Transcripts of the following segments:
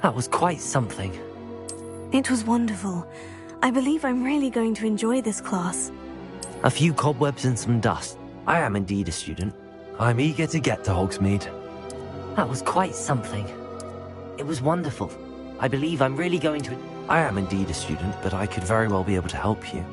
That was quite something. It was wonderful. I believe I'm really going to enjoy this class. A few cobwebs and some dust. I am indeed a student. I'm eager to get to Hogsmeade. That was quite something. It was wonderful. I believe I'm really going to... I am indeed a student, but I could very well be able to help you.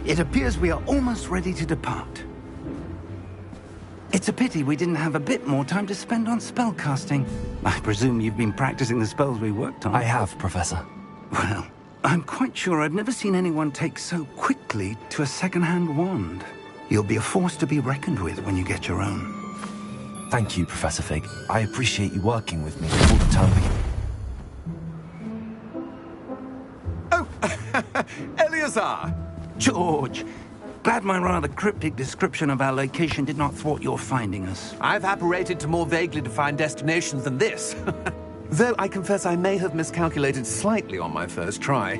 It appears we are almost ready to depart. It's a pity we didn't have a bit more time to spend on spellcasting. I presume you've been practicing the spells we worked on. I have, Professor. Well, I'm quite sure I've never seen anyone take so quickly to a second-hand wand. You'll be a force to be reckoned with when you get your own. Thank you, Professor Fig. I appreciate you working with me all the time. Oh, Eleazar! George, glad my rather cryptic description of our location did not thwart your finding us. I've apparated to more vaguely defined destinations than this. Though I confess I may have miscalculated slightly on my first try.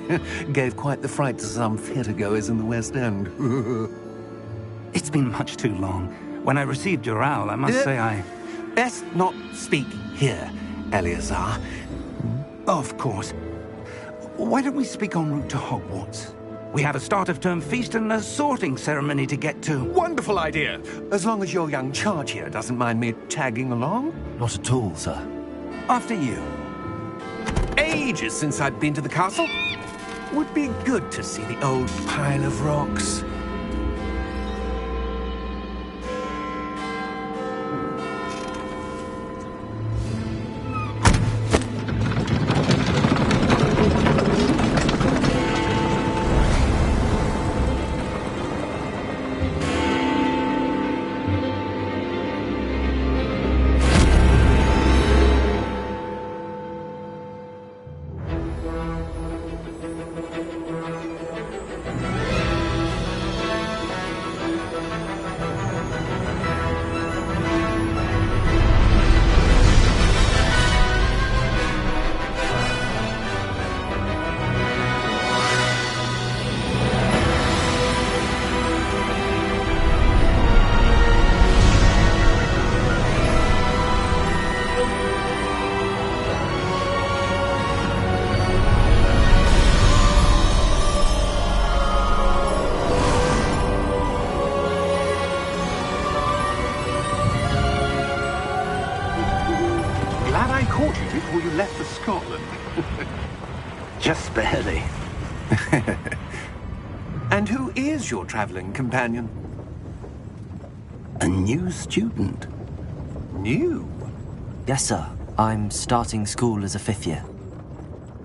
Gave quite the fright to some theatre-goers in the West End. It's been much too long. When I received your owl, I must say I... Best not speak here, Eleazar. Of course. Why don't we speak en route to Hogwarts? We have a start-of-term feast and a sorting ceremony to get to. Wonderful idea! As long as your young charge here doesn't mind me tagging along. Not at all, sir. After you. Ages since I'd been to the castle. Would be good to see the old pile of rocks. Before you left for Scotland. Just barely. And who is your traveling companion? A new student. New? Yes, sir. I'm starting school as a 5th year.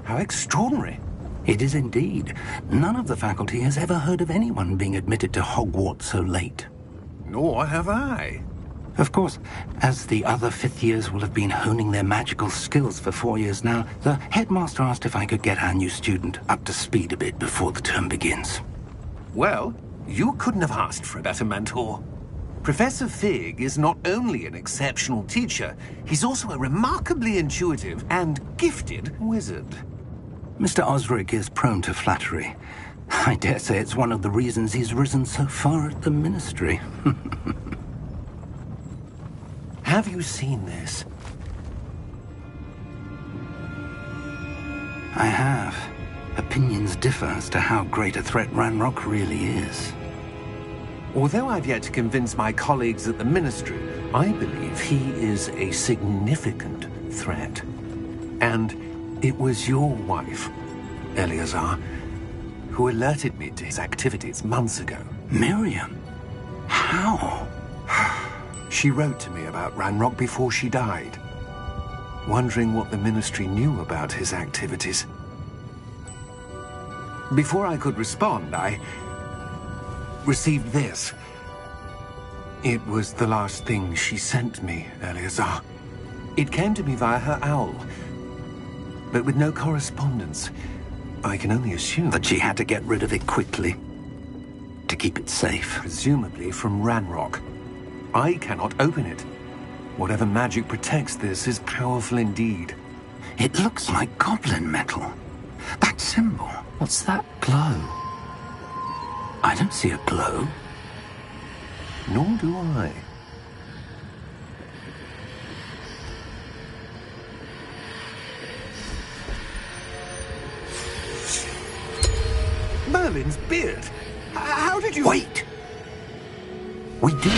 How extraordinary. It is indeed. None of the faculty has ever heard of anyone being admitted to Hogwarts so late. Nor have I. Of course, as the other 5th years will have been honing their magical skills for 4 years now, the headmaster asked if I could get our new student up to speed a bit before the term begins. Well, you couldn't have asked for a better mentor. Professor Fig is not only an exceptional teacher, he's also a remarkably intuitive and gifted wizard. Mr. Osric is prone to flattery. I dare say it's one of the reasons he's risen so far at the Ministry. Have you seen this? I have. Opinions differ as to how great a threat Ranrock really is. Although I've yet to convince my colleagues at the Ministry, I believe he is a significant threat. And it was your wife, Eleazar, who alerted me to his activities months ago. Miriam? How? She wrote to me about Ranrock before she died, wondering what the Ministry knew about his activities. Before I could respond, I received this. It was the last thing she sent me, Eleazar. It came to me via her owl, but with no correspondence. I can only assume that she had to get rid of it quickly, to keep it safe. Presumably from Ranrock. I cannot open it. Whatever magic protects this is powerful indeed. It looks like goblin metal. That symbol. What's that glow? I don't see a glow. Nor do I. Merlin's beard. How did you... Wait! We do...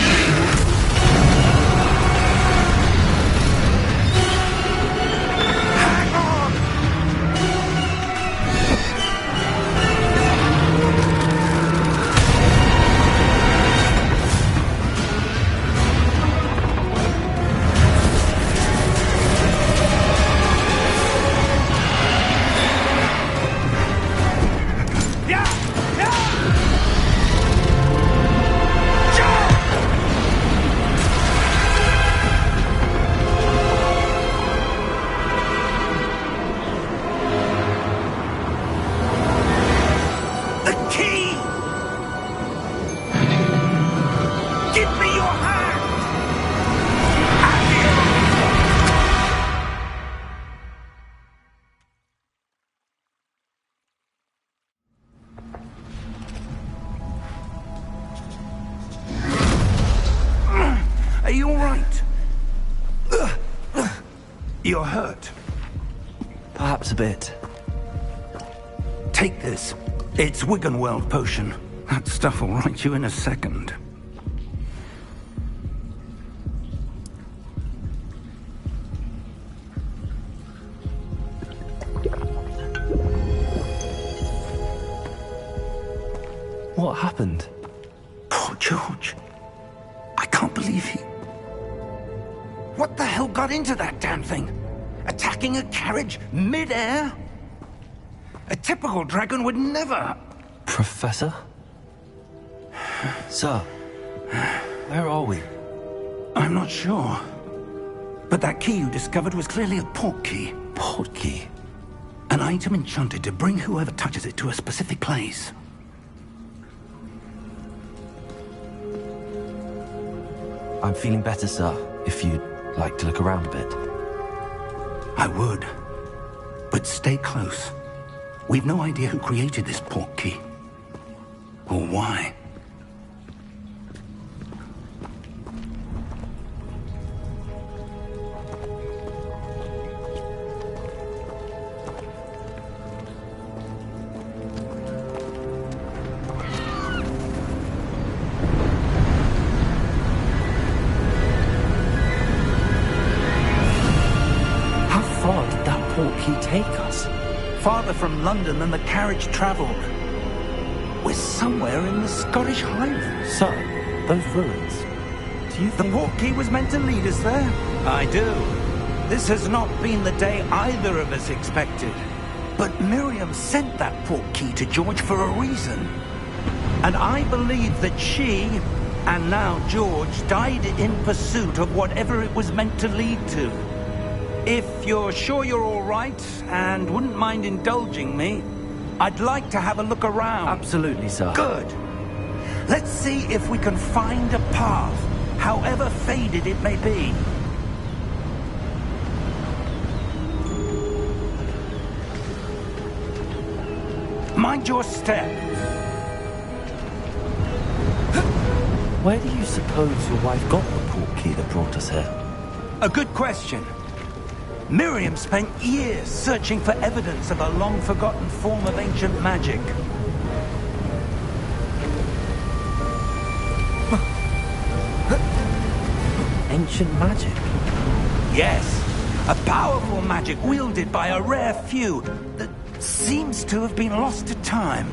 key! Give me your hand! Are you all right? You're hurt. Perhaps a bit. Take this. It's Wiggenweld potion. That stuff will right you in a second. What happened? Poor George. I can't believe he... What the hell got into that damn thing? Attacking a carriage mid-air? A typical dragon would never... Professor? Sir, where are we? I'm not sure. But that key you discovered was clearly a port key. Port key? An item enchanted to bring whoever touches it to a specific place. I'm feeling better, sir, if you'd like to look around a bit. I would. But stay close. We've no idea who created this port key. Or why. How far did that port key take us? Farther from London than the carriage travelled. We're somewhere in the Scottish Highlands. Sir, those ruins. Do you The think... port key was meant to lead us there? I do. This has not been the day either of us expected. But Miriam sent that port key to George for a reason. And I believe that she, and now George, died in pursuit of whatever it was meant to lead to. If you're sure you're all right, and wouldn't mind indulging me, I'd like to have a look around. Absolutely, sir. Good. Let's see if we can find a path, however faded it may be. Mind your step. Where do you suppose your wife got the port key that brought us here? A good question. Miriam spent years searching for evidence of a long-forgotten form of ancient magic. Ancient magic? Yes, a powerful magic wielded by a rare few that seems to have been lost to time.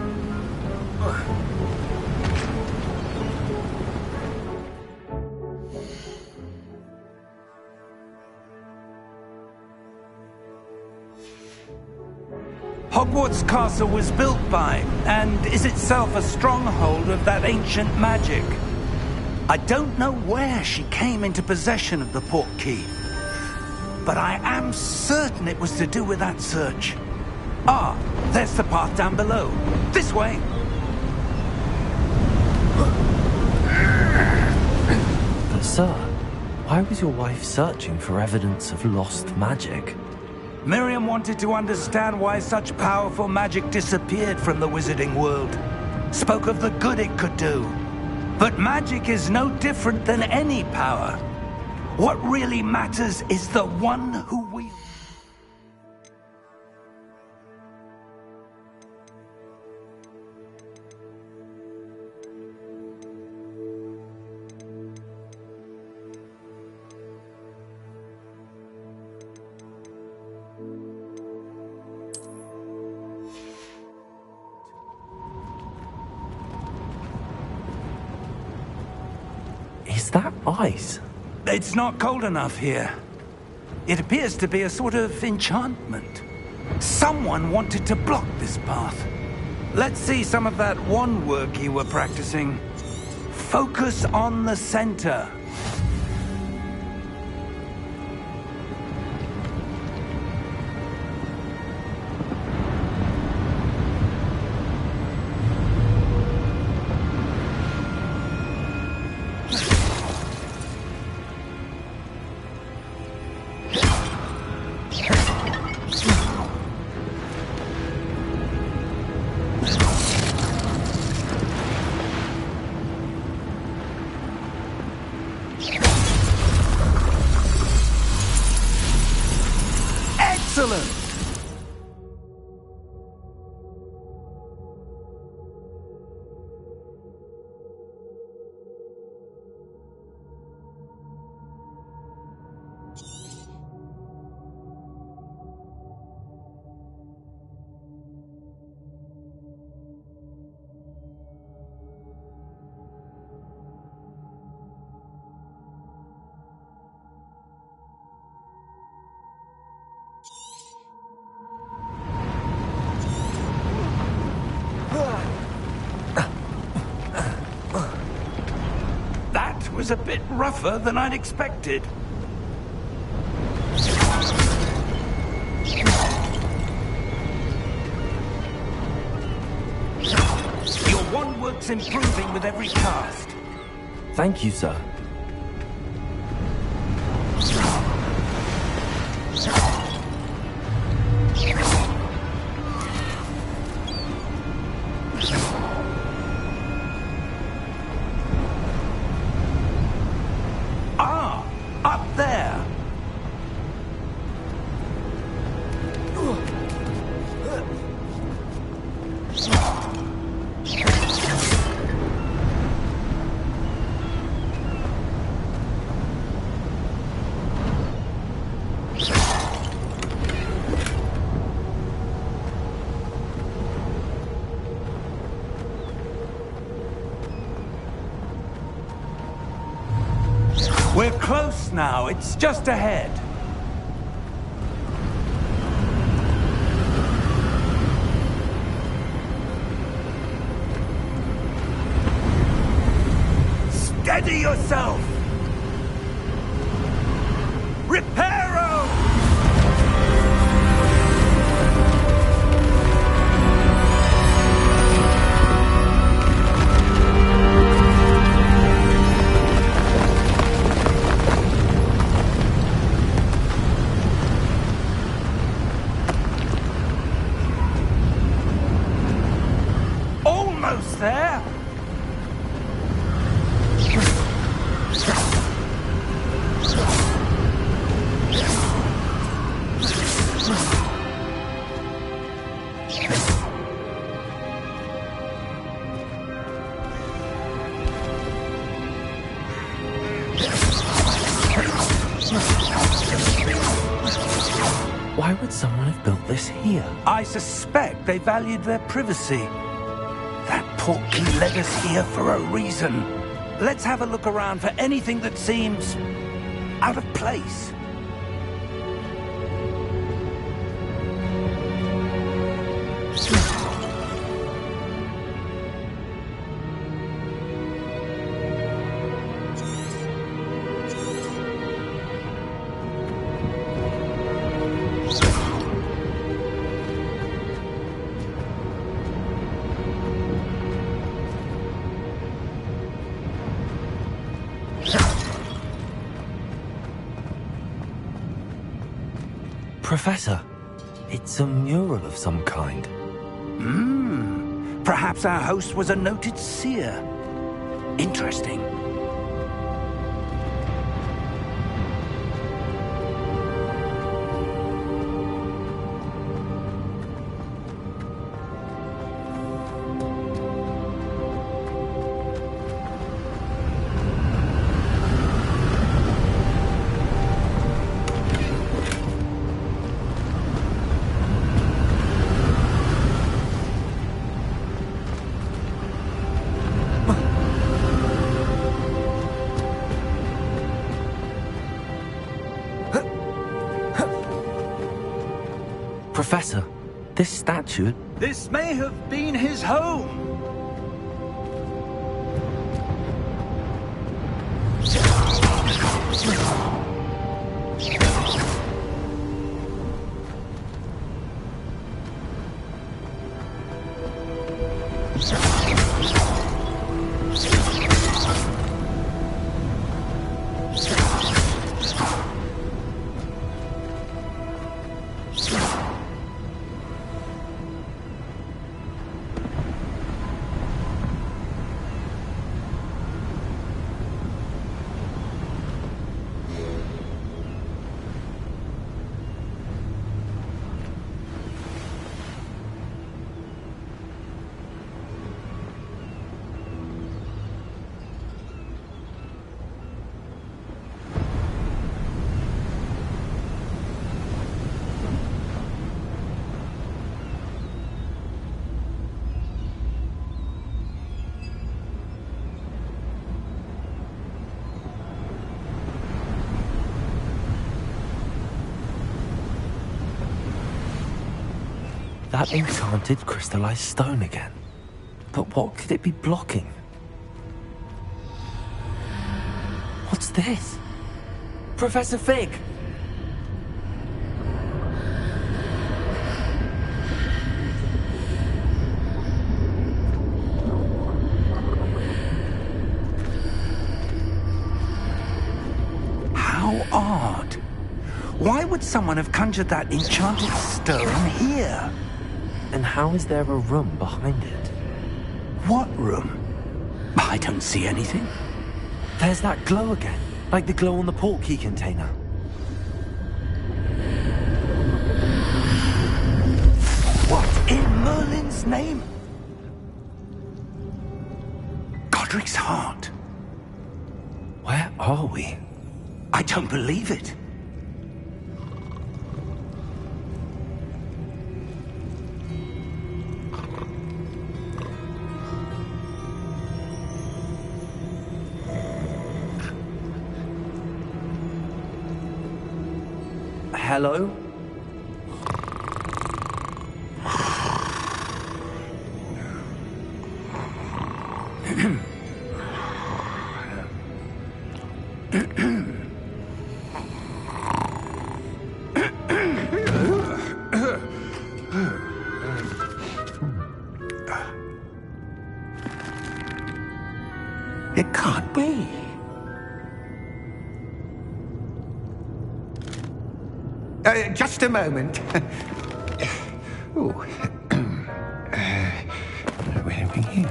Hogwarts Castle was built by, and is itself a stronghold of that ancient magic. I don't know where she came into possession of the port key, but I am certain it was to do with that search. Ah, there's the path down below. This way. But sir, why was your wife searching for evidence of lost magic? Miriam wanted to understand why such powerful magic disappeared from the wizarding world. Spoke of the good it could do. But magic is no different than any power. What really matters is the one who wields. Is that ice? It's not cold enough here. It appears to be a sort of enchantment. Someone wanted to block this path. Let's see some of that wand work you were practicing. Focus on the center. a bit rougher than I'd expected. Your wand works improving with every cast. Thank you, sir. Ah, up there. We're close now. It's just ahead. Steady yourself! Reparo! Almost there! Why would someone have built this here? I suspect they valued their privacy. That portkey led us here for a reason. Let's have a look around for anything that seems out of place. Professor, it's a mural of some kind. Perhaps our host was a noted seer. Interesting. Professor, this statue... This may have been his home. That enchanted crystallized stone again. But what could it be blocking? What's this? Professor Fig! How odd. Why would someone have conjured that enchanted stone here? And how is there a room behind it? What room? I don't see anything. There's that glow again, like the glow on the portkey container. What in Merlin's name? Godric's heart. Where are we? I don't believe it. Hello? It can't be. Just a moment. Ooh. Where are we here?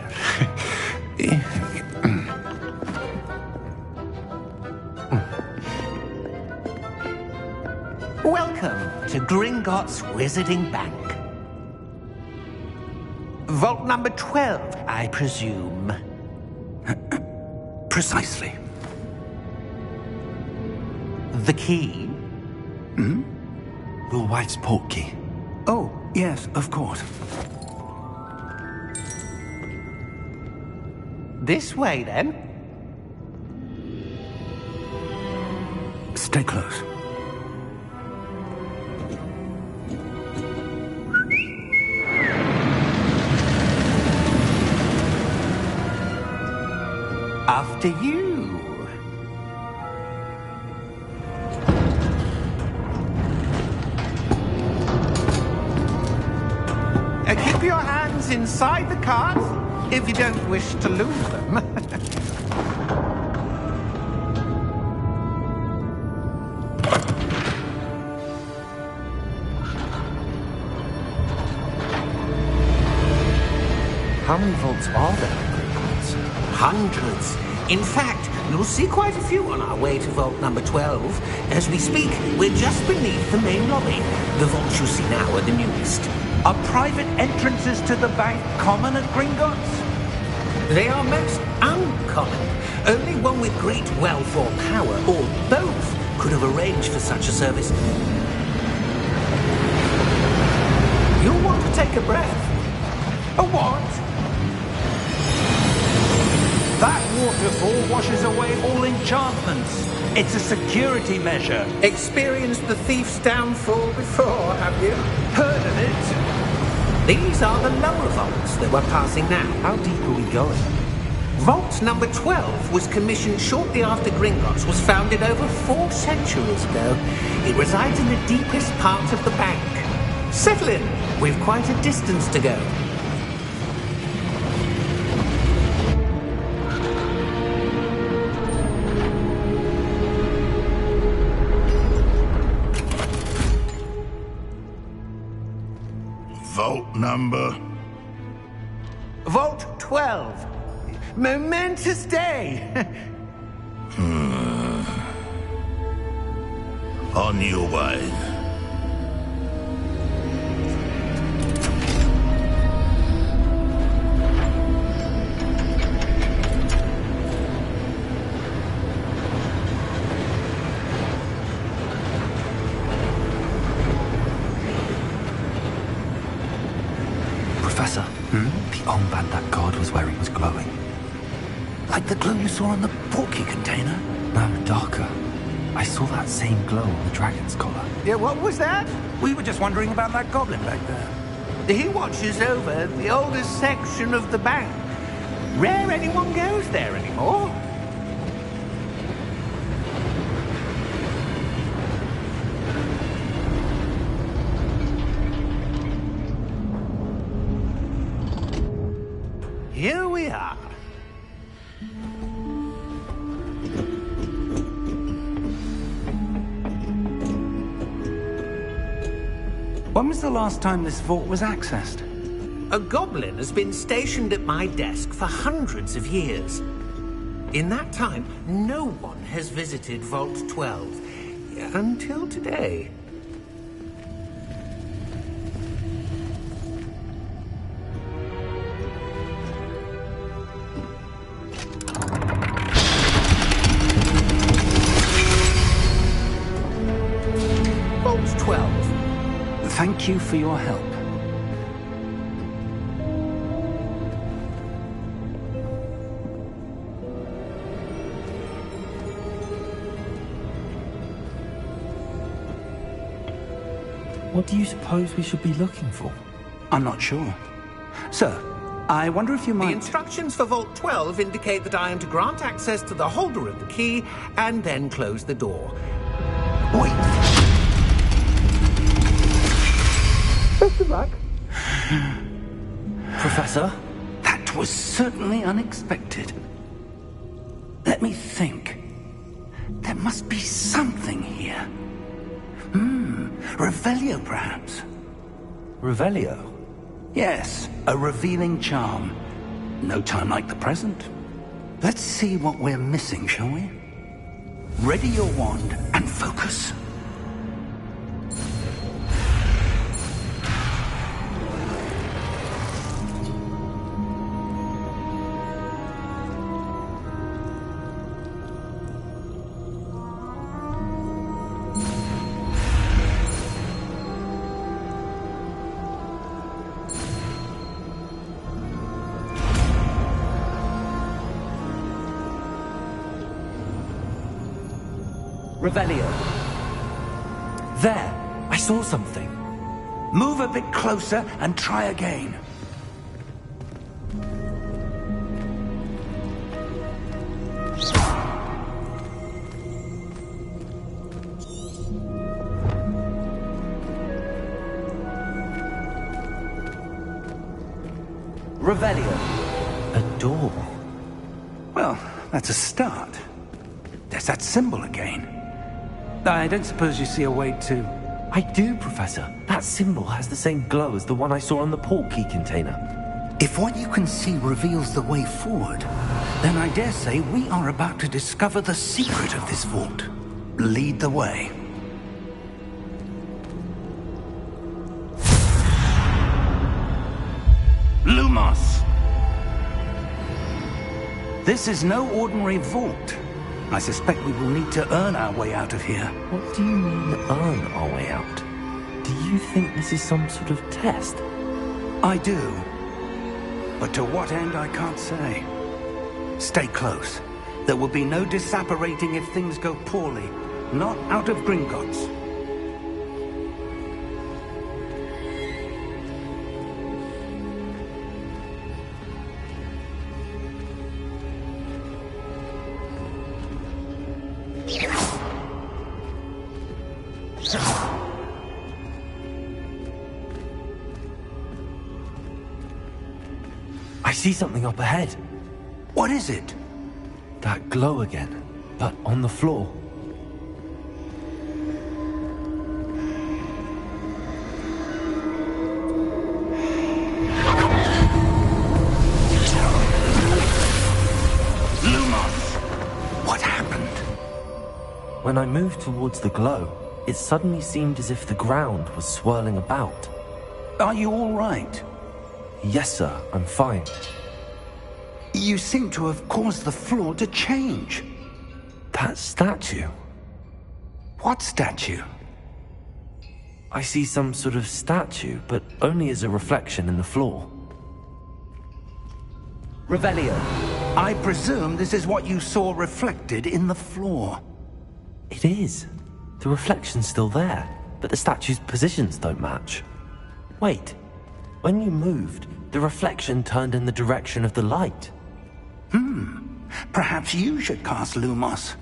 Welcome to Gringotts Wizarding Bank. Vault number 12, I presume. Precisely. The key? Hmm? Your wife's portkey. Oh, yes, of course. This way, then. Stay close. After you. Keep your hands inside the cart if you don't wish to lose them. How many vaults are there in Gringotts? Hundreds. In fact, you'll see quite a few on our way to vault number 12. As we speak, we're just beneath the main lobby. The vaults you see now are the newest. Are private entrances to the bank common at Gringotts? They are most uncommon. Only one with great wealth or power, or both, could have arranged for such a service. You'll want to take a breath. A what? That waterfall washes away all enchantments. It's a security measure. Experienced the thief's downfall before, have you? Heard of it? These are the lower vaults that we're passing now. How deep are we going? Vault number 12 was commissioned shortly after Gringotts was founded over 4 centuries ago. It resides in the deepest part of the bank. Settle in. We've quite a distance to go. Vault number? Vault 12. Momentous day. On your way. Professor, the armband that guard was wearing was glowing. Like the glow you saw on the portkey container? No, darker. I saw that same glow on the dragon's collar. Yeah, what was that? We were just wondering about that goblin back there. He watches over the oldest section of the bank. Rare anyone goes there anymore. here we are. When was the last time this vault was accessed? A goblin has been stationed at my desk for hundreds of years. In that time, no one has visited Vault 12. Until today. Vault 12. Thank you for your help. What do you suppose we should be looking for? I'm not sure. Sir, I wonder if you The might... instructions for Vault 12 indicate that I am to grant access to the holder of the key and then close the door. Wait! Best of luck. Professor? That was certainly unexpected. Let me think. There must be something here. Revelio, perhaps? Revelio? Yes, a revealing charm. No time like the present. Let's see what we're missing, shall we? Ready your wand and focus. Revelio. There! I saw something. Move a bit closer and try again. Revelio. A door. Well, that's a start. There's that symbol again. I don't suppose you see a way to... I do, Professor. That symbol has the same glow as the one I saw on the port key container. If what you can see reveals the way forward, then I dare say we are about to discover the secret of this vault. Lead the way. Lumos! This is no ordinary vault. I suspect we will need to earn our way out of here. What do you mean, earn our way out? Do you think this is some sort of test? I do. But to what end, I can't say. Stay close. There will be no disapparating if things go poorly. Not out of Gringotts. I see something up ahead. What is it? That glow again, but on the floor. Lumos! What happened? When I moved towards the glow, it suddenly seemed as if the ground was swirling about. Are you all right? Yes, sir, I'm fine. You seem to have caused the floor to change. That statue. What statue? I see some sort of statue, but only as a reflection in the floor. Revelio. I presume this is what you saw reflected in the floor. It is. The reflection's still there, but the statue's positions don't match. Wait. When you moved, the reflection turned in the direction of the light. Perhaps you should cast Lumos.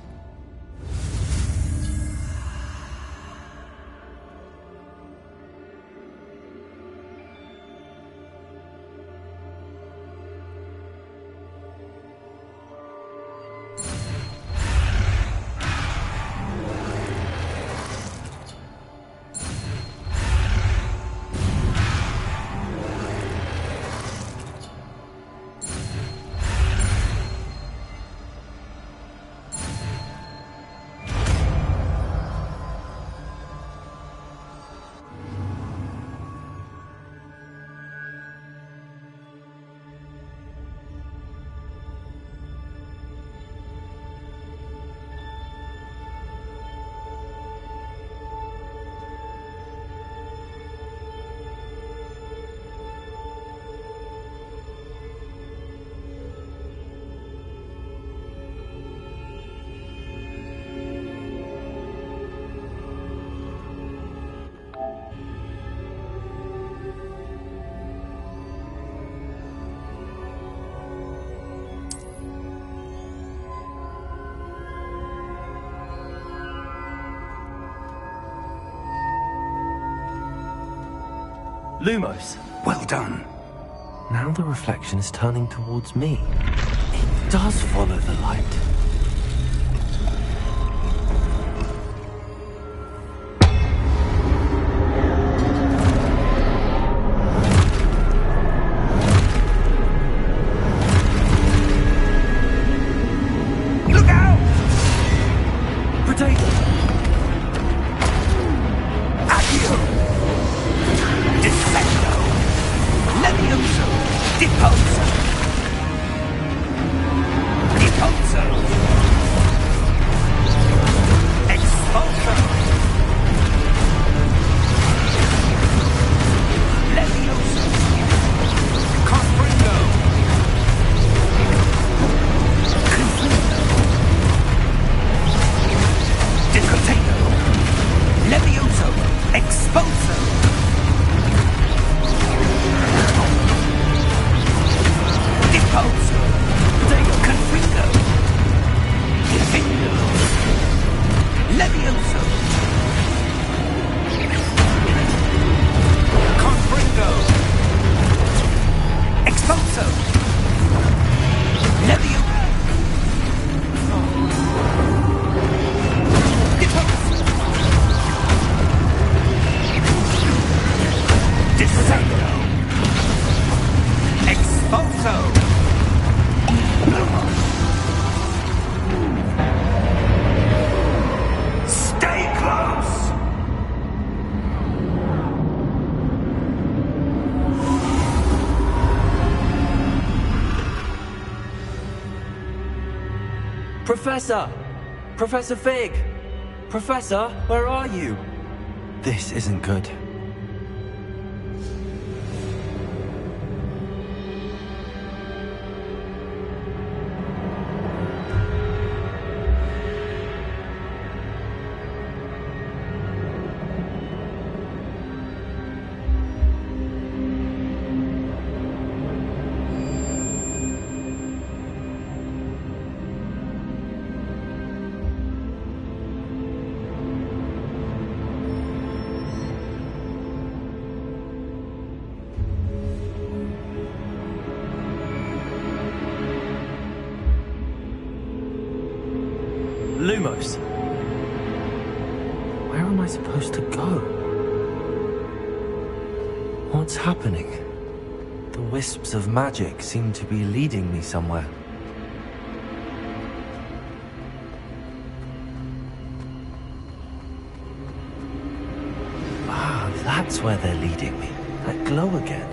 Lumos. Well done. Now the reflection is turning towards me. It does follow the light. Look out! Potato! Accio! Defendo! Levioso! Deposo! Deposo! Expulso! Levioso! Confringo! Confringo! Decotato! Levioso! Expulso! Deposo! Confringo! Defendo! Levioso! Confringo! Expulso! Levioso! Deposo! Descendo! Expulso! Stay close! Professor! Professor Fig! Professor, where are you? This isn't good. Lumos. Where am I supposed to go? What's happening? The wisps of magic seem to be leading me somewhere. Ah, that's where they're leading me. That glow again.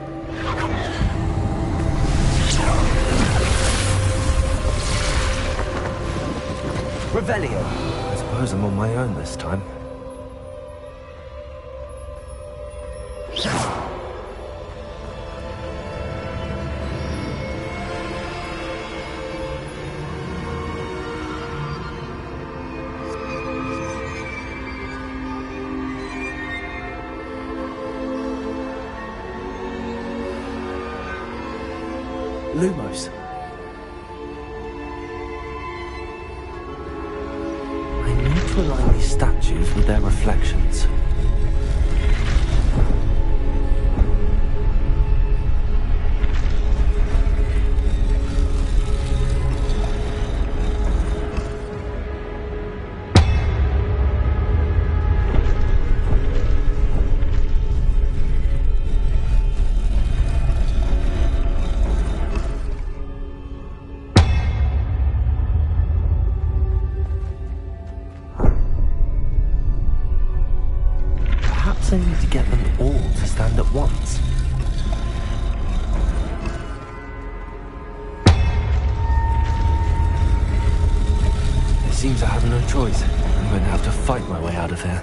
Revelio. I suppose I'm on my own this time. Lumos. I need to align these statues with their reflections. Perhaps I need to get them all to stand at once. It seems I have no choice. I'm going to have to fight my way out of here.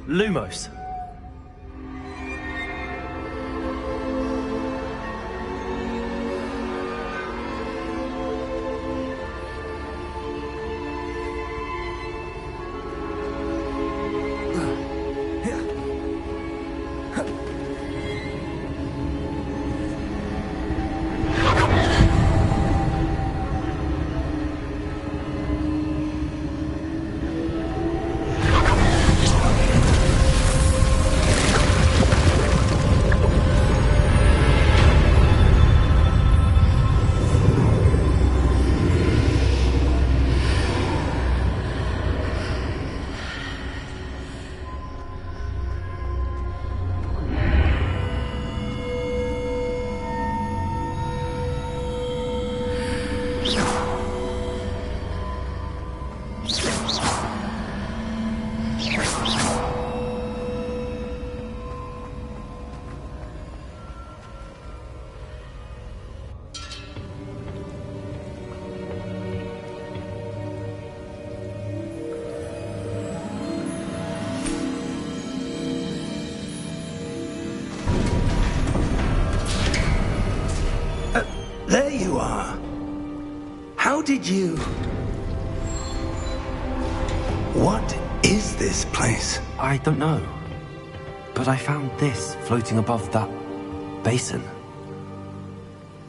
Lumos. There you are. How did you... What is this place? I don't know. But I found this floating above that basin.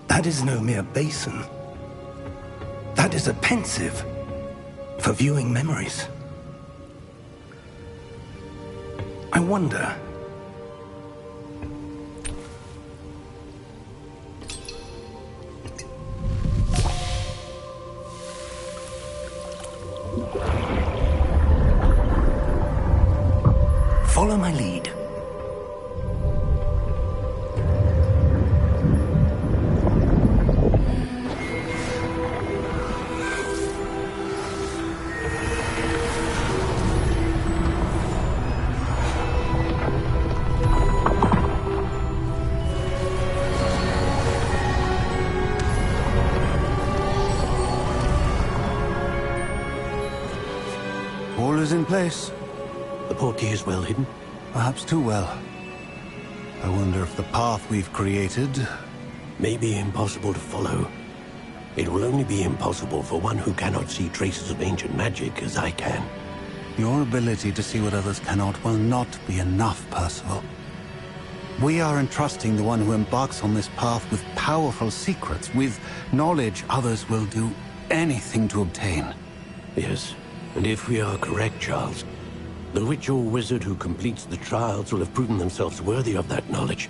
That is no mere basin. That is a pensive for viewing memories. I wonder... Follow my lead. All is in place. The portkey is well hidden. Perhaps too well. I wonder if the path we've created... May be impossible to follow. It will only be impossible for one who cannot see traces of ancient magic as I can. Your ability to see what others cannot will not be enough, Percival. We are entrusting the one who embarks on this path with powerful secrets, with knowledge others will do anything to obtain. Yes, and if we are correct, Charles, the witch or wizard who completes the trials will have proven themselves worthy of that knowledge,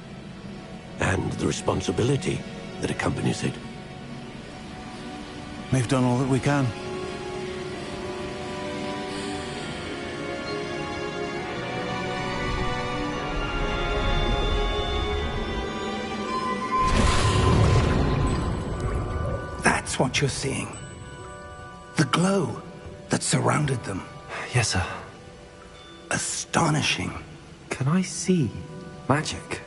and the responsibility that accompanies it. We've done all that we can. That's what you're seeing. The glow that surrounded them. Yes, sir. Astonishing. Can I see magic?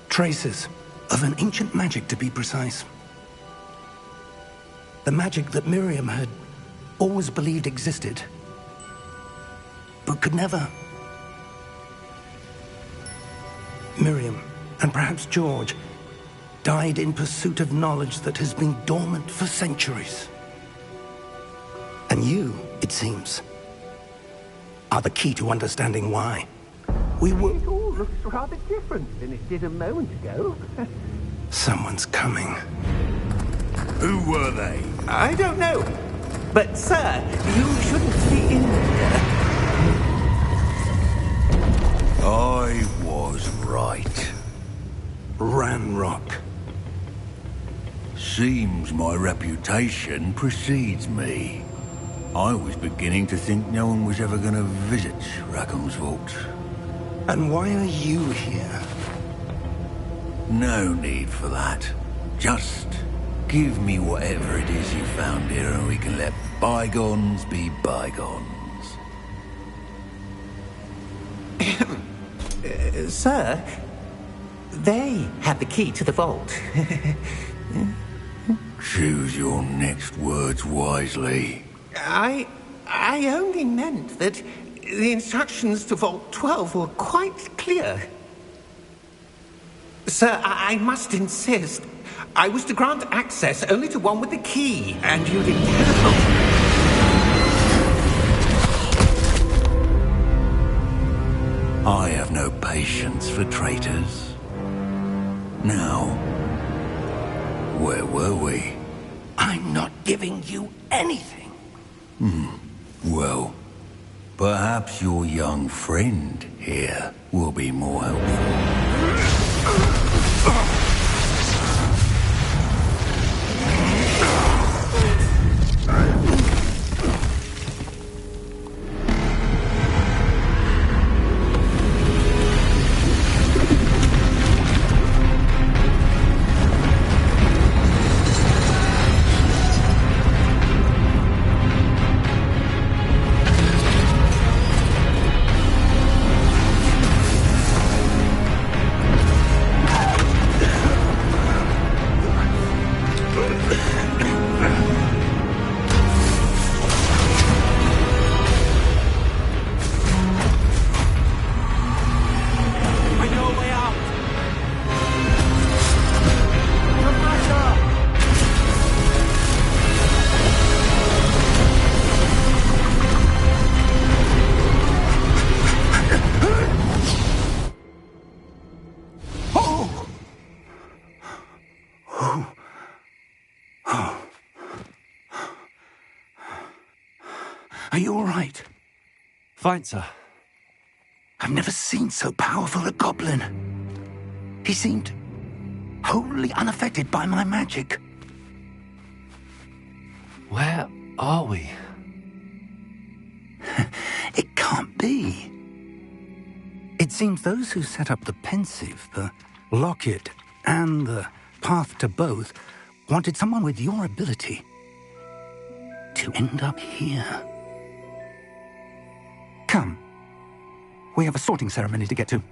Traces of an ancient magic, to be precise. The magic that Miriam had always believed existed, but could never. Miriam, and perhaps George, died in pursuit of knowledge that has been dormant for centuries. And you, it seems, are the key to understanding why. We were... It all looks rather different than it did a moment ago. Someone's coming. Who were they? I don't know. But, sir, you shouldn't be in here. I was right. Ranrock. Seems my reputation precedes me. I was beginning to think no one was ever going to visit Rackham's vault. And why are you here? No need for that. Just give me whatever it is you found here and we can let bygones be bygones. Sir, they have the key to the vault. Choose your next words wisely. I only meant that The instructions to Vault 12 were quite clear. Sir, I must insist. I was to grant access only to one with the key, and you didn't have. I have no patience for traitors. Now, where were we? I'm not giving you anything. Well, perhaps your young friend here will be more helpful. Are you all right? Fine, sir. I've never seen so powerful a goblin. He seemed wholly unaffected by my magic. Where are we? It can't be. It seems those who set up the Pensive, the Locket, and the Path to Both wanted someone with your ability to end up here. Come. We have a sorting ceremony to get to.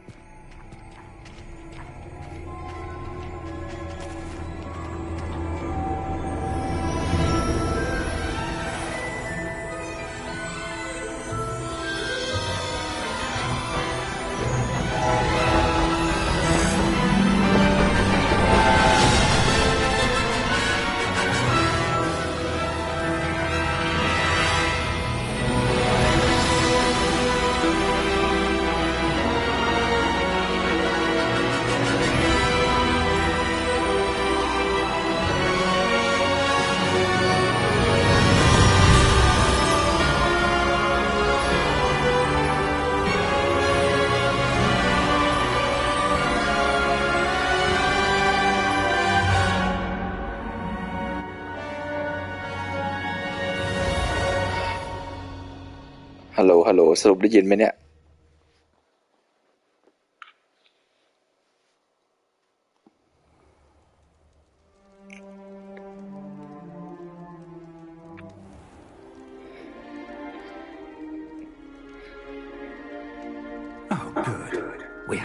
ฮัลโหลฮัลโหลสรุปได้ยินไหมเนี่ย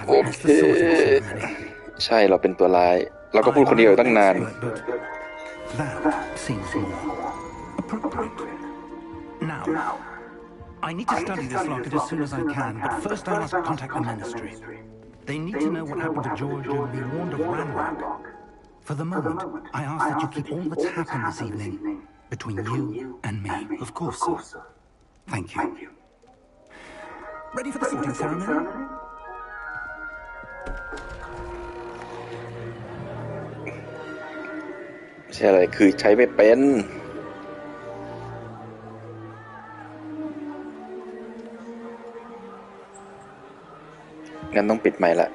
โอเคใช่เราเป็นตัวร้ายเราก็พูดคนเดียวตั้งนานI need to study this locket as soon as I can, but first I must contact the Ministry. They need to know what happened to George and be warned of Ranrock. For the moment, I ask that you keep all that's happened this evening between you and me. Of course, sir. Thank you. Ready for the sorting ceremony?ใช่อะไรคือใช้ไม่เป็นงั้นต้องปิดไมค์ละ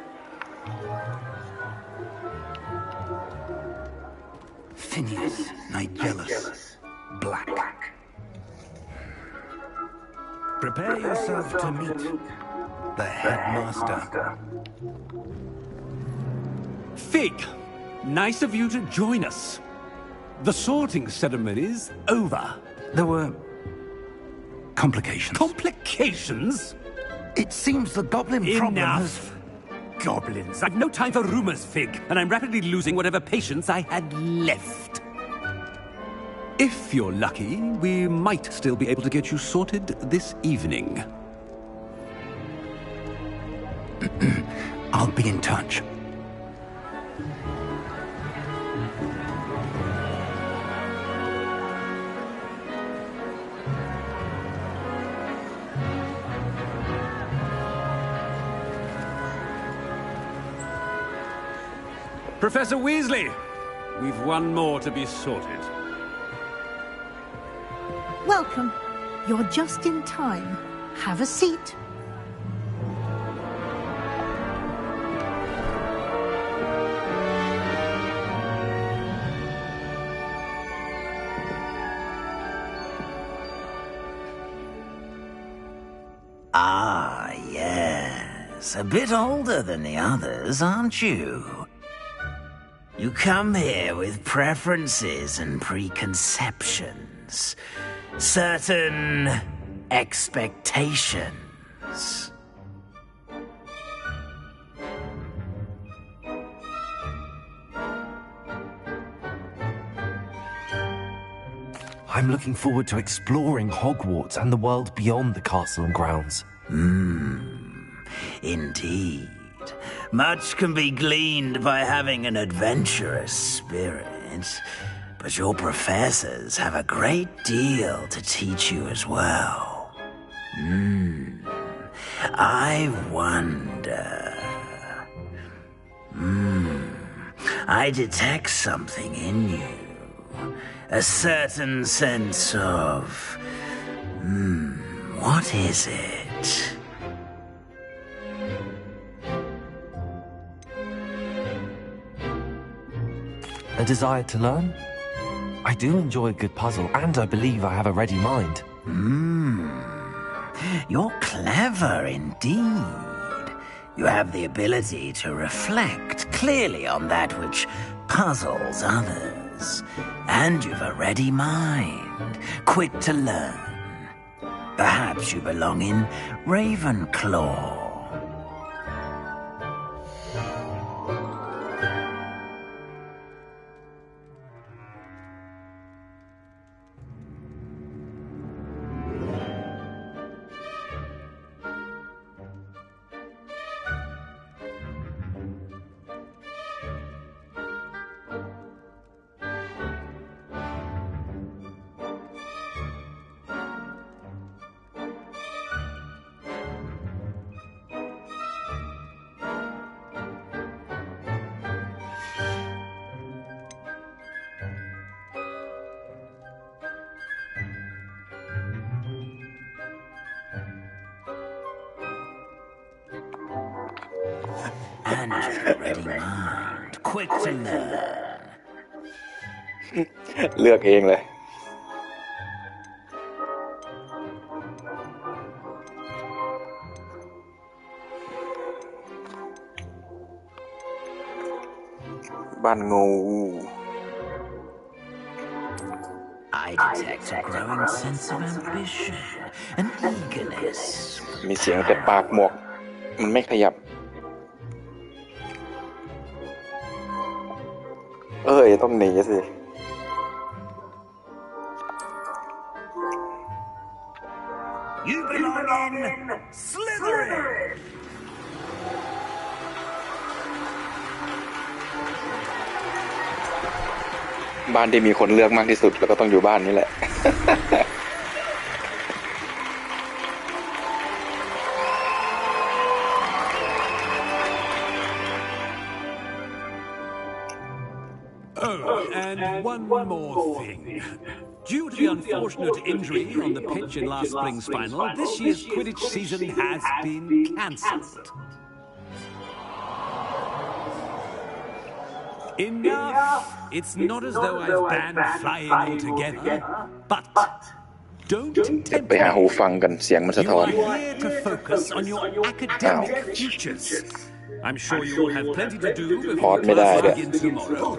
Phineas, Nigellus, Black. Prepare yourself to meet the headmaster. Fig, nice of you to join us. The sorting ceremony's over. There were complications. Complications? It seems the goblin problem has... Goblins. I've no time for rumors, Fig, and I'm rapidly losing whatever patience I had left. If you're lucky, we might still be able to get you sorted this evening. I'll be in touch. Professor Weasley, we've one more to be sorted. Welcome. You're just in time. Have a seat. Ah, yes. A bit older than the others, aren't you? You come here with preferences and preconceptions. Certain expectations. I'm looking forward to exploring Hogwarts and the world beyond the castle and grounds. Indeed. Much can be gleaned by having an adventurous spirit, but your professors have a great deal to teach you as well. I wonder... I detect something in you. A certain sense of... what is it? A desire to learn? I do enjoy a good puzzle, and I believe I have a ready mind. You're clever indeed. You have the ability to reflect clearly on that which puzzles others. And you've a ready mind, quick to learn. Perhaps you belong in Ravenclaw. And you're ready mind, quick to learn. เลือกเองเลยบ้านงู I detect a growing sense of ambition and eagerness. มีเสียงแต่ปากหมวกมันไม่ขยับต้องหนีสิ You belong in Slytherin. บ้านที่มีคนเลือกมากที่สุดแล้วก็ต้องอยู่บ้านนี้แหละ And one more thing. Due to the unfortunate injury on the pitch in last spring's final, this year's Quidditch season has been cancelled. Enough! It's not as though I've banned flying altogether, but don't tempt ไปหาหูฟังกันเสียงมันสะท้อน You are here to focus on your academic futures. I'm sure you will have plenty to do before classes begin tomorrow.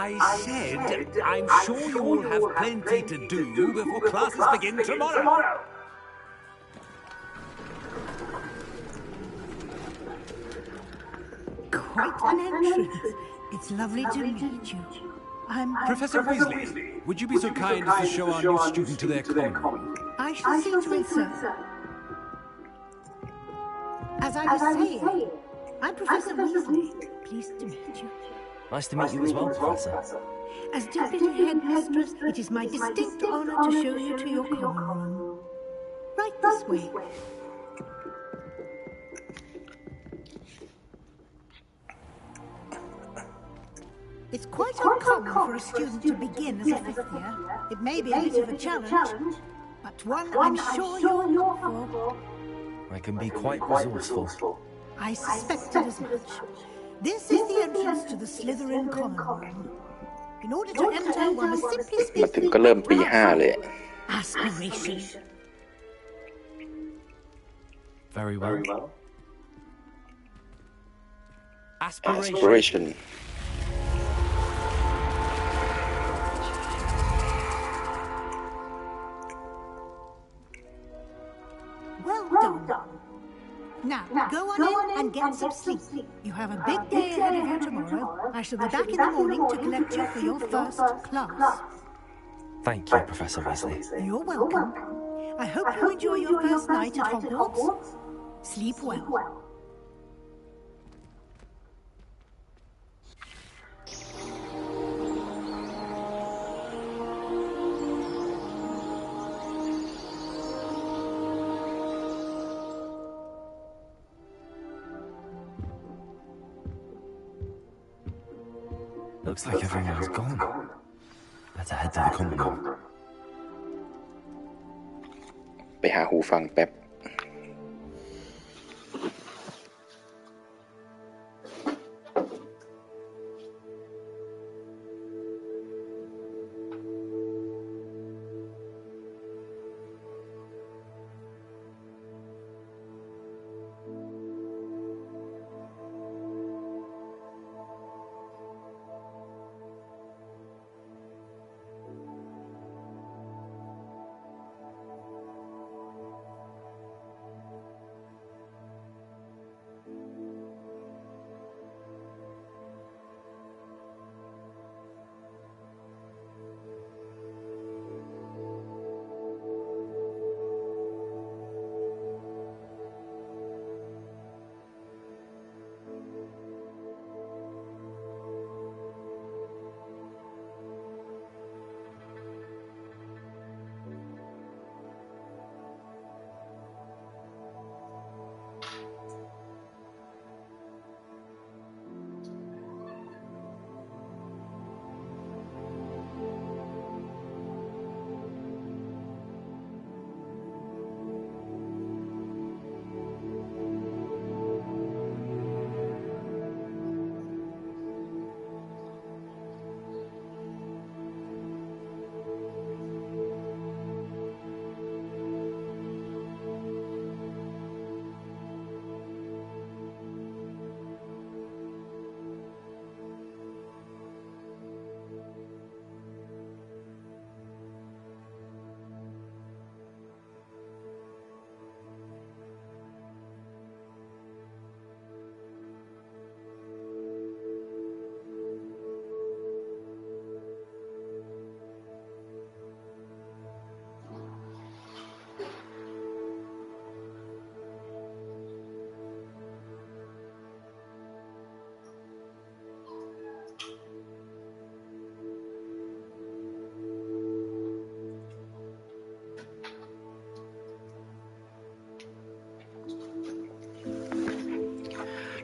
I said, I'm sure you will have plenty to do before classes begin tomorrow. Quite an entrance. It's lovely to meet you. I'm Professor Weasley, would you be so kind as to show our new student to their common room? I shall see to it, sir. As I was saying, I'm Professor Weasley. Pleased to meet you. Nice to meet you as well, Professor. As Deputy Headmistress, it is my distinct honor to show you to your common room. Right this way. It's quite uncommon for a student to begin as a fifth year. It may be a bit of a challenge, but one I'm sure you're up for. I can be quite resourceful. I suspected as much. This is the entrance to the Slytherin common room. In order to enter, one must simply มา speak ถึงก็เริ่มปี5เลย aspiration. Very well. Aspiration. Well done. Now, go on in and get some sleep. You have a big day ahead of you tomorrow. I shall be back in the morning to collect you for your first class. Thank you, Professor Weasley. You're welcome. I hope you enjoy your first night at Hogwarts. Sleep well. Looks like everyone's gone. Better head to the common room. ไปหาหูฟังแป๊บ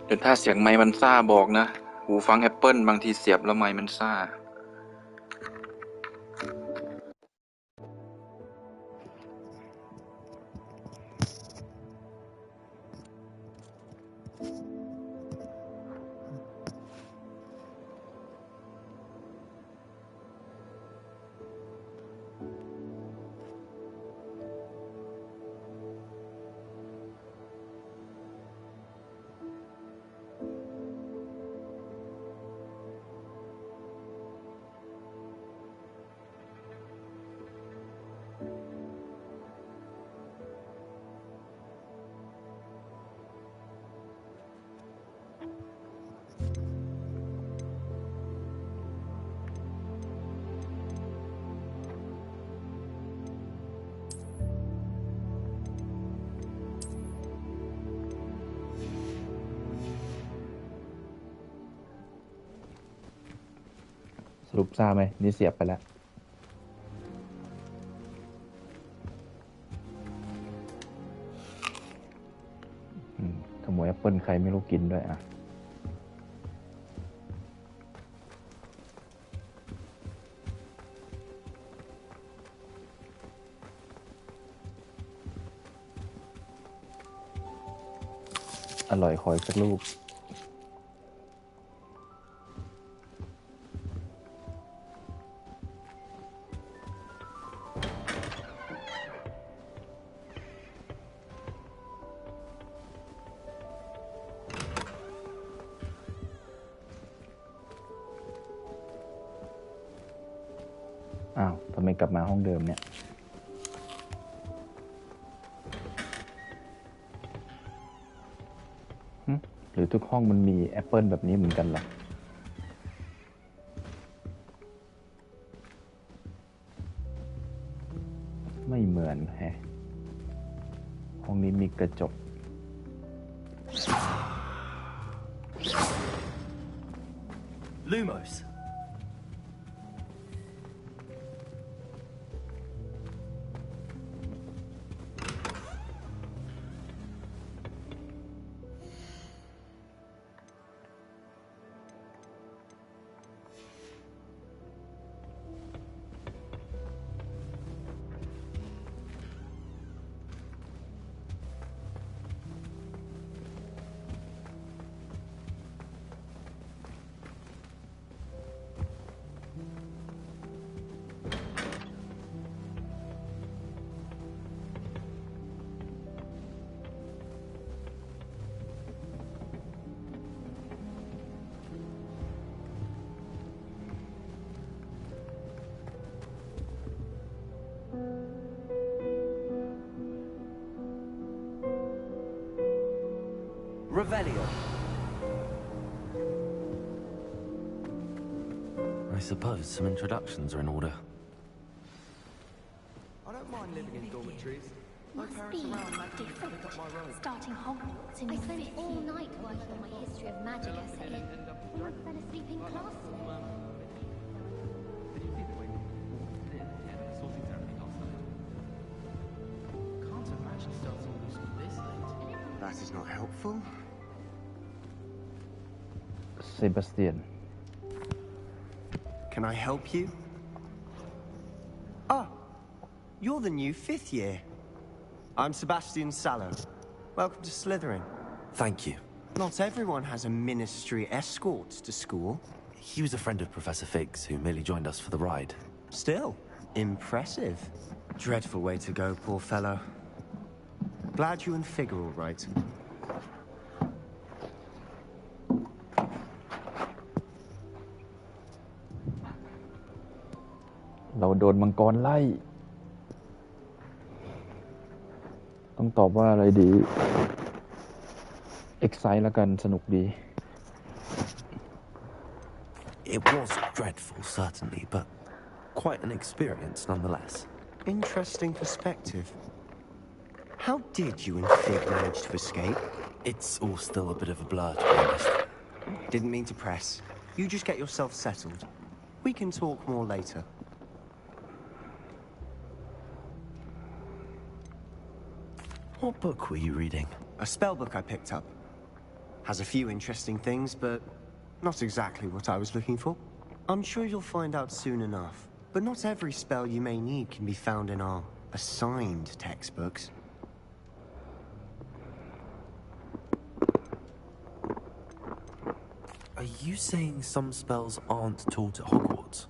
เดี๋ยวถ้าเสียงไมค์มันซ่าบอกนะหูฟัง Apple บางทีเสียบแล้วไมค์มันซ่า สรุปทราบไหมนี่เสียบไปแล้วขโมยแอปเปิลใครไม่รู้กินด้วยอ่ะอร่อยขออีกสักลูกอ้าวทำไมกลับมาห้องเดิมเนี่ยหรือทุกห้องมันมีแอปเปิลแบบนี้เหมือนกันเหรอไม่เหมือนแฮะห้องนี้มีกระจกLumos. Revelio. I suppose some introductions are in order. I don't mind living in dormitories. Must be different. Starting Hogwarts and I spent all night working on my history of magic essay. I fell asleep in class. Can't imagine starting all school this late. That is not helpful. Sebastian. Can I help you? Ah, you're the new 5th year. I'm Sebastian Sallow. Welcome to Slytherin. Thank you. Not everyone has a ministry escort to school. He was a friend of Professor Fig's who merely joined us for the ride. Still, impressive. Dreadful way to go, poor fellow. Glad you and Fig are all right.เราโดนมังกรไล่ต้องตอบว่าอะไรดี Excite แล้วกันสนุกดี It was dreadful, certainly, but quite an experience nonetheless. Interesting perspective. How did you and Fig manage to escape? It's all still a bit of a blur, to be honest. Didn't mean to press. You just get yourself settled. We can talk more later. What book were you reading? A spell book I picked up. Has a few interesting things, but not exactly what I was looking for. I'm sure you'll find out soon enough. But not every spell you may need can be found in our assigned textbooks. Are you saying some spells aren't taught at Hogwarts?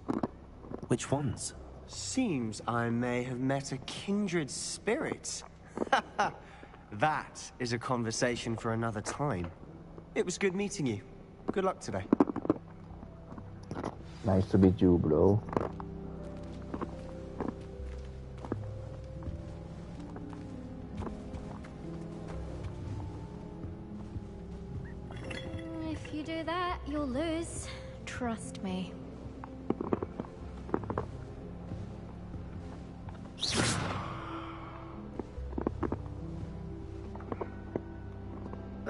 Which ones? Seems I may have met a kindred spirit. That is a conversation for another time. It was good meeting you. Good luck today. Nice to meet you, bro. If you do that, you'll lose. Trust me.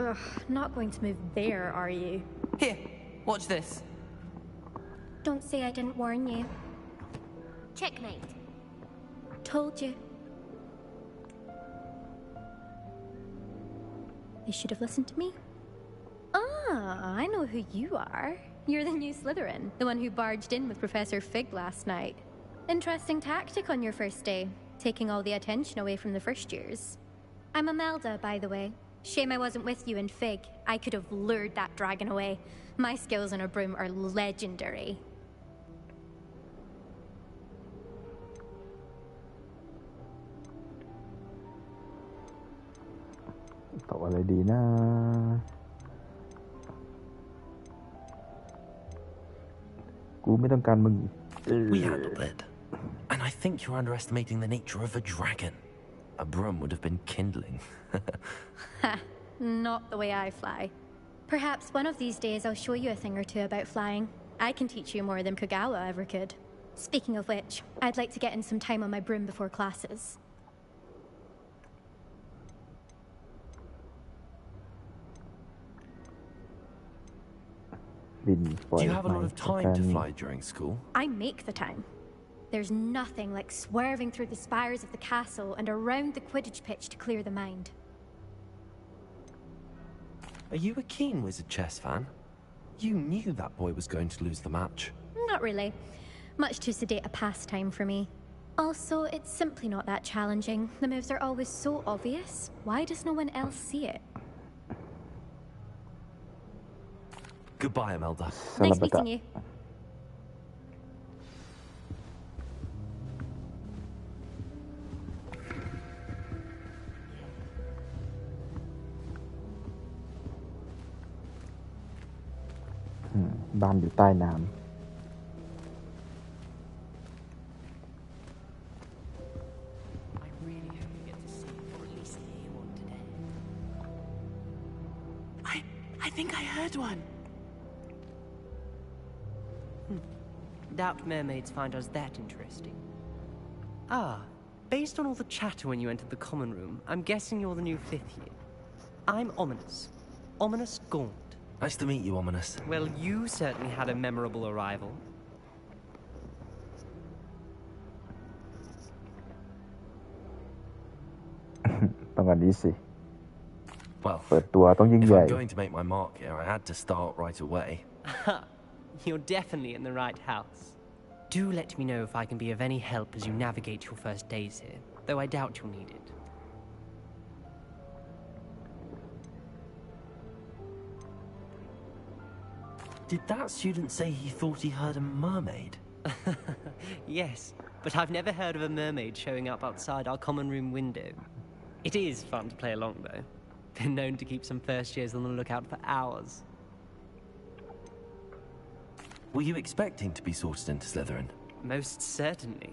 Ugh, not going to move there, are you? Here, watch this. Don't say I didn't warn you. Checkmate. Told you. They should have listened to me. Ah, I know who you are. You're the new Slytherin, the one who barged in with Professor Fig last night. Interesting tactic on your first day, taking all the attention away from the first years. I'm Imelda, by the way. Shame I wasn't with you in Fig. I could have lured that dragon away. My skills on a broom are legendary. ตอบอะไรดีนะ กูไม่ต้องการมึง We handled it. And I think you're underestimating the nature of a dragon. A broom would have been kindling. Ha, not the way I fly. Perhaps one of these days I'll show you a thing or two about flying. I can teach you more than Kagawa ever could. Speaking of which, I'd like to get in some time on my broom before classes. Do you have a lot of time to fly during school? I make the time. There's nothing like swerving through the spires of the castle and around the Quidditch pitch to clear the mind. Are you a keen Wizard chess fan? You knew that boy was going to lose the match. Not really. Much too sedate a pastime for me. Also, it's simply not that challenging. The moves are always so obvious. Why does no one else see it? Goodbye, Imelda. Nice meeting you. บ้านอยู่ใต้น้ำ I think I heard one. Doubt mermaids find us that interesting. Ah, based on all the chatter when you entered the common room, I'm guessing you're the new 5th year. I'm Ominous. Ominous Gaunt. Nice to meet you, Ominous. Well, you certainly had a memorable arrival. ต้องอันนี้สิ Well, เปิดตัวต้องยิ่ง if ใหญ่ I'm going to make my mark here, I had to start right away. You're definitely in the right house. Do let me know if I can be of any help as you navigate your first days here, though I doubt you'll need it. Did that student say he thought he heard a mermaid? Yes, but I've never heard of a mermaid showing up outside our common room window. It is fun to play along, though. Been known to keep some first years on the lookout for hours. Were you expecting to be sorted into Slytherin? Most certainly.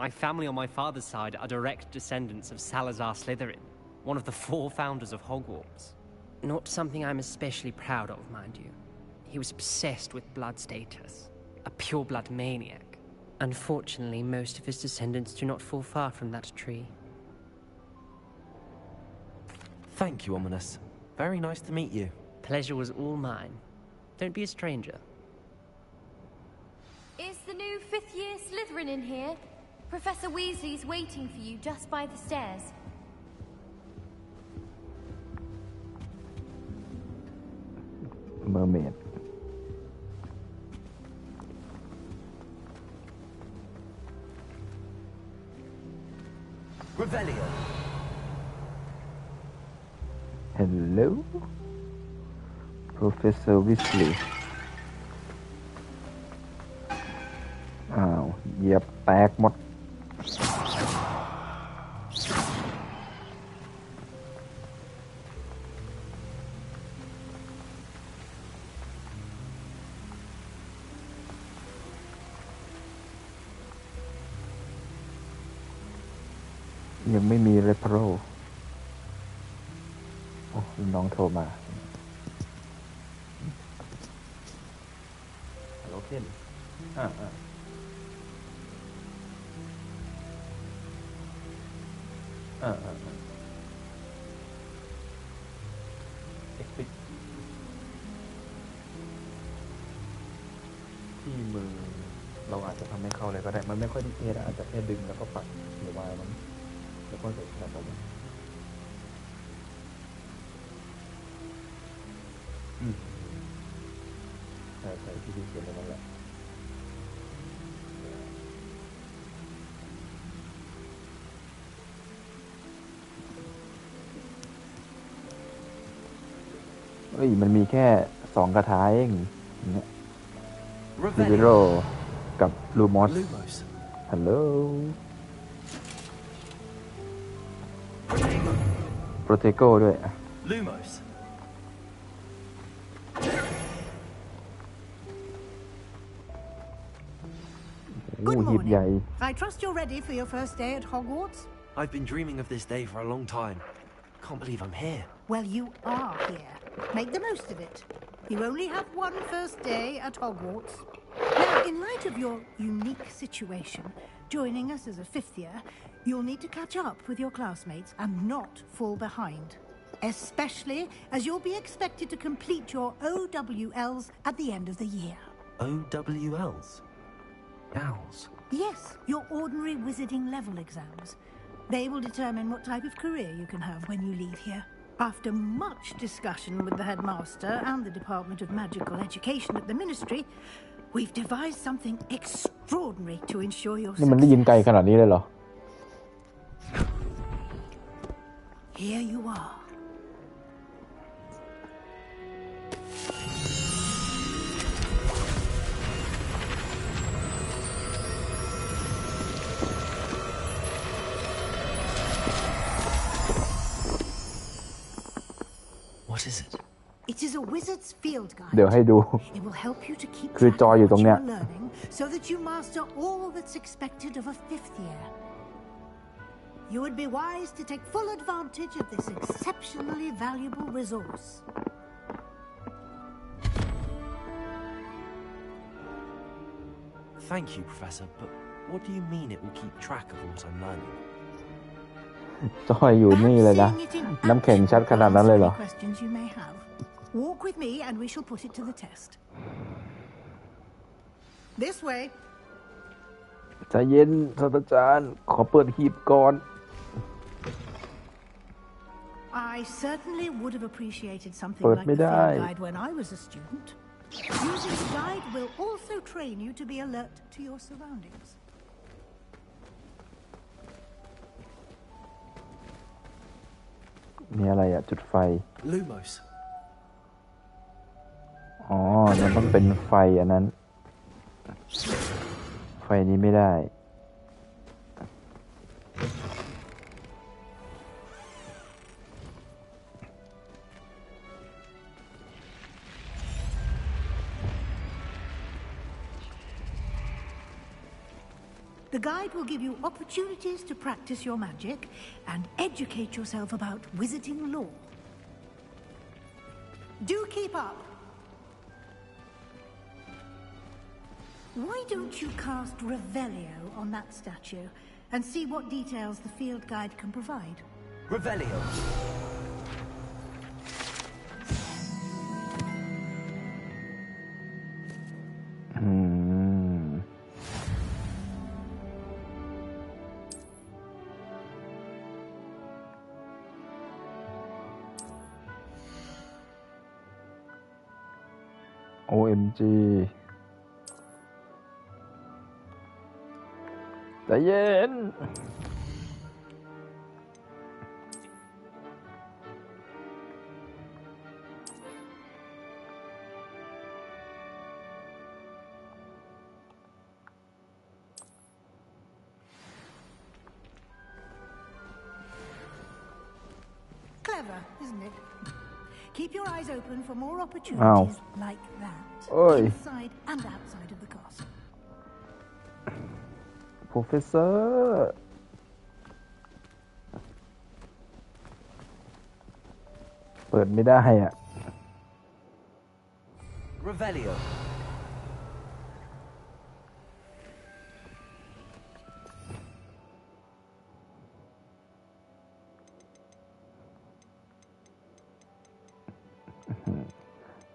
My family on my father's side are direct descendants of Salazar Slytherin, one of the 4 founders of Hogwarts. Not something I'm especially proud of, mind you. He was obsessed with blood status, a pure-blood maniac. Unfortunately, most of his descendants do not fall far from that tree. Thank you, Ominous. Very nice to meet you. Pleasure was all mine. Don't be a stranger. Is the new 5th year Slytherin in here? Professor Weasley's waiting for you just by the stairs. Mermaid. Revelio. Hello, Professor Weasley. อ้าวเหยียบแตกหมด ยังไม่มีเลยโปรโอ้น้องโทรมาฮัลโหลเคนexpect ที่มือ อาจจะทำให้เข้าเลยก็ได้มันไม่ค่อยเทสอาจจะแค่ดึงแล้วก็ปัดหรือว่ามันแล้วก็ใส่แบบผมใส่ที่ดีเขียนนั่นแหละเฮ้ยมันมีแค่2 คาถาเองเนี่ยลิเบโรกับลูมอสฮัลโหลโปรเทโกด้วยลูมอสGood morning. I trust you're ready for your first day at Hogwarts? I've been dreaming of this day for a long time. Can't believe I'm here. Well, you are here. Make the most of it. You only have one first day at Hogwarts. Now, in light of your unique situation, joining us as a 5th year, you'll need to catch up with your classmates and not fall behind. Especially as you'll be expected to complete your OWLs at the end of the year. OWLs? Owls? Yes, your ordinary wizarding level exams. They will determine what type of career you can have when you leave here. After much discussion with the headmaster and the Department of Magical Education at the Ministry, we've devised something extraordinary to ensure your success. นี่มันได้ยินไกลขนาดนี้เลยเหรอ Here you are. What is it? It is a wizard's field guide. เดี๋ยวให้ดู It will help you to keep คือ track จอ of อยู่ตรง what เนี้ย you're learning so that you master all that's expected of a 5th year. You would be wise to take full advantage of this exceptionally valuable resource. Thank you, Professor, but what do you mean it will keep track of what I'm learning? จอยอยู่นี่เลยนะ น้ำแข็งชัดขนาดนั้นเลยเหรอ Questions you may have. Walk with me and we shall put it to the test. This way. ใจเย็นศาสตราจารย์ขอเปิดหีบก่อน I certainly would have appreciated something เปิด like ไม่ the ได้ field guide when I was a student. Using the guide will also train you to be alert to your surroundings. มีอะไรอ่ะ จุดไฟ Lumos. อ๋อ มันต้องเป็นไฟอันนั้น ไฟนี้ไม่ได้ The guide will give you opportunities to practice your magic and educate yourself about wizarding lore. Do keep up. Why don't you cast Revelio on that statue and see what details the field guide can provide? Revelio. OMG ใจเย็น Clever, isn't it? Keep your eyes open for more opportunities like that, inside and outside of the castle. Professor เปิดไม่ได้อ่ะ Revelio.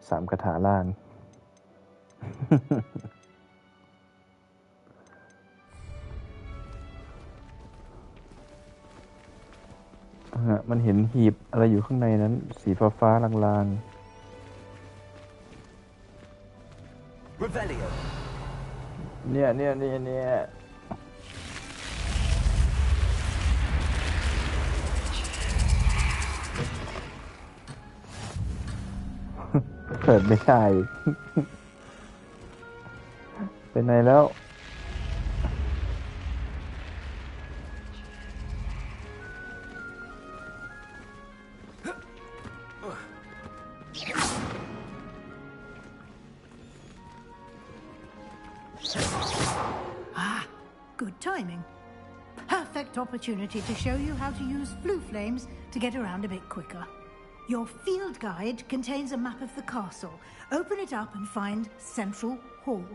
3 คาถาล่าง มันเห็นหีบอะไรอยู่ข้างในนั้นสีฟ้าๆลางๆเนี่ยเปิดไม่ใช่ เป็นไงแล้วGood timing. Perfect opportunity to show you how to use flue flames to get around a bit quicker. Your field guide contains a map of the castle. Open it up and find Central Hall.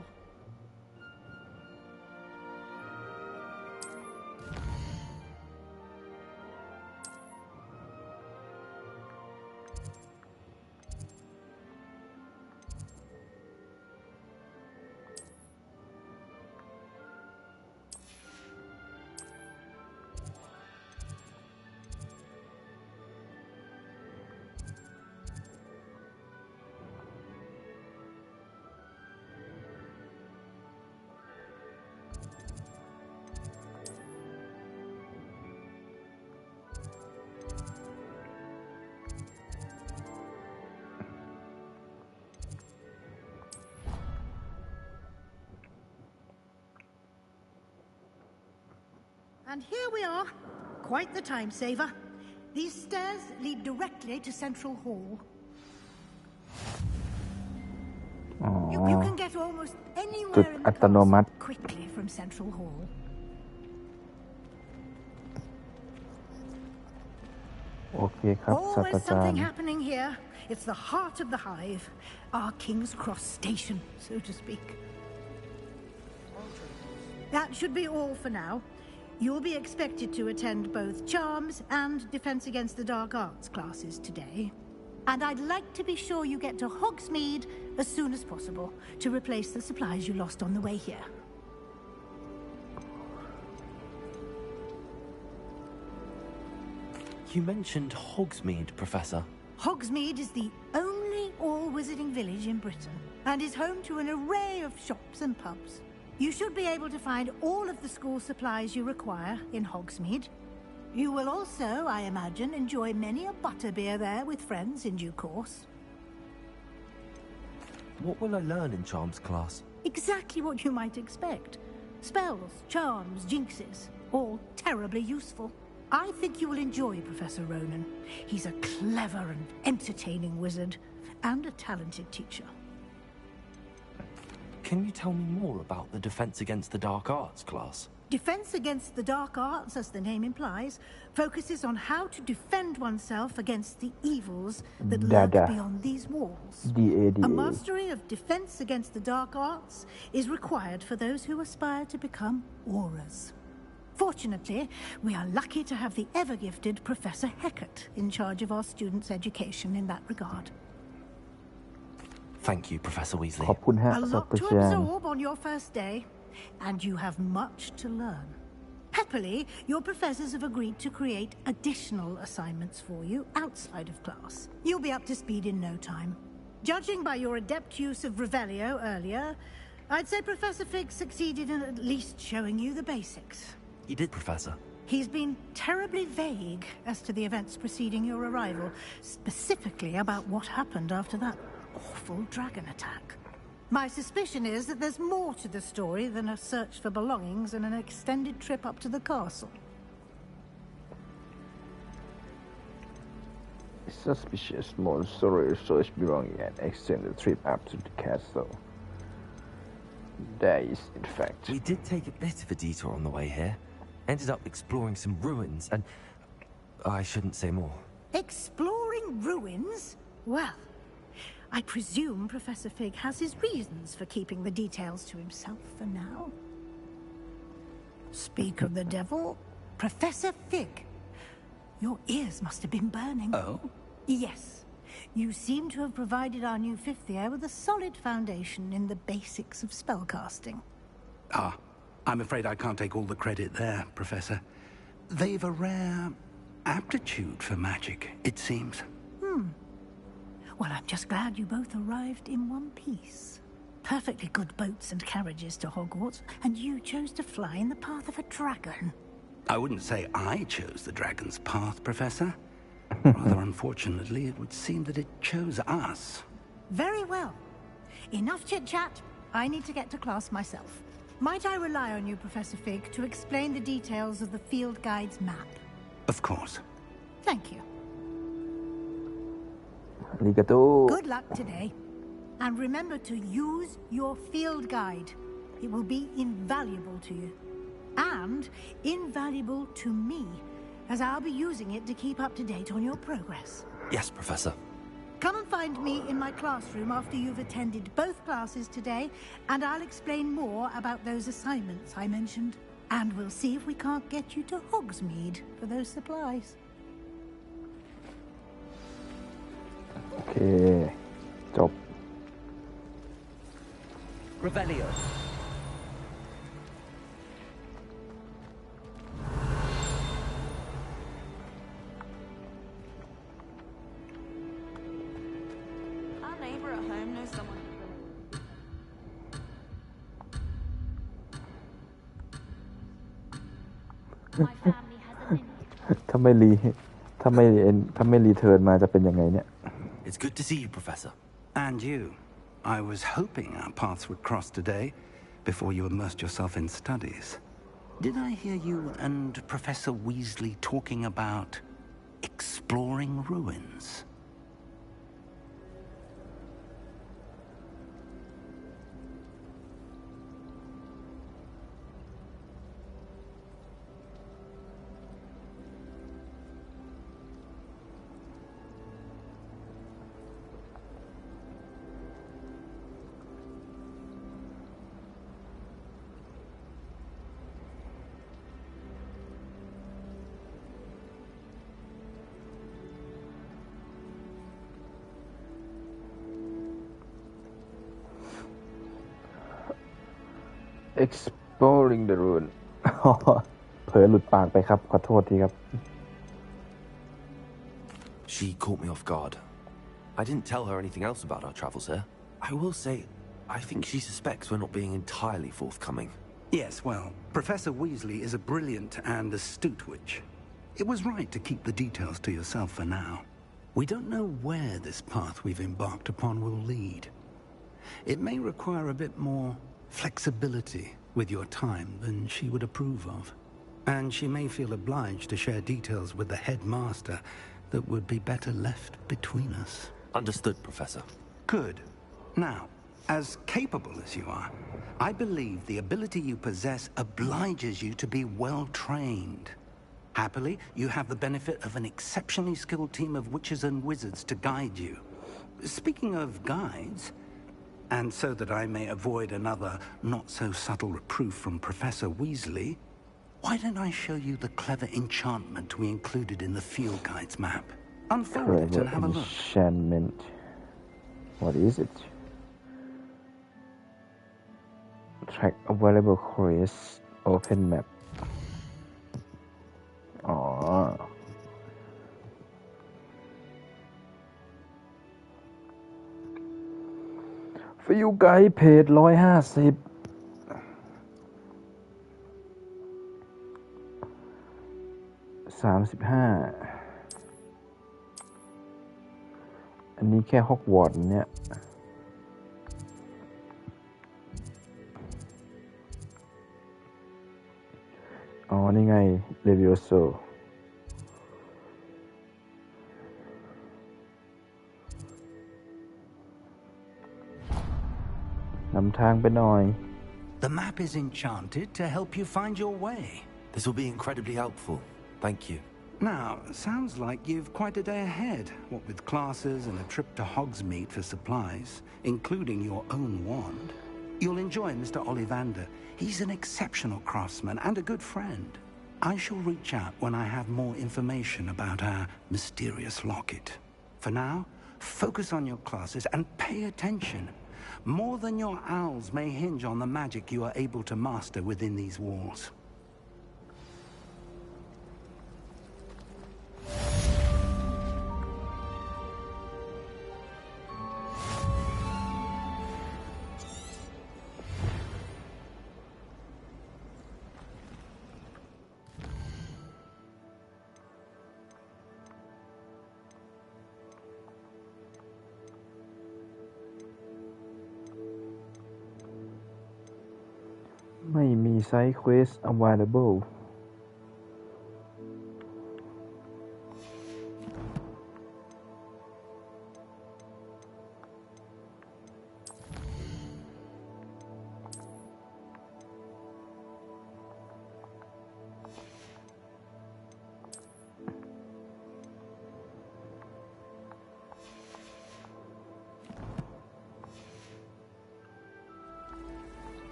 And here we are. Quite the time saver. These stairs lead directly to Central Hall. You can get almost anywhere in the castle quickly from Central Hall. โอเคครับศาสตรา Always จาร something ย์ happening here. It's the heart of the hive, our King's Cross station, so to speak. That should be all for now. You'll be expected to attend both Charms and Defense Against the Dark Arts classes today. And I'd like to be sure you get to Hogsmeade as soon as possible to replace the supplies you lost on the way here. You mentioned Hogsmeade, Professor. Hogsmeade is the only all-wizarding village in Britain and is home to an array of shops and pubs. You should be able to find all of the school supplies you require in Hogsmeade. You will also, I imagine, enjoy many a butterbeer there with friends in due course. What will I learn in Charms class? Exactly what you might expect. Spells, charms, jinxes, all terribly useful. I think you will enjoy Professor Ronan. He's a clever and entertaining wizard and a talented teacher. Can you tell me more about the Defense Against the Dark Arts class? Defense Against the Dark Arts, as the name implies, focuses on how to defend oneself against the evils that lurk beyond these walls. A mastery of Defense Against the Dark Arts is required for those who aspire to become auras. Fortunately, we are lucky to have the ever-gifted Professor Hecat in charge of our students' education in that regard. Thank you, Professor Weasley. ขอบคุณฮะ A ศาส lot ตรา to จารย์ absorb on your first day, and you have much to learn. Happily, your professors have agreed to create additional assignments for you outside of class. You'll be up to speed in no time. Judging by your adept use of Revelio earlier, I'd say Professor Fig succeeded in at least showing you the basics. He did, Professor. He's been terribly vague as to the events preceding your arrival, specifically about what happened after that awful dragon attack. My suspicion is that there's more to the story than a search for belongings and an extended trip up to the castle. Suspicious monster search belonging and extended trip up to the castle. There is, in fact. We did take a bit of a detour on the way here. Ended up exploring some ruins and... I shouldn't say more. Exploring ruins? Well, I presume Professor Fig has his reasons for keeping the details to himself for now. Speak of the devil, Professor Fig. Your ears must have been burning. Oh? Yes. You seem to have provided our new fifth year with a solid foundation in the basics of spellcasting. I'm afraid I can't take all the credit there, Professor. They've a rare aptitude for magic, it seems. Well, I'm just glad you both arrived in one piece. Perfectly good boats and carriages to Hogwarts, and you chose to fly in the path of a dragon. I wouldn't say I chose the dragon's path, Professor. Rather unfortunately, it would seem that it chose us. Very well. Enough chit-chat. I need to get to class myself. Might I rely on you, Professor Fig, to explain the details of the field guide's map? Of course. Thank you. Arigato. Good luck today. And remember to use your field guide. It will be invaluable to you. And invaluable to me, as I'll be using it to keep up to date on your progress. Yes, Professor. Come and find me in my classroom after you've attended both classes today, and I'll explain more about those assignments I mentioned. And we'll see if we can't get you to Hogsmeade for those supplies. โอเคจบ Revelio. Our neighbor at home knows someone. My family has a lineage. ถ้าไม่รีเทิร์นมาจะเป็นยังไงเนี่ย It's good to see you, Professor. And you. I was hoping our paths would cross today, before you immersed yourself in studies. Did I hear you and Professor Weasley talking about exploring ruins? exploring the ruin เผลอหลุดปากไปครับขอโทษทีครับ She caught me off guard. I didn't tell her anything else about our travels here. I will say, I think she suspects we're not being entirely forthcoming. Yes, well, Professor Weasley is a brilliant and astute witch. It was right to keep the details to yourself for now. We don't know where this path we've embarked upon will lead. It may require a bit more flexibility with your time than she would approve of. And she may feel obliged to share details with the headmaster that would be better left between us. Understood, Professor. Good. Now, as capable as you are, I believe the ability you possess obliges you to be well trained. Happily, you have the benefit of an exceptionally skilled team of witches and wizards to guide you. Speaking of guides, and so that I may avoid another not-so-subtle reproof from Professor Weasley, why don't I show you the clever enchantment we included in the field guide's map? Unfold it and have a look. Enchantment. What is it? Track available quest. Open map. อ๋อ ฟิวไกด์เพจ150 35 อันนี้แค่ฮอกวอตส์เนี่ยอ๋อนี่ไงเลวิโอโซนำทางไปหน่อย The map is enchanted to help you find your way. This will be incredibly helpful. Thank you. Now, sounds like you've quite a day ahead, what with classes and a trip to Hogsmeade for supplies, including your own wand. You'll enjoy Mr. Ollivander. He's an exceptional craftsman and a good friend. I shall reach out when I have more information about our mysterious locket. For now, focus on your classes and pay attention. More than your owls may hinge on the magic you are able to master within these walls. มีไซด์เควส available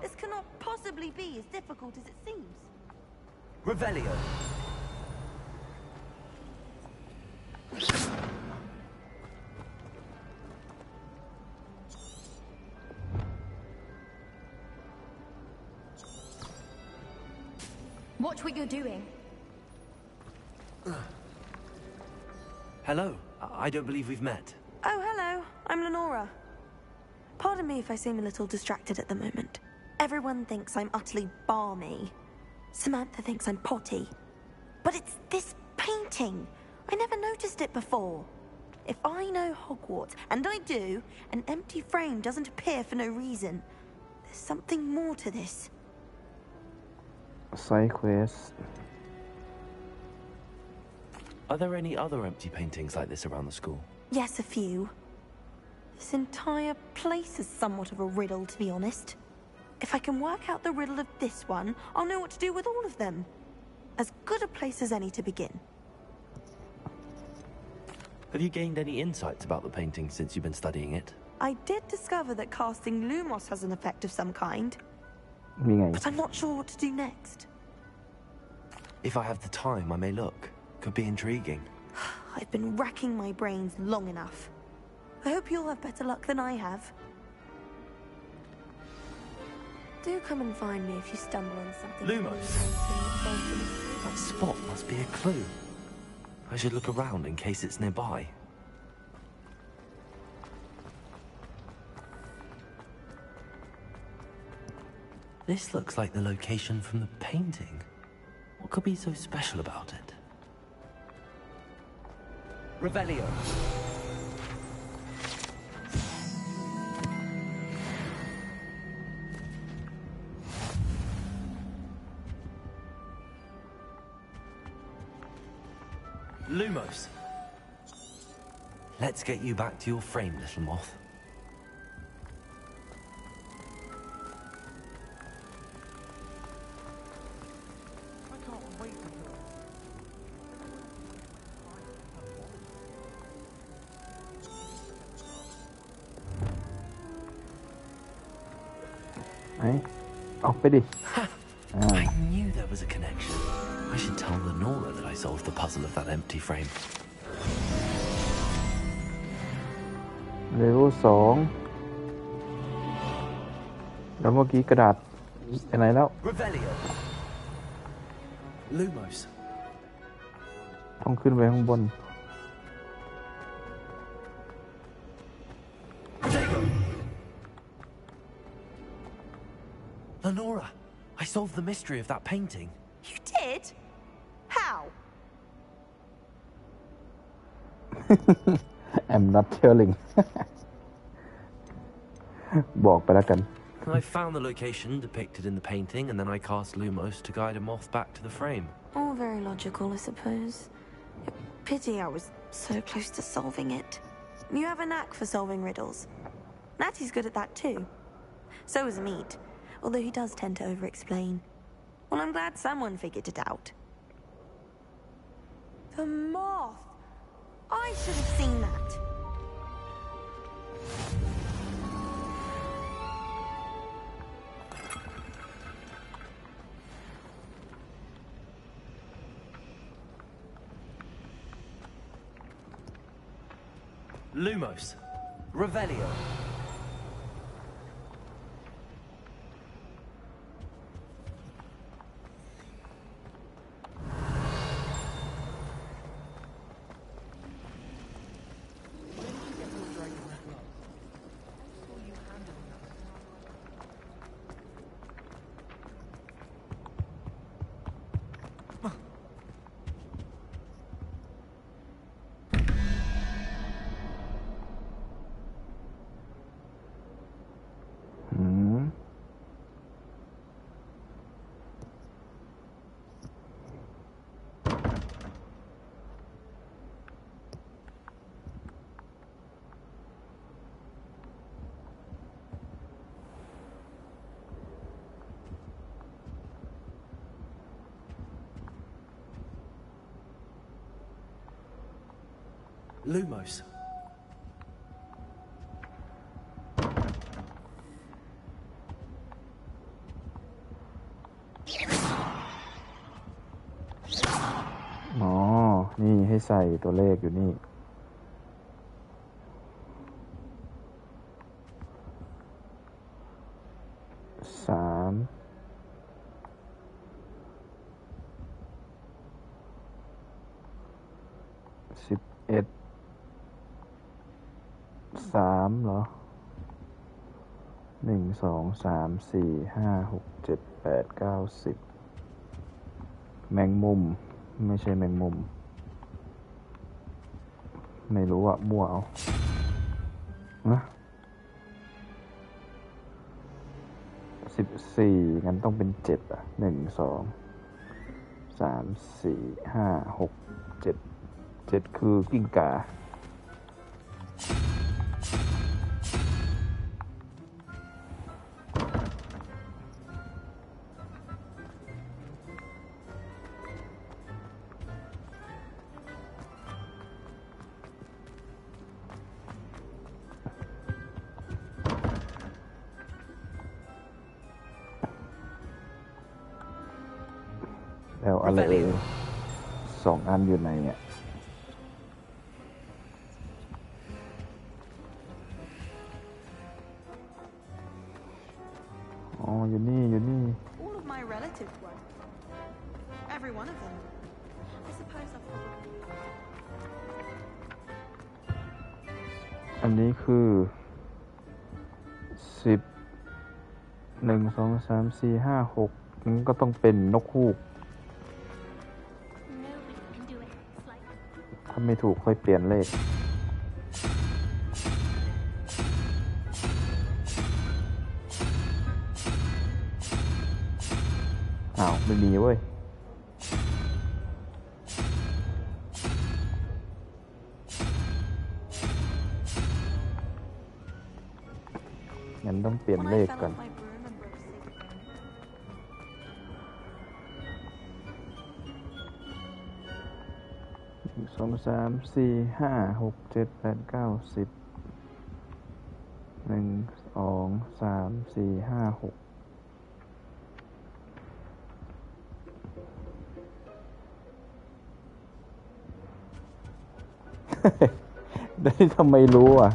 This cannot possibly be as difficult as it seems. Revelio. Watch what you're doing. Hello. I don't believe we've met. Oh, hello. I'm Lenora. Pardon me if I seem a little distracted at the moment. Everyone thinks I'm utterly balmy. Samantha thinks I'm potty. But it's this painting. I never noticed it before. If I know Hogwarts, and I do, an empty frame doesn't appear for no reason. There's something more to this. Side quest. Are there any other empty paintings like this around the school? Yes, a few. This entire place is somewhat of a riddle, to be honest. If I can work out the riddle of this one, I'll know what to do with all of them. As good a place as any to begin. Have you gained any insights about the painting since you've been studying it? I did discover that casting Lumos has an effect of some kind. But I'm not sure what to do next. If I have the time, I may look. Could be intriguing. I've been racking my brains long enough. I hope you'll have better luck than I have. Do come and find me if you stumble on something. Lumos. That spot must be a clue. I should look around in case it's nearby. This looks like the location from the painting. What could be so special about it? Revelio. Lumos. Let's get you back to your frame, little moth. I can't wait to Offไปดิ I knew there was a connection. I should tell Lenora that I solved the puzzle of that empty frame. Level 2 แล้วเมื่อกี้กระดาษไปไหนแล้ว Revelio. Lumos. ต้องขึ้นไปข้างบน Lenora, I solved the mystery of that painting. You did? How? I'm not telling บอกไปแล้วกัน I found the location depicted in the painting, and then I cast Lumos to guide a moth back to the frame. All very logical, I suppose. Pity I was so close to solving it. You have a knack for solving riddles. Natty's good at that too. So is Meat, although he does tend to over-explain. Well, I'm glad someone figured it out. The moth! I should have seen that. Lumos. Revelio. Lumos.อ๋อ นี่ให้ใส่ตัวเลขอยู่นี่3 11 3เหรอ1 2 3 4 5 6 7 8 9 10แมงมุมไม่ใช่แมงมุมไม่รู้อะมั่วเอานะ14งั้นต้องเป็น7อ่ะ1 2 3 4 5 6 7 7คือกิ้งก่าแล้วอะไร2 อันอยู่ไหนเนี่ยอ๋ออยู่นี่ All of my relatives were. Every one of them. I suppose I'll probably. อันนี้คือ10 1 2 3 4 5 6งั้นก็ต้องเป็นนกฮูกถ้าไม่ถูกค่อยเปลี่ยนเลขอ้าวไม่มีเว้ยงั้นต้องเปลี่ยนเลขก่อน2 3 4 5 6 7 8 9 10 1 2 3 4 5 6ได้ทำไมรู้อ่ะ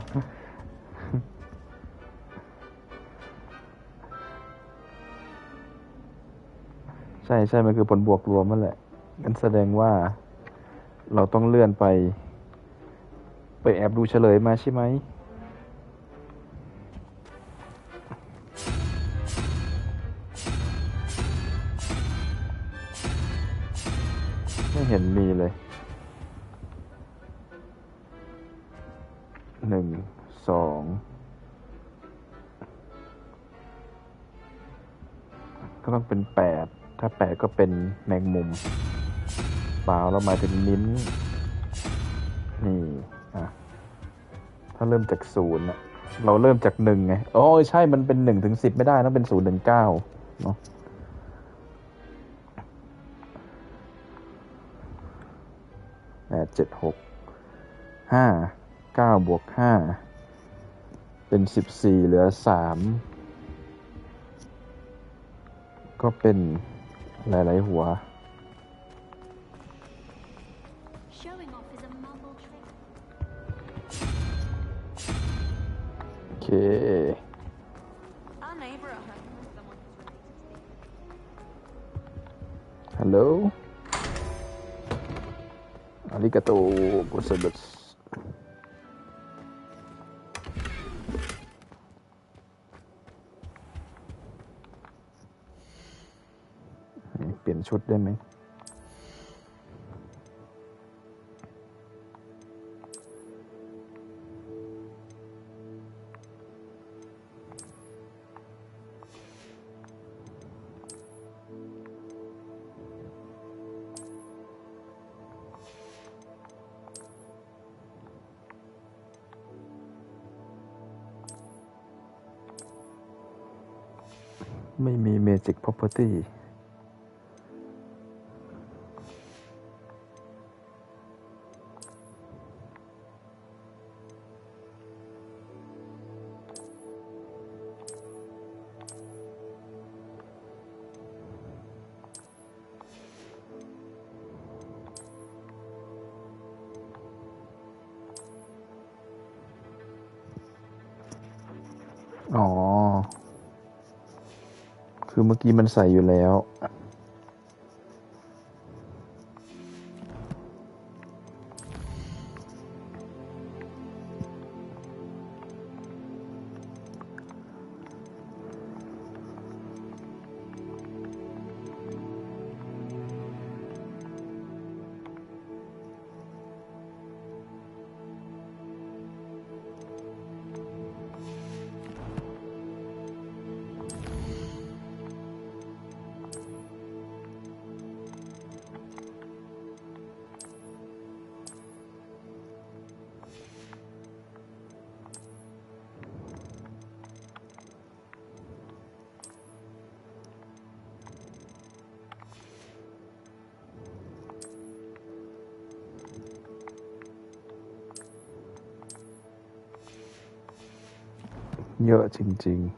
ใช่มันคือผลบวกรวมนั่นแหละงั้นแสดงว่าเราต้องเลื่อนไปแอบดูเฉลยมาใช่ไหมไม่เห็นมีเลย1 2ก็ต้องเป็น8ถ้า8ก็เป็นแมงมุมเปล่าเราหมายถึงนิ้นนี่ถ้าเริ่มจาก0น่ะเราเริ่มจาก1ไงอ๋อใช่มันเป็น1 ถึง 10ไม่ได้ต้องเป็น0 ถึง 9เนาะ8 7 6 5 9 บวก 5เป็น14เหลือ3ก็เป็นหลายๆหัวโอเคฮัลโหลอาริกาโตโกเซบัสเปลี่ยนชุดได้ไหมไม่มี Magic Property อ๋อคือเมื่อกี้มันใส่อยู่แล้วเยอะจริงๆ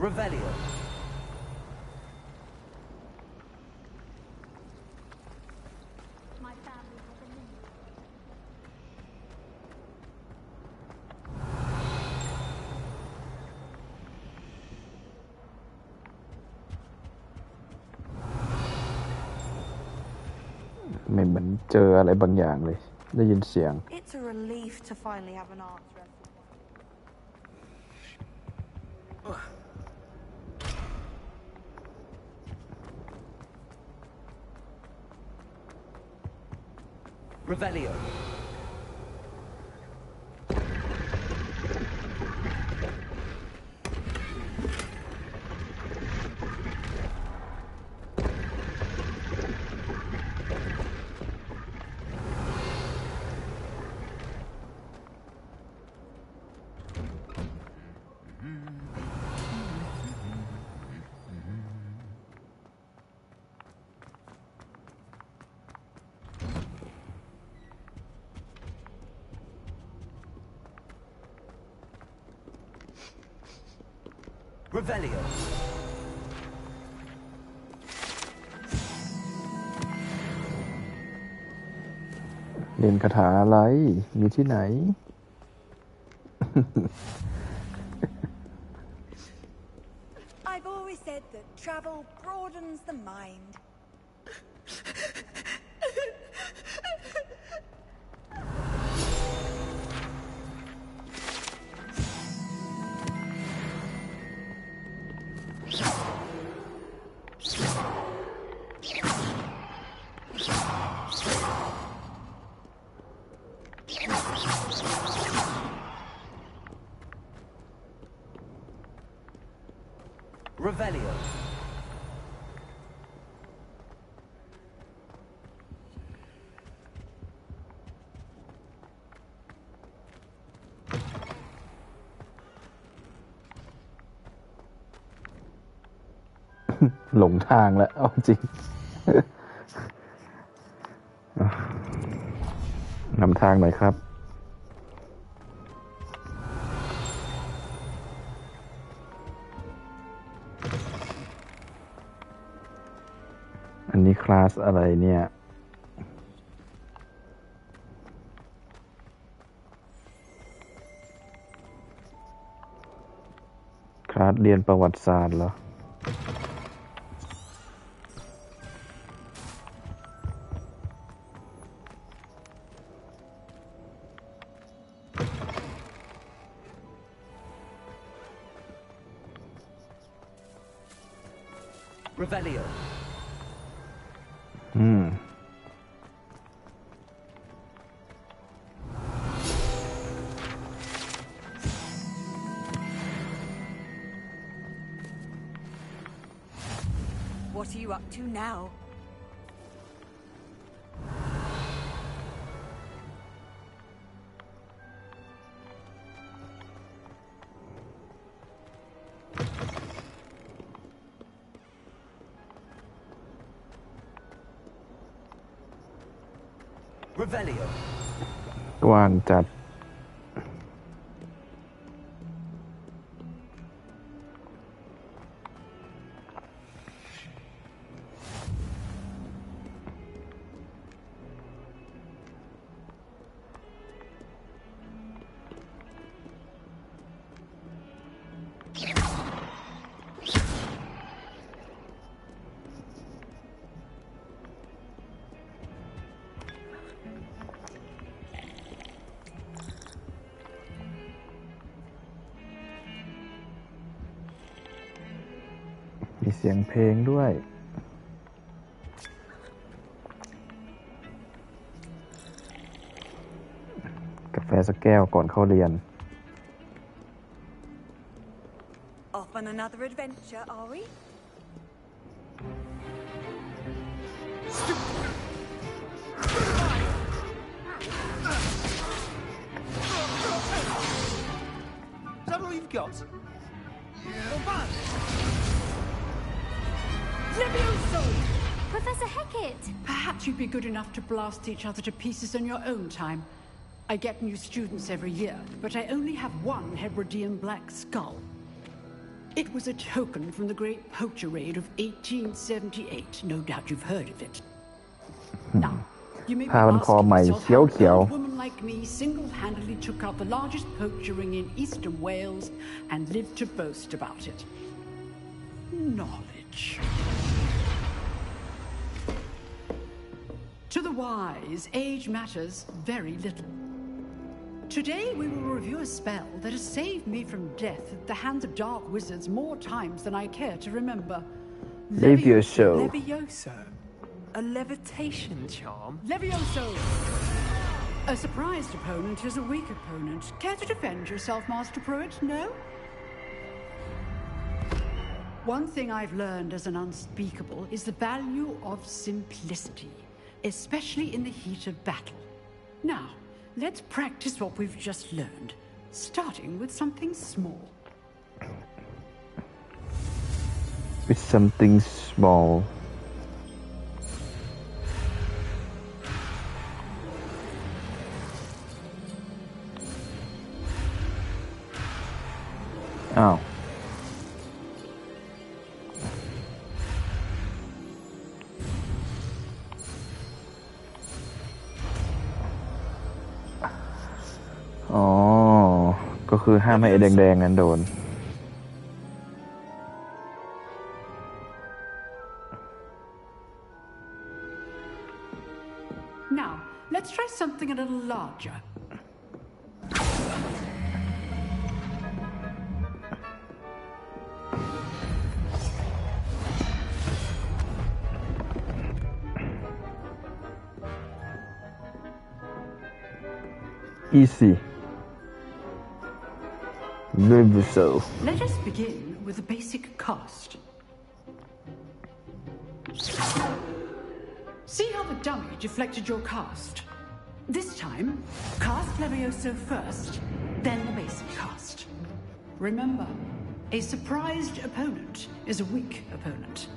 Revelio. My family has a limit. ไม่เหมือนเจออะไรบางอย่างเลยได้ยินเสียง It's a relief to finally have an answer. Revelio. Revelio. เรียนคาถาอะไรมีที่ไหน I've always said that travel broadens the mind. Revelio. หลงทางแล้วเอาจริง นำทางหน่อยครับอันนี้คลาสอะไรเนี่ยคลาสเรียนประวัติศาสตร์เหรอRevelio. What are you up to now? Revelio. กว้างจัดมีเสียงเพลงด้วยกาแฟสักแก้วก่อนเข้าเรียน Off on another adventure, are we? Is that all you've got? Levioso! Professor Hecat! Perhaps you'd be good enough to blast each other to pieces in your own time. I get new students every year, but I only have one Hebridean black skull. It was a token from the Great Poacher Raid of 1878. No doubt you've heard of it. Now, you may be asking yourself how an old woman like me single-handedly took out the largest poacher ring in eastern Wales and lived to boast about it. Knowledge. To the wise, age matters very little. Today we will review a spell that has saved me from death at the hands of dark wizards more times than I care to remember. Levioso. Levioso? A levitation charm? Levioso! A surprised opponent is a weak opponent. Care to defend yourself, Master Pruitt? No? One thing I've learned as an unspeakable is the value of simplicity, especially in the heat of battle. Now, let's practice what we've just learned, starting with something small. With something small. Oh.อ๋อก็คือห้ามให้ไอ้แดงๆนั้นโดน Now, let's try something a little larger. Easy. Levioso. Let us begin with a basic cast. See how the dummy deflected your cast? This time, cast Levioso first, then the basic cast. Remember, a surprised opponent is a weak opponent,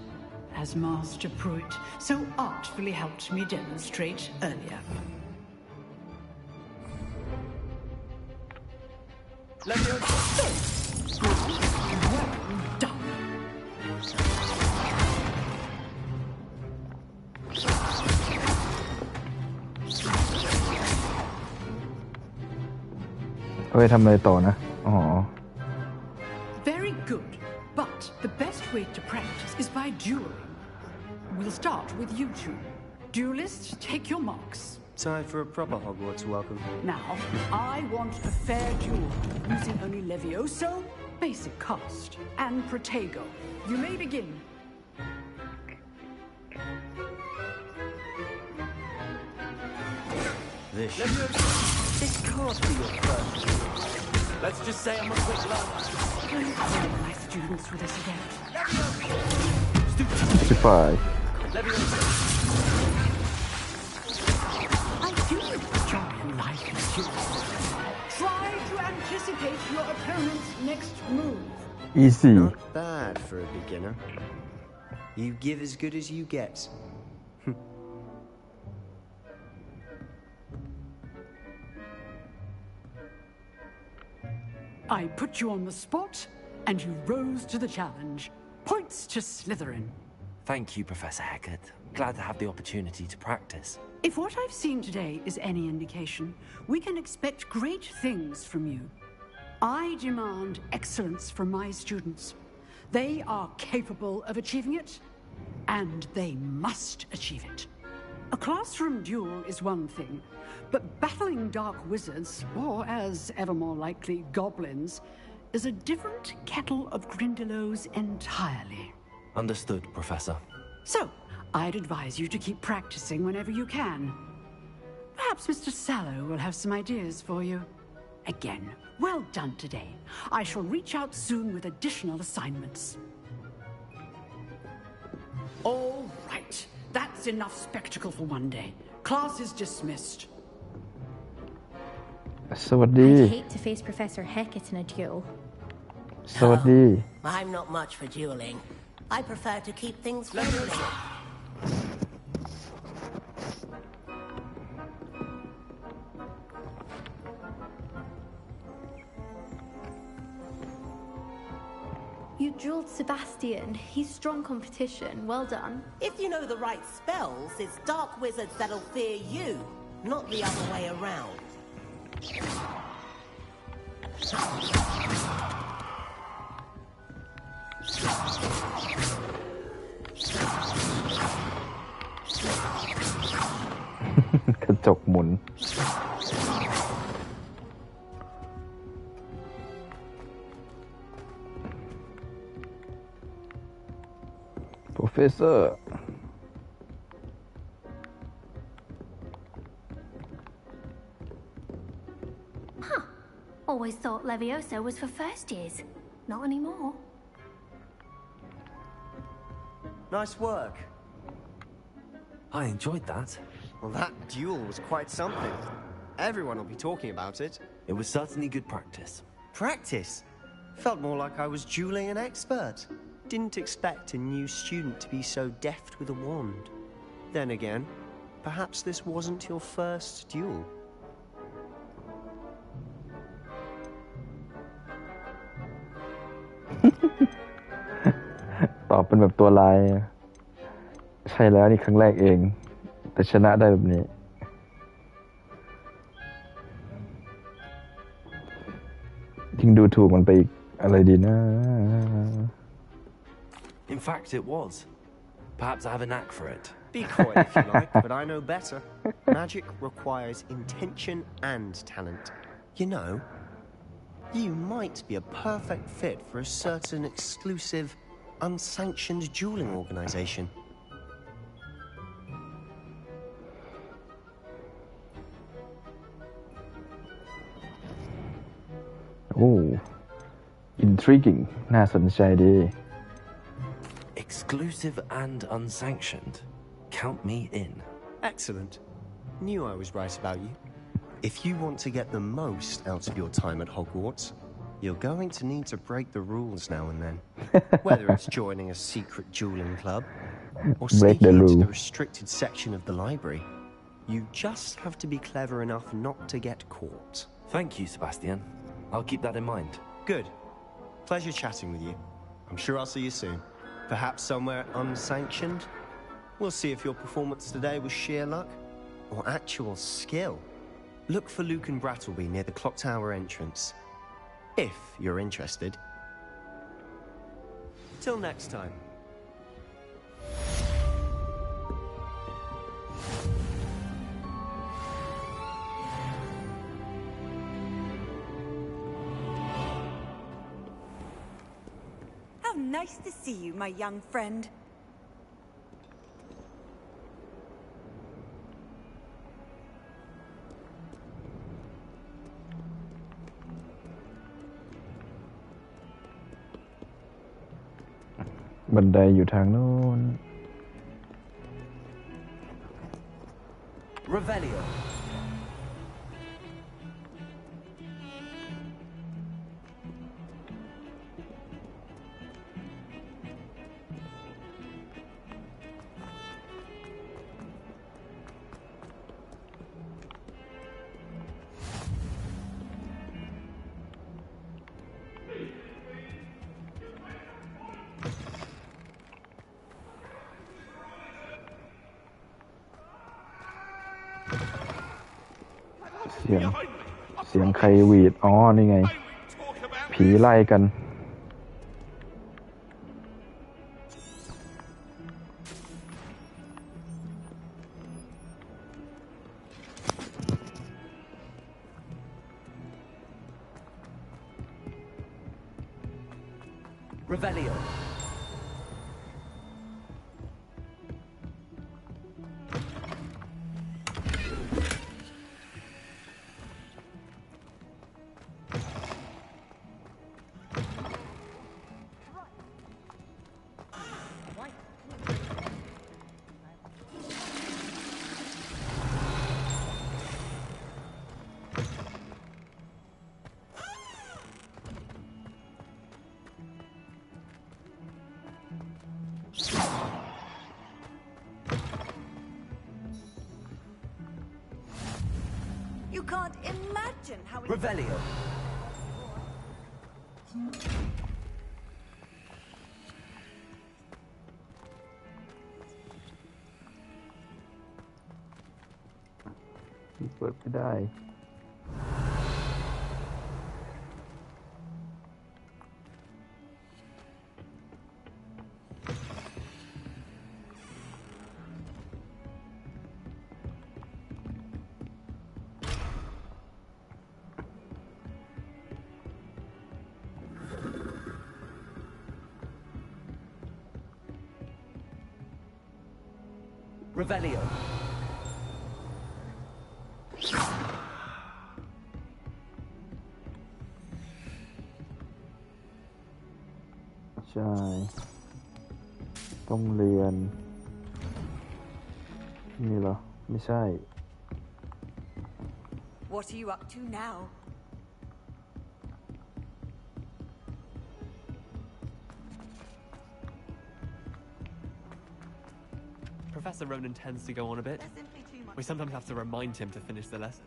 as Master Pruitt so artfully helped me demonstrate earlier. Levioso! Well done. Very good, but the best way to practice is by dueling. We'll start with you two. Duelists, take your marks. Time for a proper Hogwarts welcome. Now, I want a fair duel, using only Levioso, basic cast, and Protego. You may begin. This can't be your first. Let's just say I'm a quick learner. Don't call my students with us again. 65. I do enjoy enlightening students. Try to anticipate your opponent's next move. Easy. Not bad for a beginner. You give as good as you get. I put you on the spot, and you rose to the challenge. Points to Slytherin. Thank you, Professor Hecat. Glad to have the opportunity to practice. If what I've seen today is any indication, we can expect great things from you. I demand excellence from my students. They are capable of achieving it, and they must achieve it. A classroom duel is one thing, but battling dark wizards, or as ever more likely, goblins, is a different kettle of Grindylows entirely. Understood, Professor. So, I'd advise you to keep practicing whenever you can. Perhaps Mr. Sallow will have some ideas for you. Again, well done today. I shall reach out soon with additional assignments. All right. That's enough spectacle for one day. Class is dismissed. I'd hate to face Professor Hecat in a duel. I'm not much for dueling. I prefer to keep things friendly. You dueled Sebastian. He's strong competition. Well done. If you know the right spells, it's dark wizards that'll fear you, not the other way around. Professor. Huh. Always thought Levioso was for first years. Not anymore. Nice work. I enjoyed that. Well, that duel was quite something. Everyone will be talking about it. It was certainly good practice. Practice? Felt more like I was dueling an expert. Didn't expect a new student to be so deft with a wand. Then again, perhaps this wasn't your first duel. ตอบเป็นแบบตัวลายใช่แล้วนี่ครั้งแรกเองแต่ชนะได้แบบนี้ยิ่งดูถูกมันไปอีกอะไรดีนะ In fact, it was. Perhaps I have a knack for it. Be coy if you like, but I know better. Magic requires intention and talent. You know, you might be a perfect fit for a certain exclusive, unsanctioned dueling organization. Oh, intriguing. น่าสนใจดี Exclusive and unsanctioned. Count me in. Excellent. Knew I was right about you. If you want to get the most out of your time at Hogwarts, you're going to need to break the rules now and then. Whether it's joining a secret dueling club or sneaking into the restricted section of the library, you just have to be clever enough not to get caught. Thank you, Sebastian. I'll keep that in mind. Good. Pleasure chatting with you. I'm sure I'll see you soon. Perhaps somewhere unsanctioned? We'll see if your performance today was sheer luck or actual skill. Look for Luke and Brattleby near the clock tower entrance. If you're interested. Till next time. How nice to see you, my young friend. บันไดอยู่ทางโน้น Revelio. เสียงใครหวีดอ๋อนี่ไงผีไล่กันRevelio. You can't imagine how Revelio.เปิดไม่ได้ Revelio. ใช่ ต้องเรียน นี่เหรอ ไม่ใช่ What are you up to now? Professor Ronan tends to go on a bit. We sometimes have to remind him to finish the lesson.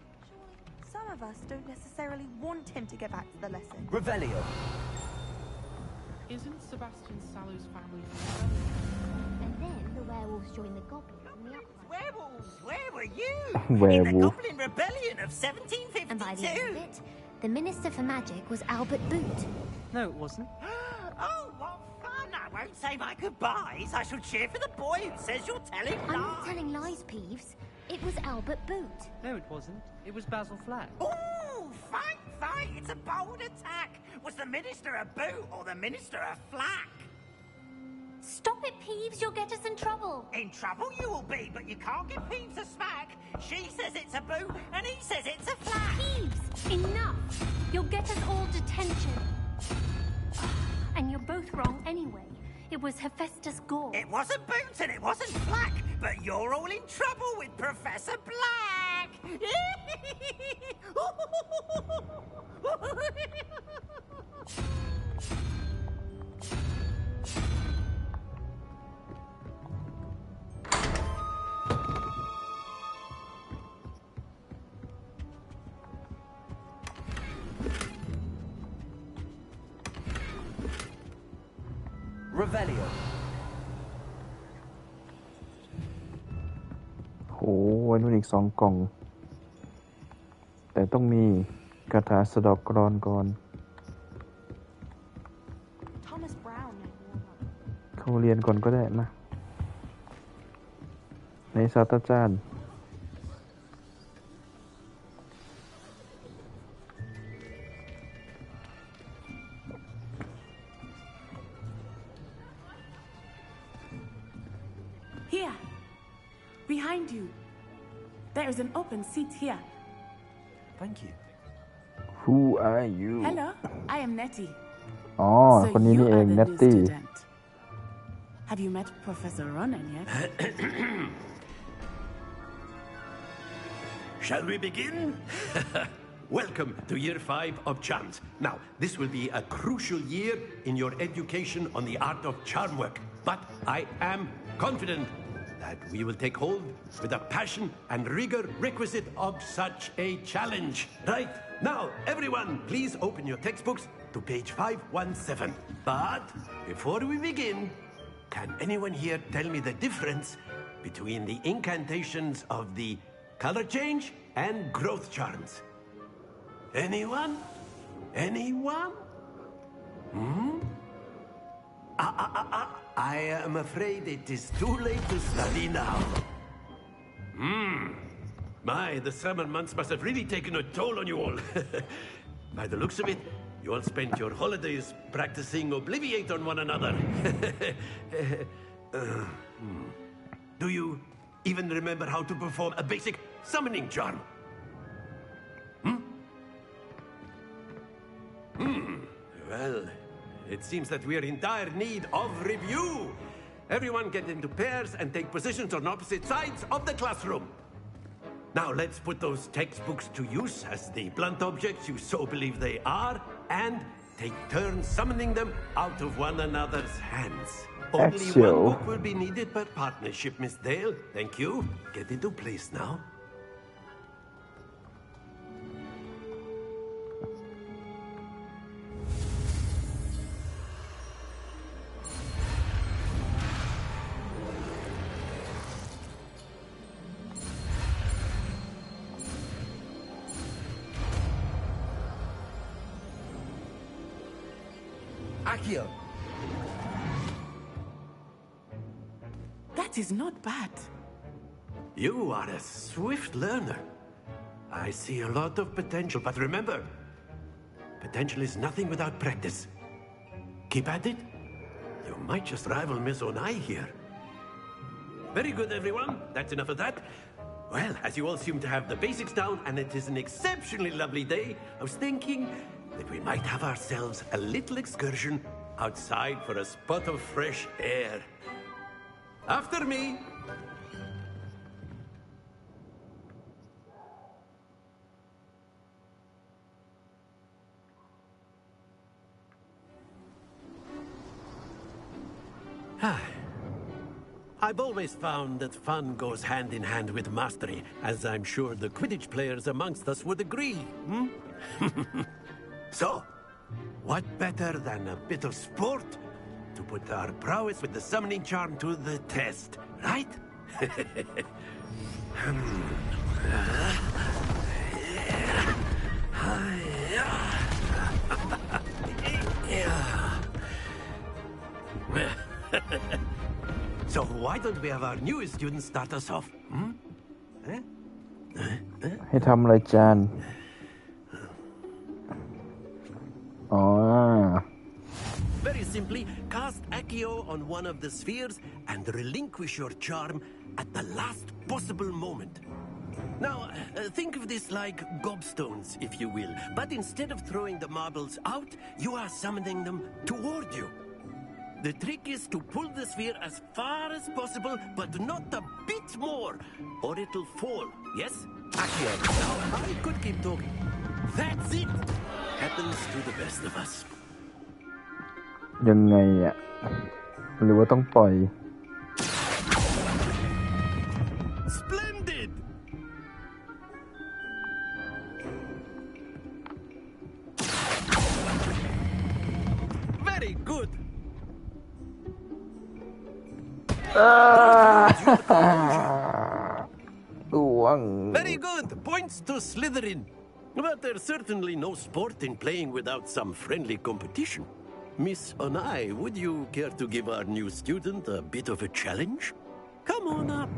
Some of us don't necessarily want him to get back to the lesson. Revelio. Isn't Sebastian Sallow's family from And then the werewolves join the goblins in the uprising. Werewolves? Where were you? Werewolf. In the Goblin Rebellion of 1752. And by the end of it, the Minister for Magic was Albert Boot. No, it wasn't. Oh, what fun! I won't say my goodbyes. I shall cheer for the boy who says you're telling lies. I'm not telling lies, Peeves. It was Albert Boot. No, it wasn't. It was Basil Flack. Ooh, fight! It's a bold attack. Was the Minister a boot or the Minister a flack? Stop it, Peeves. You'll get us in trouble. In trouble you will be, but you can't give Peeves a smack. She says it's a boot and he says it's a flack. Peeves, enough. You'll get us all detention. And you're both wrong anyway. It was Hephaestus Gore. It wasn't boot and it wasn't flack, but you're all in trouble with Professor Black. Revelio. โหไว้นู่นอีก2 กล่อง แต่ต้องมีคาถาสะเดอกกลอนก่อน Thomas Brown. เข้าเรียนก่อนก็ได้มาในศาสตราจารย์ Here, behind you. There is an open seat here. Thank you. Who are you Hello, I am Nettie. อ๋อ So คนนี้ you นี่เอง are the นัต new ตี้ student. Have you met Professor Ronan yet? Shall we begin? Welcome to Year 5 of Charms. Now, this will be a crucial year in your education on the art of charm work. But I am confident that we will take hold with the passion and rigor requisite of such a challenge. Right, now, everyone, please open your textbooks to page 517. But before we begin, can anyone here tell me the difference between the incantations of the color change and growth charms? Anyone? Anyone? I am afraid it is too late to study now. My, the summer months must have really taken a toll on you all. By the looks of it, you all spent your holidays practicing Obliviate on one another. Do you even remember how to perform a basic summoning charm? Well, it seems that we are in dire need of review. Everyone get into pairs and take positions on opposite sides of the classroom. Now let's put those textbooks to use as the blunt objects you so believe they are, and take turns summoning them out of one another's hands. Only one book will be needed per partnership, Miss Dale. Thank you. Get into place now. Akio. That is not bad. You are a swift learner. I see a lot of potential, but remember, potential is nothing without practice. Keep at it. You might just rival Miss Onai here. Very good, everyone. That's enough of that. Well, as you all seem to have the basics down, and it is an exceptionally lovely day, I was thinking that we might have ourselves a little excursion outside for a spot of fresh air. After me. I've always found that fun goes hand in hand with mastery, as I'm sure the Quidditch players amongst us would agree. So, what better than a bit of sport to put our prowess with the summoning charm to the test, right? So why don't we have our newest student start us off? ให้ทำอะไรจานอ๋อ Very simply, cast Accio on one of the spheres and relinquish your charm at the last possible moment. Now, think of this like gobstones, if you will. But instead of throwing the marbles out, you are summoning them toward you. The trick is to pull the sphere as far as possible, but not a bit more, or it'll fall. Yes? Accio. Now, I could keep talking. That's it. Happens to the best of us. ยังไงอ่ะหรือว่าต้องปล่อย Splendid. Very good. Very good. Points to Slytherin. But there's certainly no sport in playing without some friendly competition. Miss Onai, would you care to give our new student a bit of a challenge? Come on up.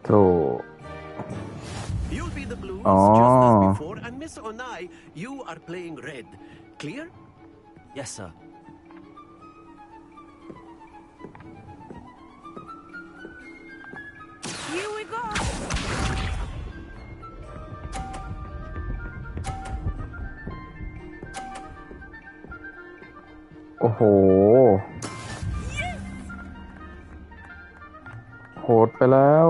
โธ่ You'll be the blues just as before, and Miss Onai, you are playing red. Clear? Yes, sir. Here we go.โอ้โหโหดไปแล้ว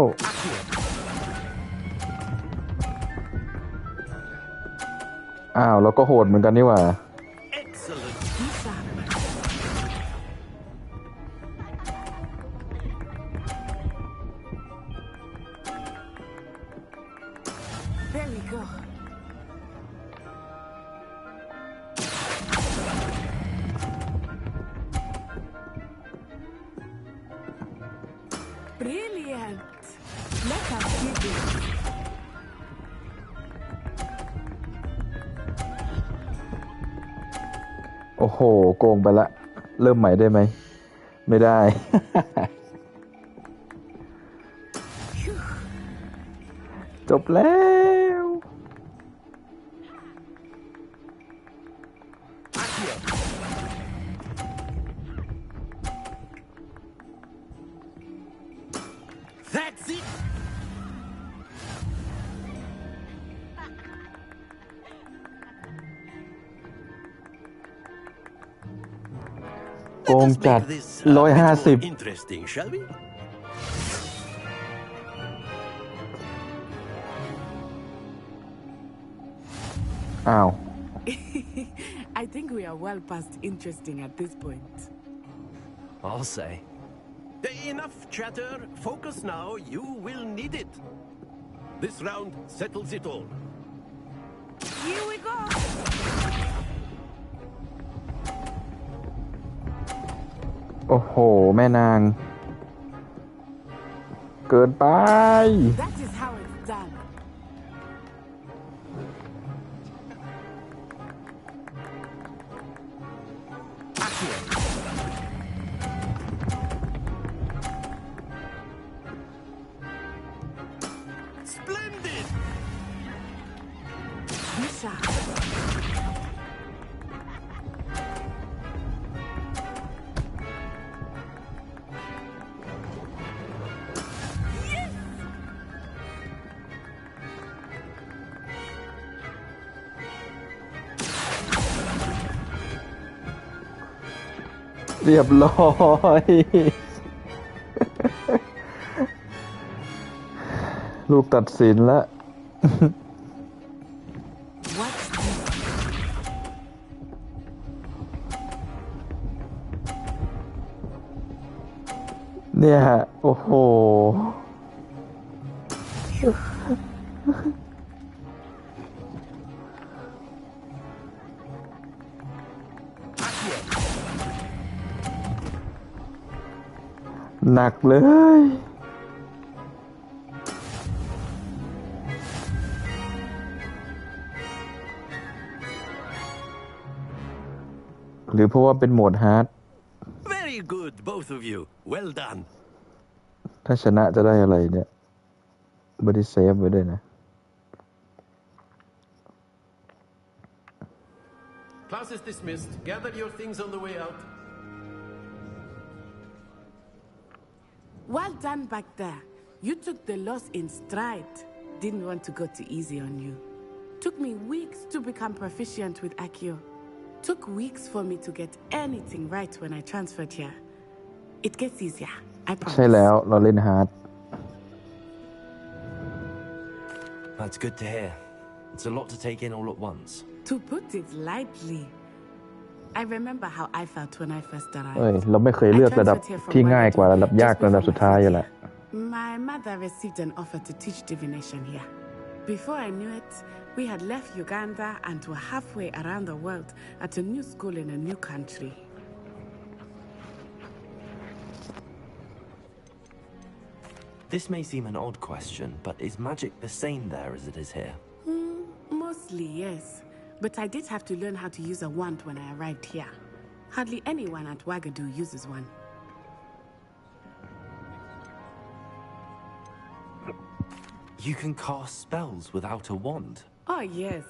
อ้าวแล้วก็โหดเหมือนกันนี่หว่า Excellent. Very good. Brilliant. Let us do this. โอ้โหโกงไปละเริ่มใหม่ได้ไหมไม่ได้ จบแล้ว That's it! โกงจัด150 Interesting, shall we? อ้าว I think we are well past interesting at this point. I'll say. Enough chatter. Focus now. You will need it. This round settles it all. Here we go. โอ้โหแม่นางเกินไป That is how it's done. Splendid! Misha. Yes! เรียบร้อย ลูกตัดสินแล้ว เนี่ยฮะโอ้โห หนักเลย หรือเพราะว่าเป็นโหมดฮาร์ด Very good, both of you. Well done. ถ้าชนะจะได้อะไรเนี่ยบอดี้เซฟไว้ด้วยนะ Class is dismissed. Gather your things on the way out. Well done back there. You took the loss in stride. Didn't want to go too easy on you. Took me weeks to become proficient with Accio. Took weeks for me to get anything right when I transferred here. It gets easier, I promise. ใช่แล้วเราเล่นฮาร์ด That's good to hear. It's a lot to take in all at once. To put it lightly, I remember how I felt when I first เอ้ย arrived. เราไม่เคยเลือกระดับที่ง่ายกว่าระดับยากระดับสุดท้ายอยู่แหละ My mother received an offer to teach divination here. Before I knew it, we had left Uganda and were halfway around the world at a new school in a new country. This may seem an odd question, but is magic the same there as it is here? Mostly, yes. But I did have to learn how to use a wand when I arrived here. Hardly anyone at Wagadu uses one. You can cast spells without a wand? Oh, yes.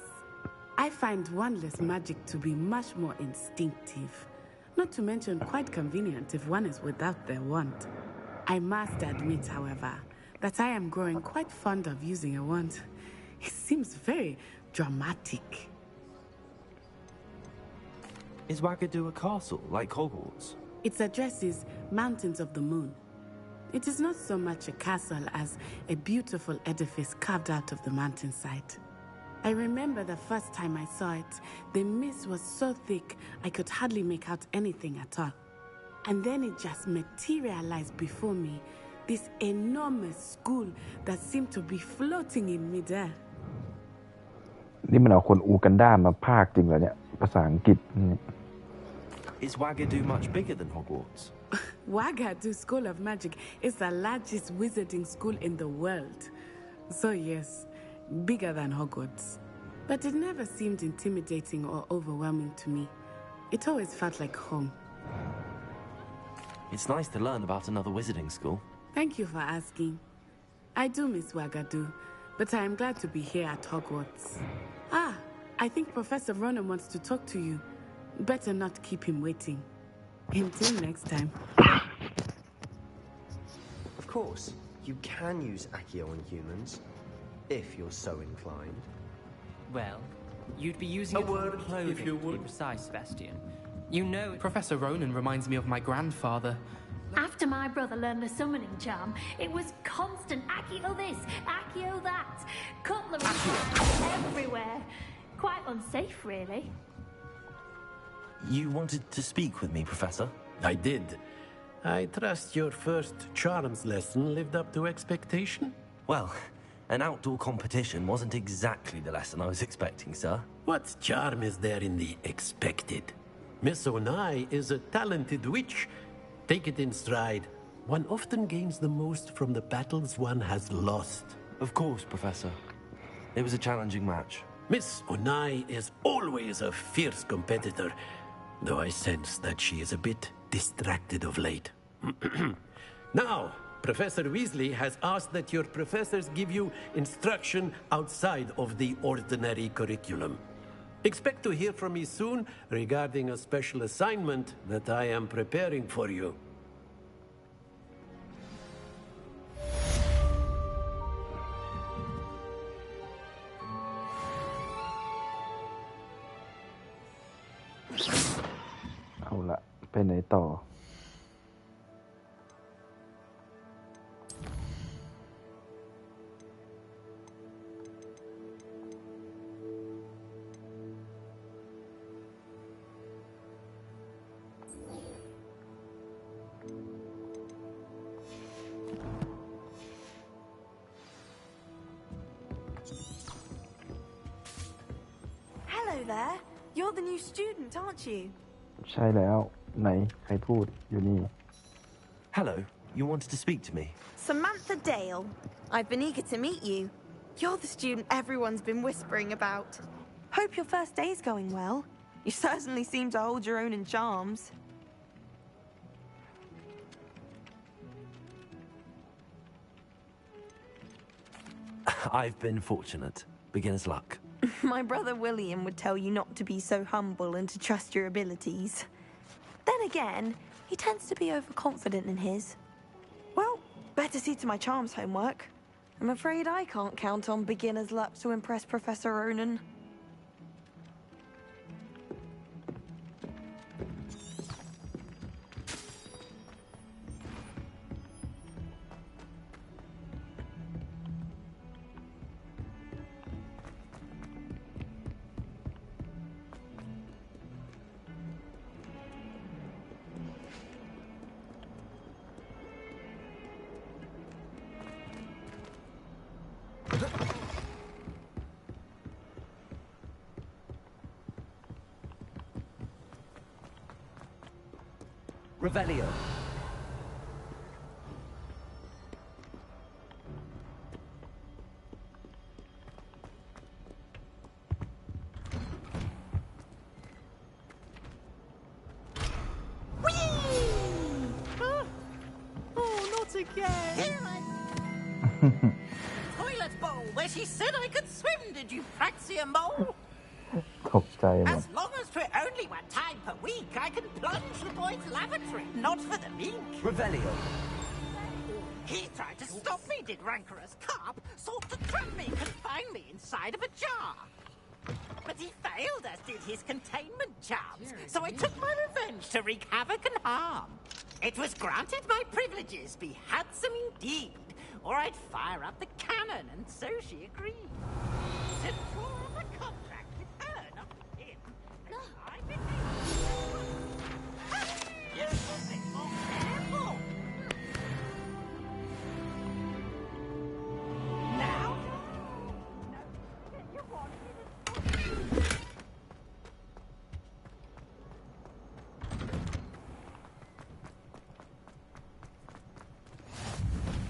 I find wandless magic to be much more instinctive. Not to mention quite convenient if one is without their wand. I must admit, however, that I am growing quite fond of using a wand. It seems very dramatic. Is Wagadu a castle, like Hogwarts? Its address is Mountains of the Moon. It is not so much a castle as a beautiful edifice carved out of the mountainside. I remember the first time I saw it, the mist was so thick I could hardly make out anything at all. And then it just materialized before me, this enormous school that seemed to be floating in midair. นี่มันเอาคนอูกันด้ามาพากย์จริงเหรอเนี่ยภาษาอังกฤษ Is Wagadu much bigger than Hogwarts? Wagadu School of Magic is the largest wizarding school in the world. So yes, bigger than Hogwarts. But it never seemed intimidating or overwhelming to me. It always felt like home. It's nice to learn about another wizarding school. Thank you for asking. I do miss Wagadu, but I am glad to be here at Hogwarts. Ah, I think Professor Ronan wants to talk to you. Better not keep him waiting. Until next time. Of course, you can use Accio on humans, if you're so inclined. Well, you'd be using A word, clothing, if you to be would. precise, Sebastian. You know... Professor Ronan reminds me of my grandfather. After my brother learned the summoning charm, it was constant Accio this, Accio that. Cutlery everywhere. Quite unsafe, really. You wanted to speak with me, Professor? I did. I trust your first charms lesson lived up to expectation? Well, an outdoor competition wasn't exactly the lesson I was expecting, sir. What charm is there in the expected? Miss Onai is a talented witch. Take it in stride. One often gains the most from the battles one has lost. Of course, Professor. It was a challenging match. Miss Onai is always a fierce competitor, though I sense that she is a bit distracted of late. Now, Professor Weasley has asked that your professors give you instruction outside of the ordinary curriculum. Expect to hear from me soon regarding a special assignment that I am preparing for you.เอาละไปไหนต่อ Hello there. You're the new student, aren't you? ใช่แล้วไหนใครพูดอยู่นี่ Hello, you wanted to speak to me? Samantha Dale. I've been eager to meet you. You're the student everyone's been whispering about. Hope your first day's going well. You certainly seem to hold your own in charms. I've been fortunate. Beginner's luck. My brother William would tell you not to be so humble and to trust your abilities. Then again, he tends to be overconfident in his. Well, better see to my charms homework. I'm afraid I can't count on beginner's luck to impress Professor Ronan. Revelio. Oh, not again! Toilet bowl, where she said I could swim, did you fancy a mole? ตกใจหมด As long as for only one time per week, I can plunge the boys' lavatory, not for the mink. Revelio. He tried to stop me, did rancorous carp, sought to trap me, confine me inside of a jar. But he failed, as did his containment charms, so I took my revenge to wreak havoc and harm. It was granted my privileges be handsome indeed, or I'd fire up the cannon, and so she agreed. To draw up a contract with her, not him. And I behaved. You should be more careful. Now? No, you want me to...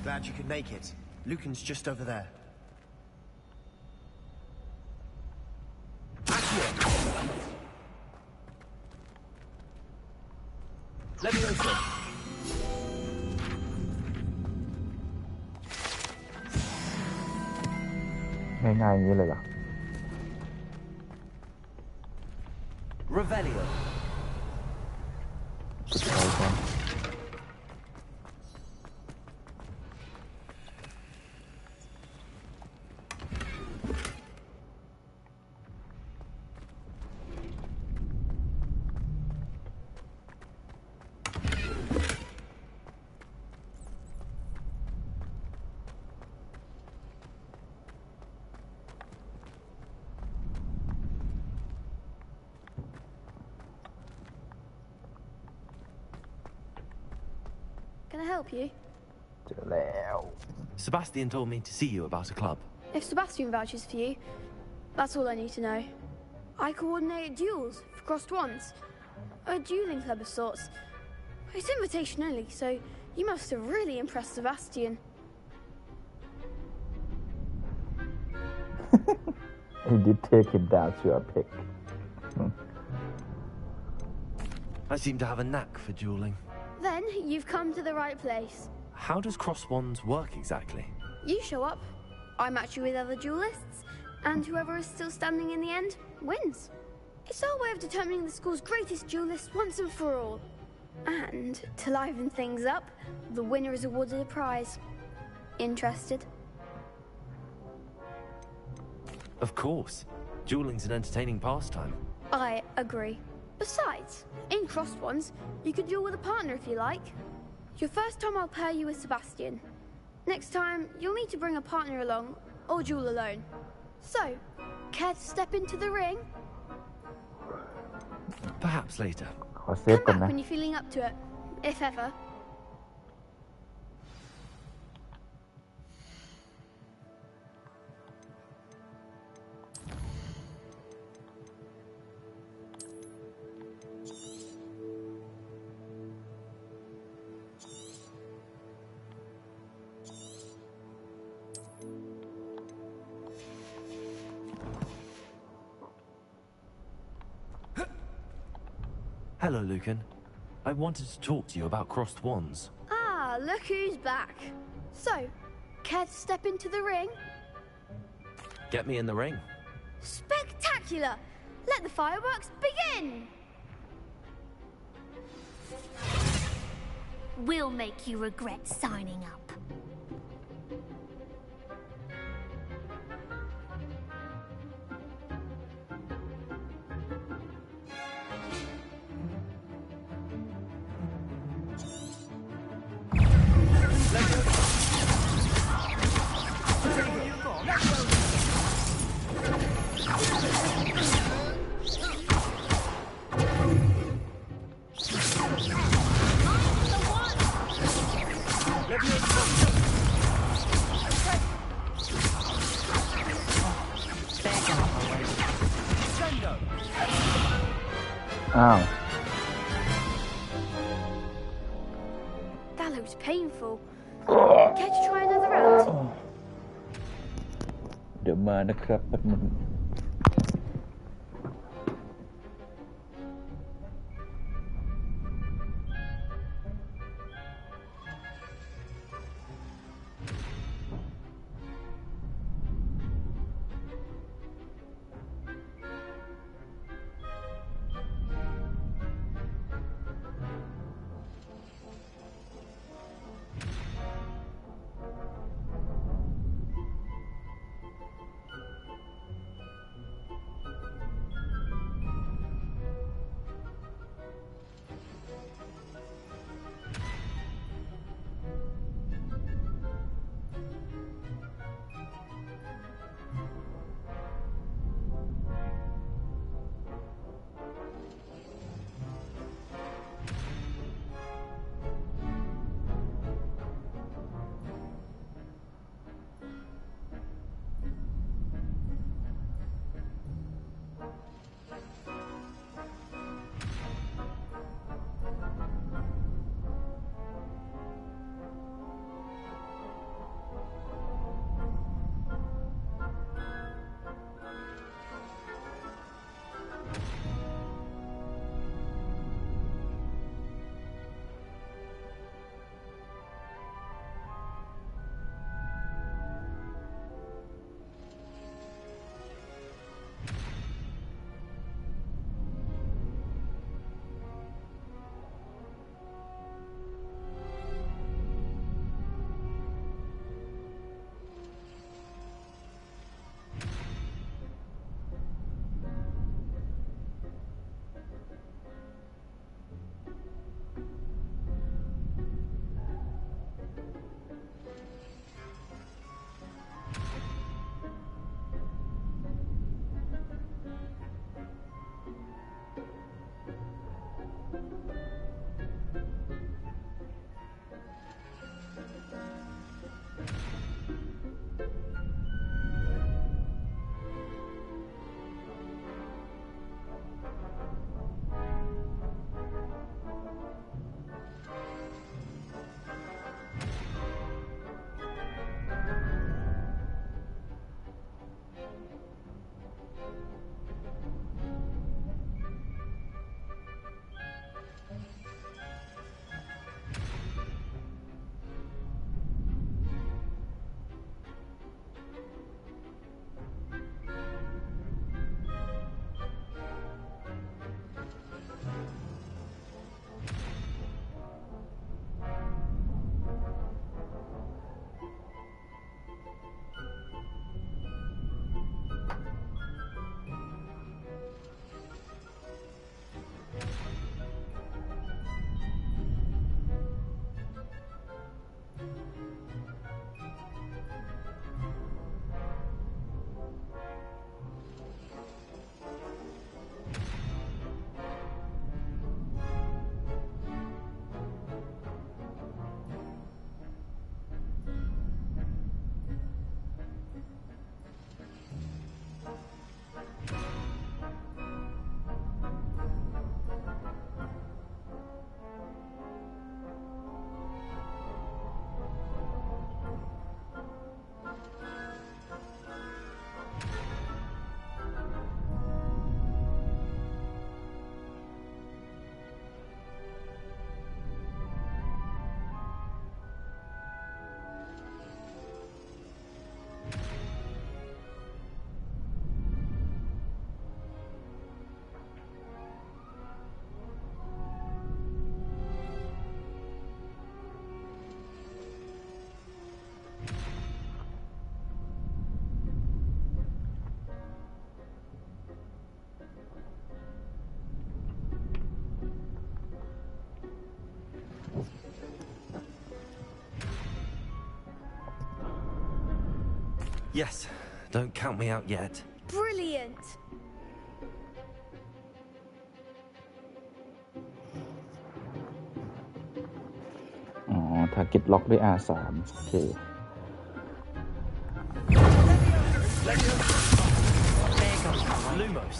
Glad you could make it. Lucan's just over there. Leviosa.ง่ายๆอย่างนี้เลยเหรอ Revelio. จุดไฟก่อน Can I help you? เจอแล้ว Sebastian told me to see you about a club. If Sebastian vouches for you, that's all I need to know. I coordinate duels for crossed ones. A dueling club of sorts. It's invitation only, so you must have really impressed Sebastian. He did take him down to a pick. I seem to have a knack for dueling. Then you've come to the right place. How does cross wands work exactly? You show up, I match you with other duelists, and whoever is still standing in the end wins. It's our way of determining the school's greatest duelist once and for all. And to liven things up, the winner is awarded a prize. Interested? Of course. Dueling's an entertaining pastime. I agree. Besides, in crossed ones, you could duel with a partner if you like. Your first time I'll pair you with Sebastian. Next time, you'll need to bring a partner along, or duel alone. So, care to step into the ring? Perhaps later. Come back when you're feeling up to it, if ever. Hello, Lucan. I wanted to talk to you about crossed wands. Ah, look who's back. So, care to step into the ring? Get me in the ring. Spectacular! Let the fireworks begin! We'll make you regret signing up. Ow. That looks painful. Care to try another round? เดี๋ยวมานะครับแป๊บนึง Yes, don't count me out yet. Brilliant. อ๋อ target lock ด้วย R3 โอเค Lumos.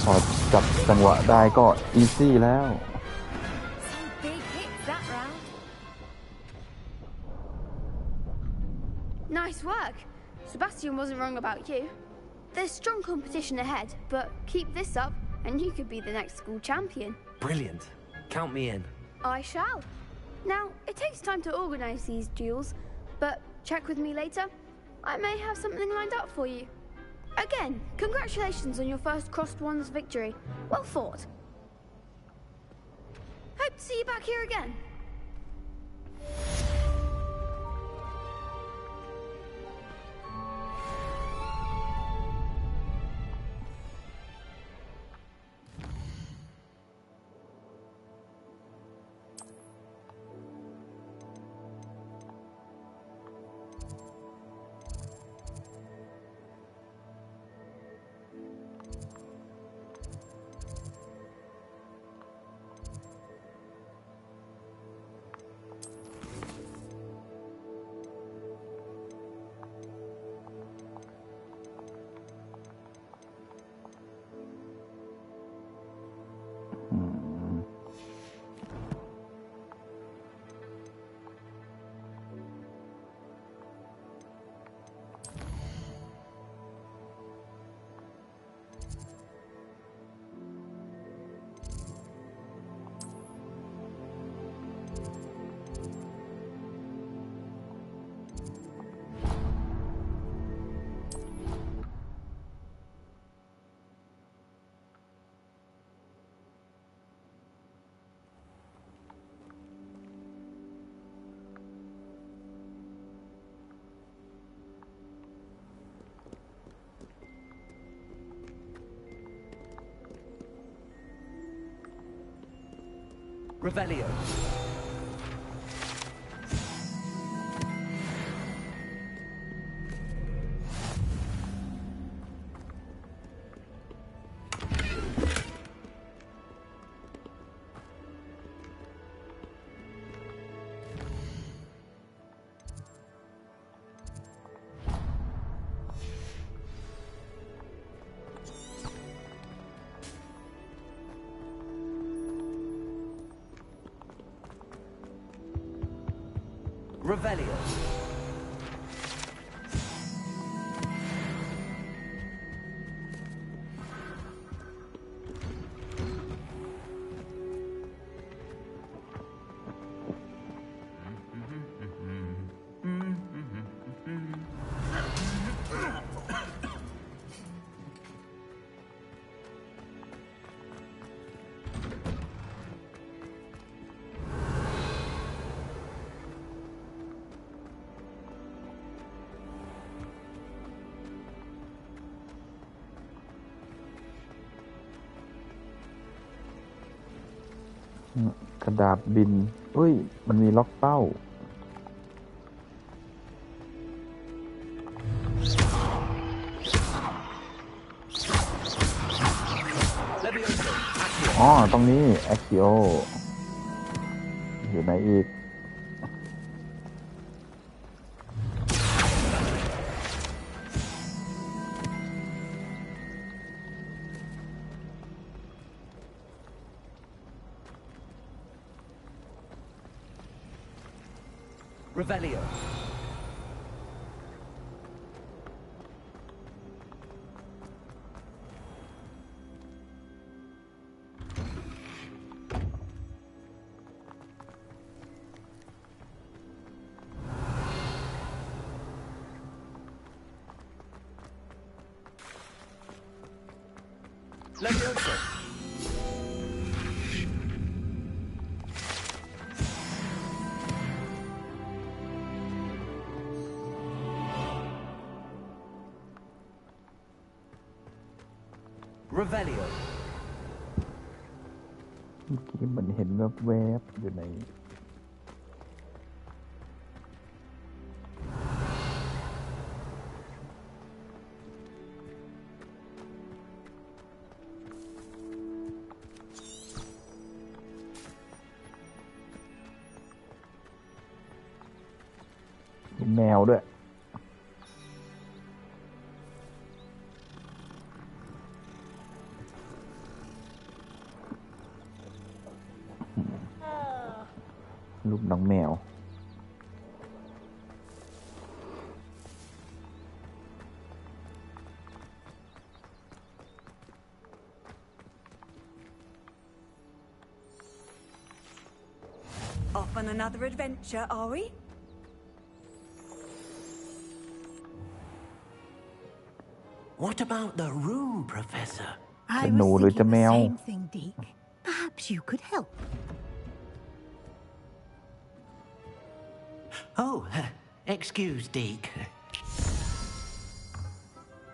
พอจับจังหวะได้ก็อีซี่แล้ว Big hits that round. Nice work. Sebastian wasn't wrong about you. There's strong competition ahead, but keep this up and you could be the next school champion. Brilliant. Count me in. I shall. Now, it takes time to organize these duels, but check with me later. I may have something lined up for you. Again, congratulations on your first Crossed Ones victory. Well fought. Hope to see you back here again. Revelio. Revelio.กระดาษบินเฮ้ยมันมีล็อกเป้าอ๋อตรงนี้ Axio อยู่ไหนอีกRevelio. Levioso. Revelio. เมื่อกี้มันเห็นแวบๆอยู่ในแมวด้วย รูปน้องแมว Off on another adventure, are we? What about the room, Professor? I was thinking the same thing, Deke. Perhaps you could help. Oh, excuse, Deke.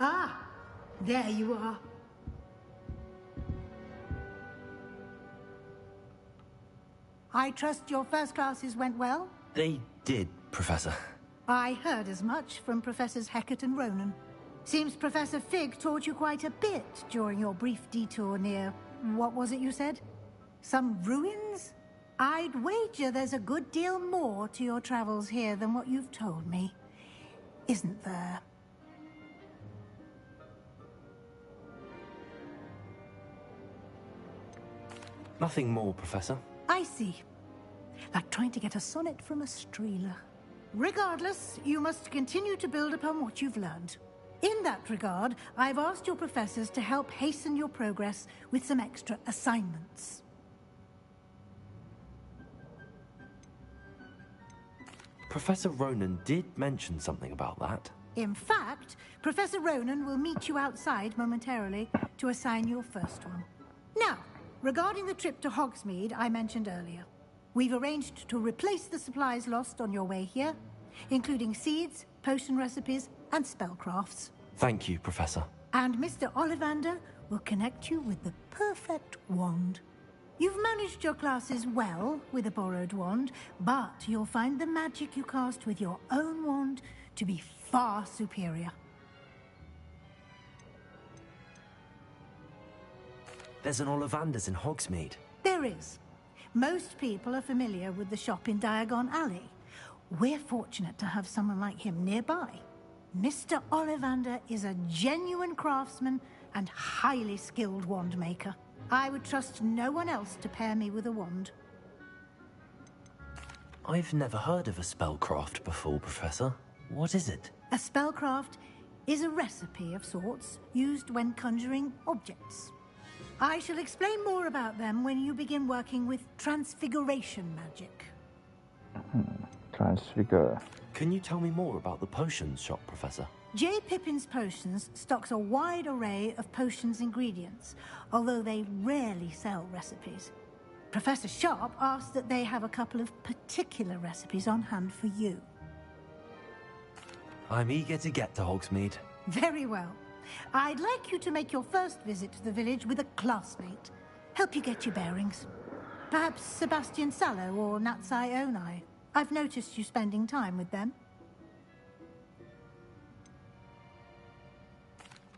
Ah, there you are. I trust your first classes went well? They did, Professor. I heard as much from Professors Hecat and Ronan. Seems Professor Fig taught you quite a bit during your brief detour near... what was it you said? Some ruins? I'd wager there's a good deal more to your travels here than what you've told me. Isn't there? Nothing more, Professor. I see. Like trying to get a sonnet from a streeler. Regardless, you must continue to build upon what you've learned. In that regard, I've asked your professors to help hasten your progress with some extra assignments. Professor Ronan did mention something about that. In fact, Professor Ronan will meet you outside momentarily to assign your first one. Now, regarding the trip to Hogsmeade I mentioned earlier, we've arranged to replace the supplies lost on your way here, including seeds, potion recipes, and spellcrafts. Thank you, Professor. And Mr. Ollivander will connect you with the perfect wand. You've managed your classes well with a borrowed wand, but you'll find the magic you cast with your own wand to be far superior. There's an Ollivander's in Hogsmeade. There is. Most people are familiar with the shop in Diagon Alley. We're fortunate to have someone like him nearby. Mr. Ollivander is a genuine craftsman and highly skilled wand maker. I would trust no one else to pair me with a wand. I've never heard of a spellcraft before, Professor. What is it? A spellcraft is a recipe of sorts used when conjuring objects. I shall explain more about them when you begin working with transfiguration magic. Transfigure. Can you tell me more about the potions shop, Professor? J. Pippin's Potions stocks a wide array of potions ingredients, although they rarely sell recipes. Professor Sharp asked that they have a couple of particular recipes on hand for you. I'm eager to get to Hogsmeade. Very well. I'd like you to make your first visit to the village with a classmate. Help you get your bearings. Perhaps Sebastian Sallow or Natsai Onai. I've noticed you spending time with them.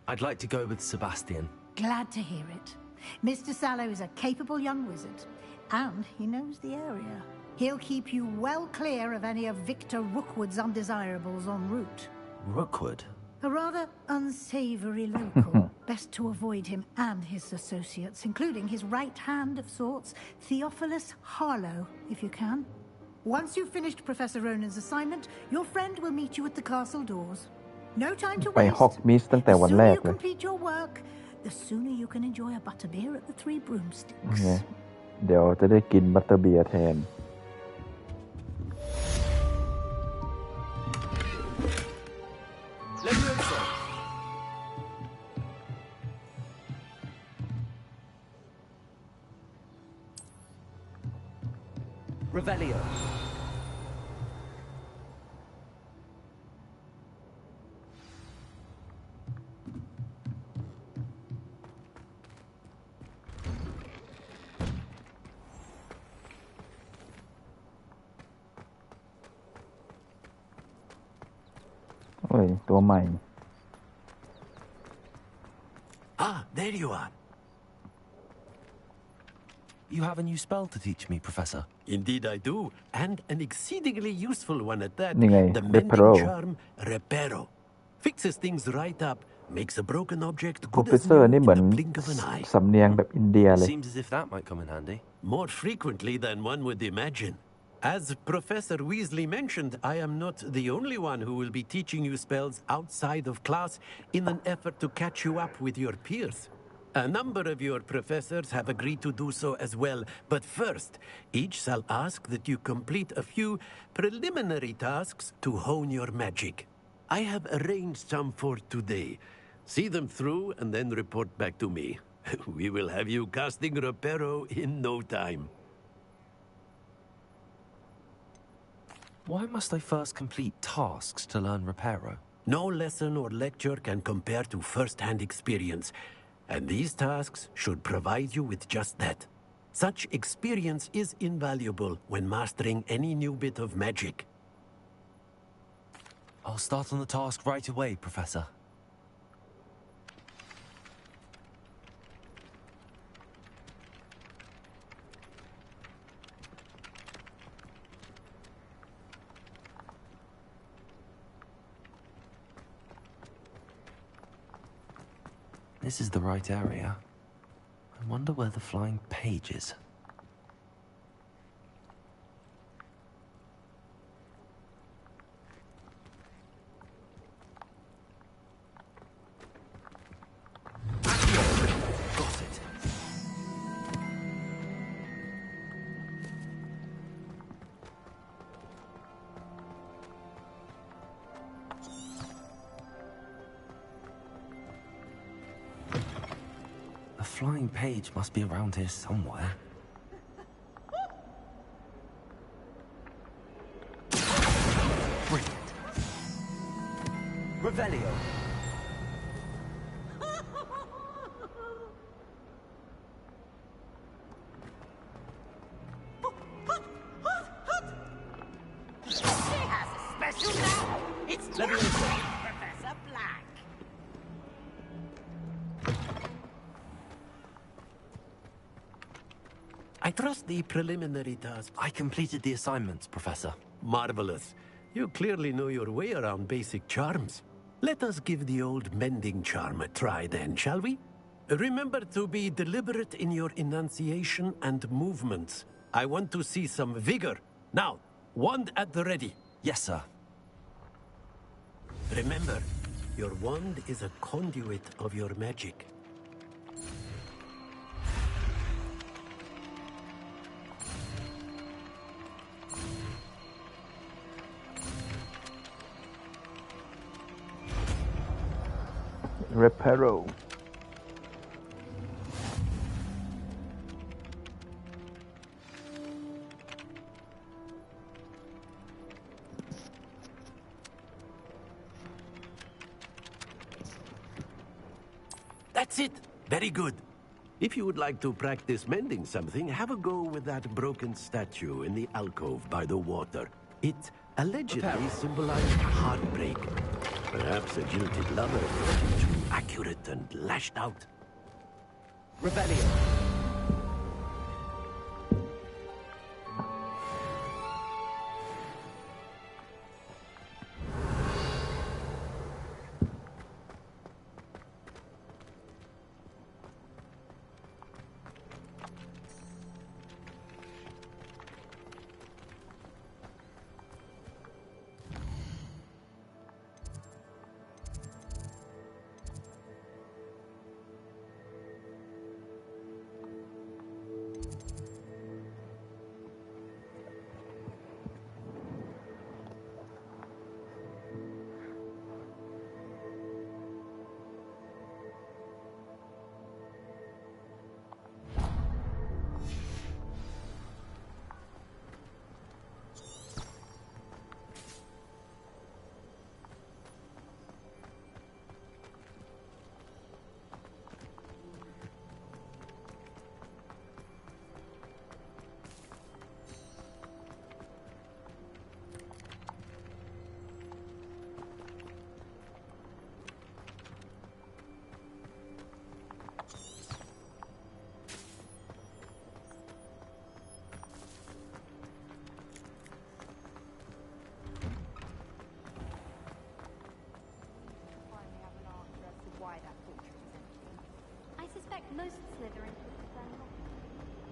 I'd like to go with Sebastian. Glad to hear it. Mr. Sallow is a capable young wizard, and he knows the area. He'll keep you well clear of any of Victor Rookwood's undesirables en route. Rookwood? A rather unsavory local. Best to avoid him and his associates, including his right hand of sorts, Theophilus Harlow, if you can. Once you've finished Professor Ronan's assignment, your friend will meet you at the castle doors. No time to ไป waste. ฮอกมิสตั้งแต่ The วันแร sooner ก you เลย complete your work, the sooner you can enjoy a butterbeer at the Three Broomsticks. ไงเดี๋ยวจะได้กินบัตเตอร์เบียร์แทน Levioso. Revelio. เอ้ยตัวใหม่ Ah, there you are. You have a new spell to teach me, Professor. Indeed I do, and an exceedingly useful one at that. นี่ไง The mending Reparo charm, Reparo. Fixes things right up, makes a broken object good as Professor new นี่ in เหมือน the blink of an eye. สำเนียงแบบอินเดียเลย Seems as if that might come in handy. More frequently than one would imagine. As Professor Weasley mentioned, I am not the only one who will be teaching you spells outside of class in an effort to catch you up with your peers. A number of your professors have agreed to do so as well, but first, each shall ask that you complete a few preliminary tasks to hone your magic. I have arranged some for today. See them through and then report back to me. We will have you casting Reparo in no time. Why must I first complete tasks to learn Reparo? No lesson or lecture can compare to first-hand experience, and these tasks should provide you with just that. Such experience is invaluable when mastering any new bit of magic. I'll start on the task right away, Professor. This is the right area. I wonder where the flying page is. Got it. The flying page must be around here somewhere. Brilliant. Revelio. She has a special name. It's Professor Black. I trust the preliminary task. I completed the assignments, Professor. Marvelous. You clearly know your way around basic charms. Let us give the old mending charm a try then, shall we? Remember to be deliberate in your enunciation and movements. I want to see some vigor. Now, wand at the ready. Yes, sir. Remember, your wand is a conduit of your magic. Reparo. That's it. Very good. If you would like to practice mending something, have a go with that broken statue in the alcove by the water. It allegedly symbolized heartbreak. Perhaps a jilted lover was too accurate and lashed out. Revelio.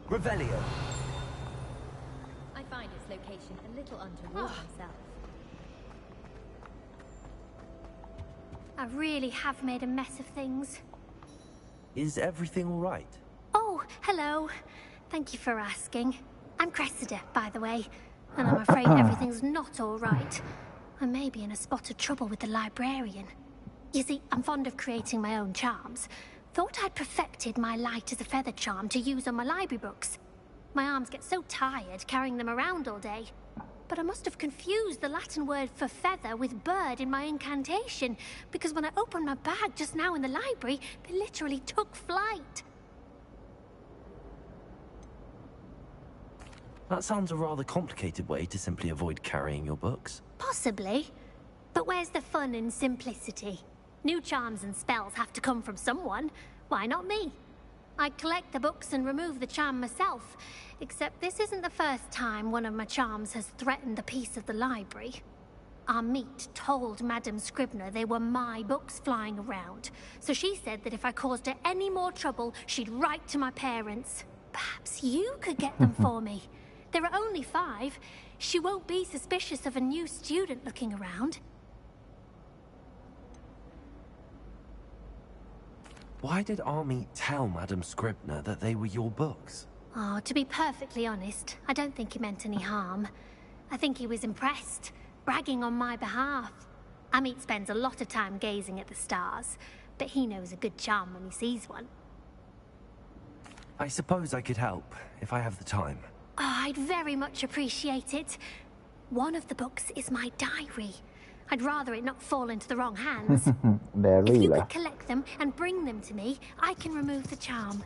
Revelio. I find its location a little untoward myself. I really have made a mess of things. Is everything all right? Oh, hello. Thank you for asking. I'm Cressida, by the way, and I'm afraid everything's not all right. I may be in a spot of trouble with the librarian. You see, I'm fond of creating my own charms. Thought I'd perfected my light as a feather charm to use on my library books. My arms get so tired carrying them around all day. But I must have confused the Latin word for feather with bird in my incantation, because when I opened my bag just now in the library, they literally took flight. That sounds a rather complicated way to simply avoid carrying your books. Possibly. But where's the fun in simplicity? New charms and spells have to come from someone. Why not me? I collect the books and remove the charm myself. Except this isn't the first time one of my charms has threatened the peace of the library. Our meet told Madame Scribner they were my books flying around. So she said that if I caused her any more trouble, she'd write to my parents. Perhaps you could get them for me. There are only 5. She won't be suspicious of a new student looking around. Why did Army tell Madame Scribner that they were your books? Oh, to be perfectly honest, I don't think he meant any harm. I think he was impressed, bragging on my behalf. Amit spends a lot of time gazing at the stars, but he knows a good charm when he sees one. I suppose I could help, if I have the time. Oh, I'd very much appreciate it. One of the books is my diary. I'd rather it not fall into the wrong hands. If you could collect them and bring them to me, I can remove the charm.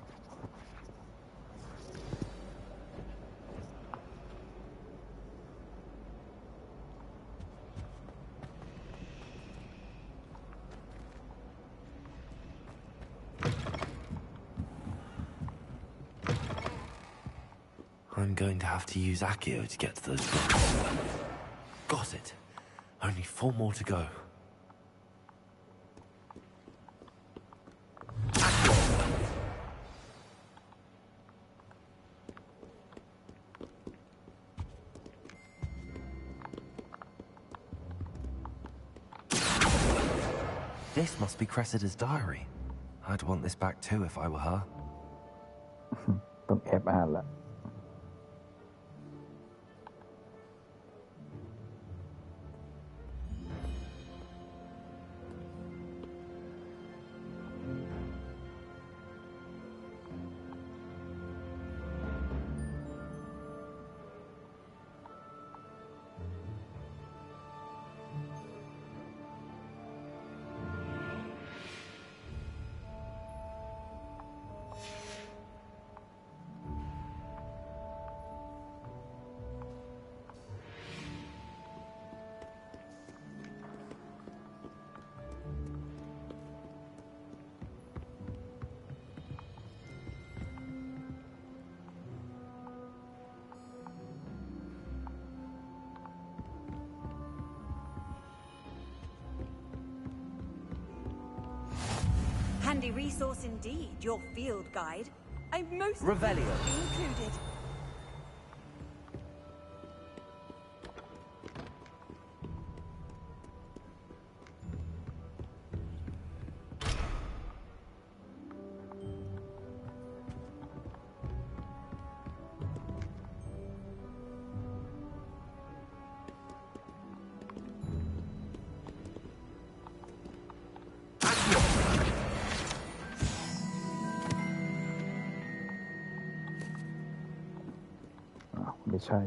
I'm going to have to use Accio to get to those books. Got it. Only 4 more to go. This must be Cressida's diary. I'd want this back too if I were her. ต้องแอบอ่านละ Handy resource indeed, your field guide. I'm most Revelio included.ไม่ใช่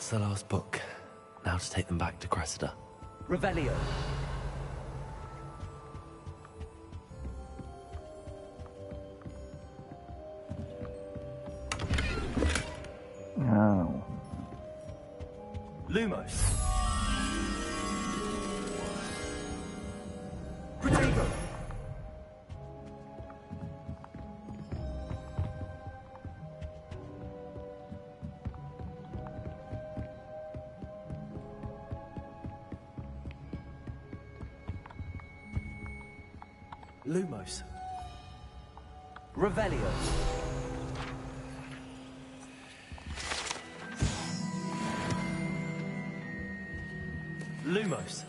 That's the last book. Now to take them back to Cressida. Revelio. Lumos. Potato. Lumos. Revelio. Lumos.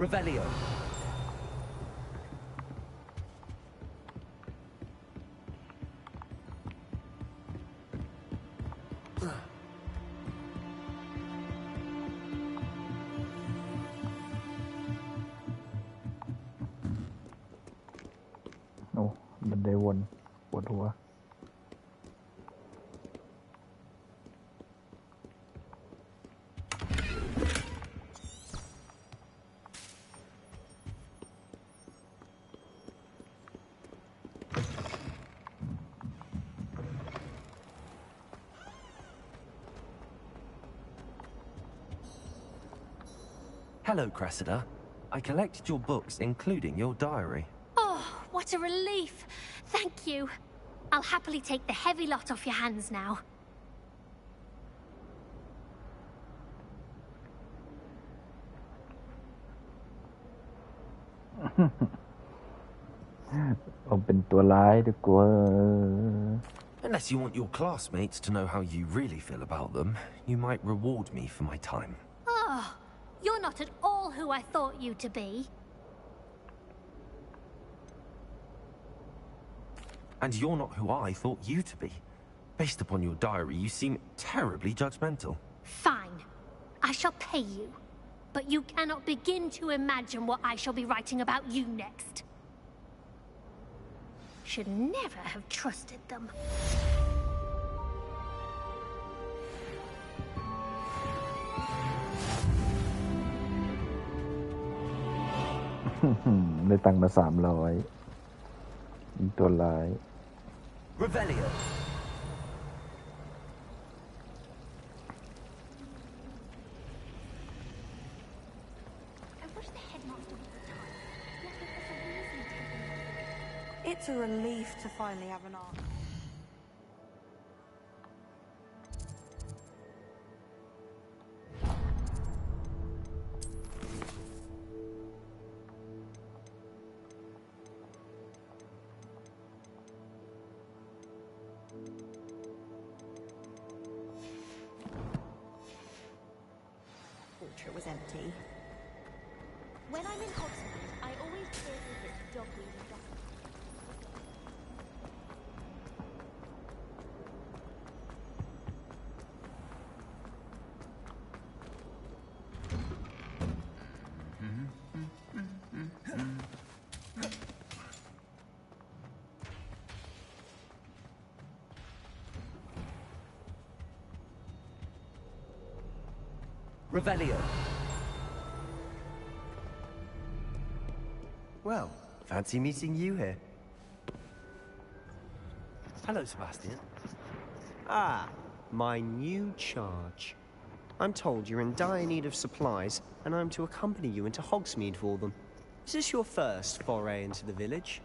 Revelio.โอ้บันไดวนปวดหัว Hello, Cressida. I collected your books, including your diary. Oh, what a relief. Thank you. I'll happily take the heavy lot off your hands now. ผมเป็นตัวร้ายดีกว่า Unless you want your classmates to know how you really feel about them, you might reward me for my time. Oh, you're not at all who I thought you to be. And you're not who I thought you to be. Based upon your diary, you seem terribly judgmental. Fine. I shall pay you. But you cannot begin to imagine what I shall be writing about you next. Should never have trusted them. ได้ตังค์มา300มีตัวร้าย Revelio. It's a relief to finally have an answer. Portrait was empty. When I'm in Hogsmeade, I always feel a bit dogweed and dusty. Revelio. Well, fancy meeting you here. Hello, Sebastian. Ah, my new charge. I'm told you're in dire need of supplies, and I'm to accompany you into Hogsmeade for them. Is this your first foray into the village?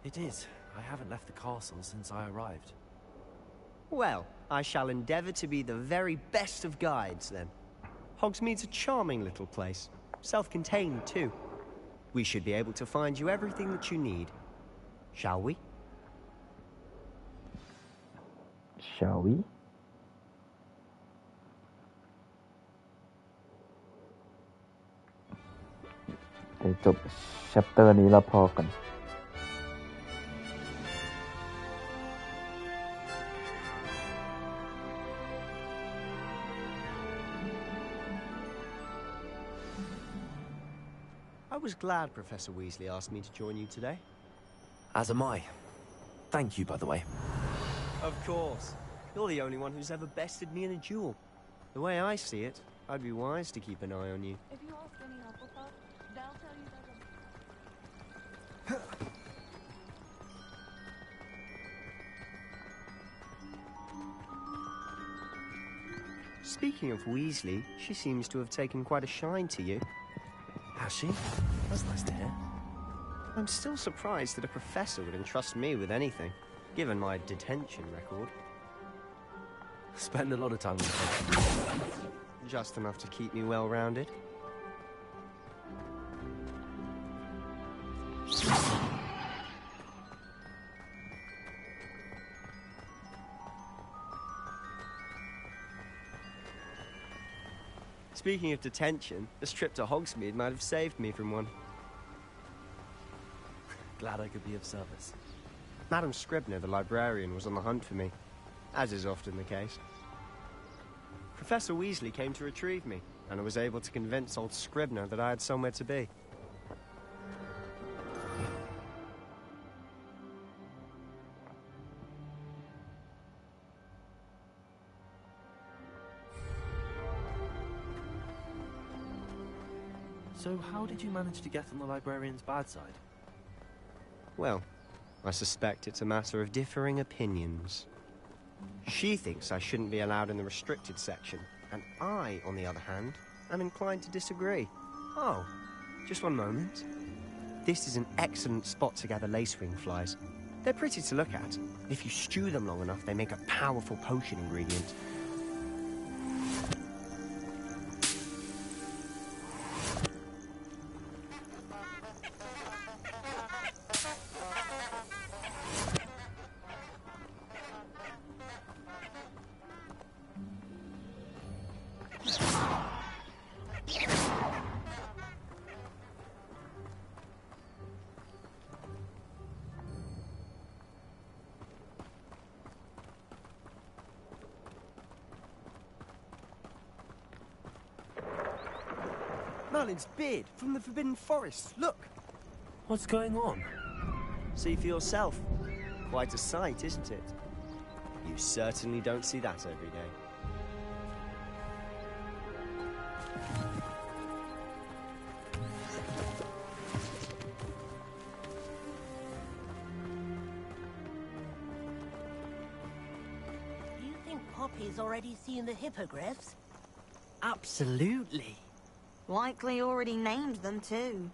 It is. I haven't left the castle since I arrived. Well, I shall endeavour to be the very best of guides, then. Hogsmeade's a charming little place. Self-contained, too. We should be able to find you everything that you need. Shall we? Shall we? เดี๋ยวจบ chapter นี้แล้วพอกัน I was glad Professor Weasley asked me to join you today. As am I. Thank you, by the way. Of course. You're the only one who's ever bested me in a duel. The way I see it, I'd be wise to keep an eye on you. If you ask any Hufflepuff, they'll tell you Speaking of Weasley, she seems to have taken quite a shine to you. Has she? That's nice to hear. I'm still surprised that a professor would entrust me with anything, given my detention record. Spend a lot of time with her. Just enough to keep me well-rounded. Speaking of detention, this trip to Hogsmeade might have saved me from one. Glad I could be of service. Madam Scribner, the librarian, was on the hunt for me, as is often the case. Professor Weasley came to retrieve me, and I was able to convince old Scribner that I had somewhere to be. So how did you manage to get on the librarian's bad side? Well, I suspect it's a matter of differing opinions. She thinks I shouldn't be allowed in the restricted section, and I, on the other hand, am inclined to disagree. Oh, just one moment. This is an excellent spot to gather lacewing flies. They're pretty to look at. If you stew them long enough, they make a powerful potion ingredient. Merlin's beard from the Forbidden Forest. Look! What's going on? See for yourself. Quite a sight, isn't it? You certainly don't see that every day. You think Poppy's already seen the hippogriffs? Absolutely. Likely already named them too.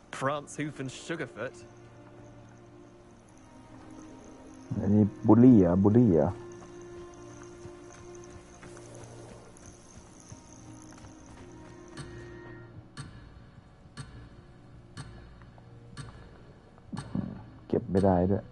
Prance, Hoof and Sugarfoot. อันนี้บูลลี่บูลลี่เก็บไม่ได้ด้วย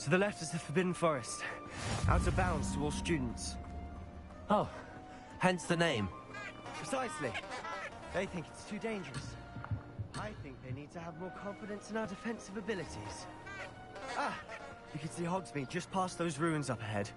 To the left is the Forbidden Forest. Out of bounds to all students. Oh, hence the name. Precisely. They think it's too dangerous. I think they need to have more confidence in our defensive abilities. Ah! You can see Hogsmeade just past those ruins up ahead.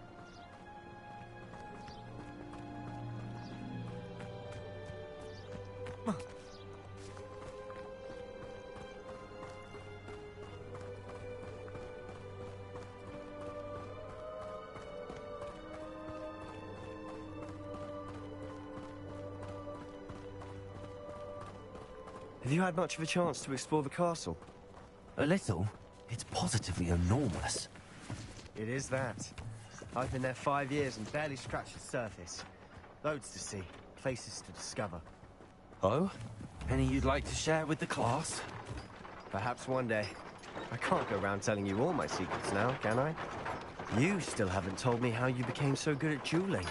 Have you had much of a chance to explore the castle? A little. It's positively enormous. It is that. I've been there 5 years and barely scratched the surface. Loads to see, places to discover. Oh? Any you'd like to share with the class? Perhaps one day. I can't go around telling you all my secrets now, can I? You still haven't told me how you became so good at dueling.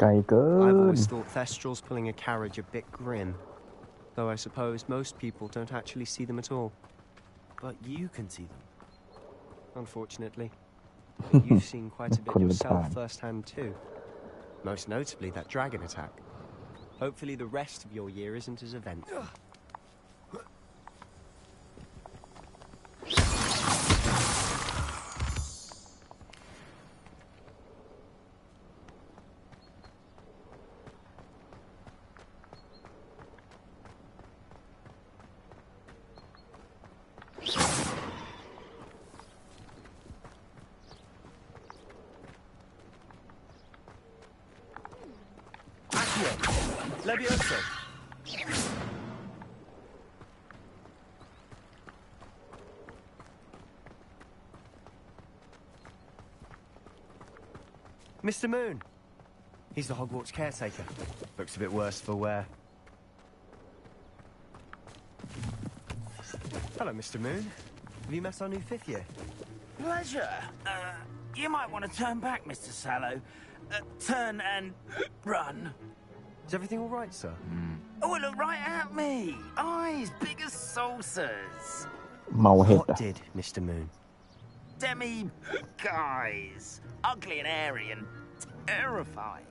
I've always thought Thestrals pulling a carriage a bit grim. Though I suppose most people don't actually see them at all. But you can see them. Unfortunately. But you've seen quite a bit yourself firsthand too. Most notably that dragon attack. Hopefully the rest of your year isn't as eventful. Levioso. Mr. Moon. He's the Hogwarts caretaker. Looks a bit worse for wear. Hello, Mr. Moon. Have you met our new 5th year? Pleasure. You might want to turn back, Mr. Sallow. Turn and run. Is everything all right, sir? Oh, look right at me. Eyes big as saucers. What did, Mr. Moon? Demi guys. Ugly and airy and terrifying.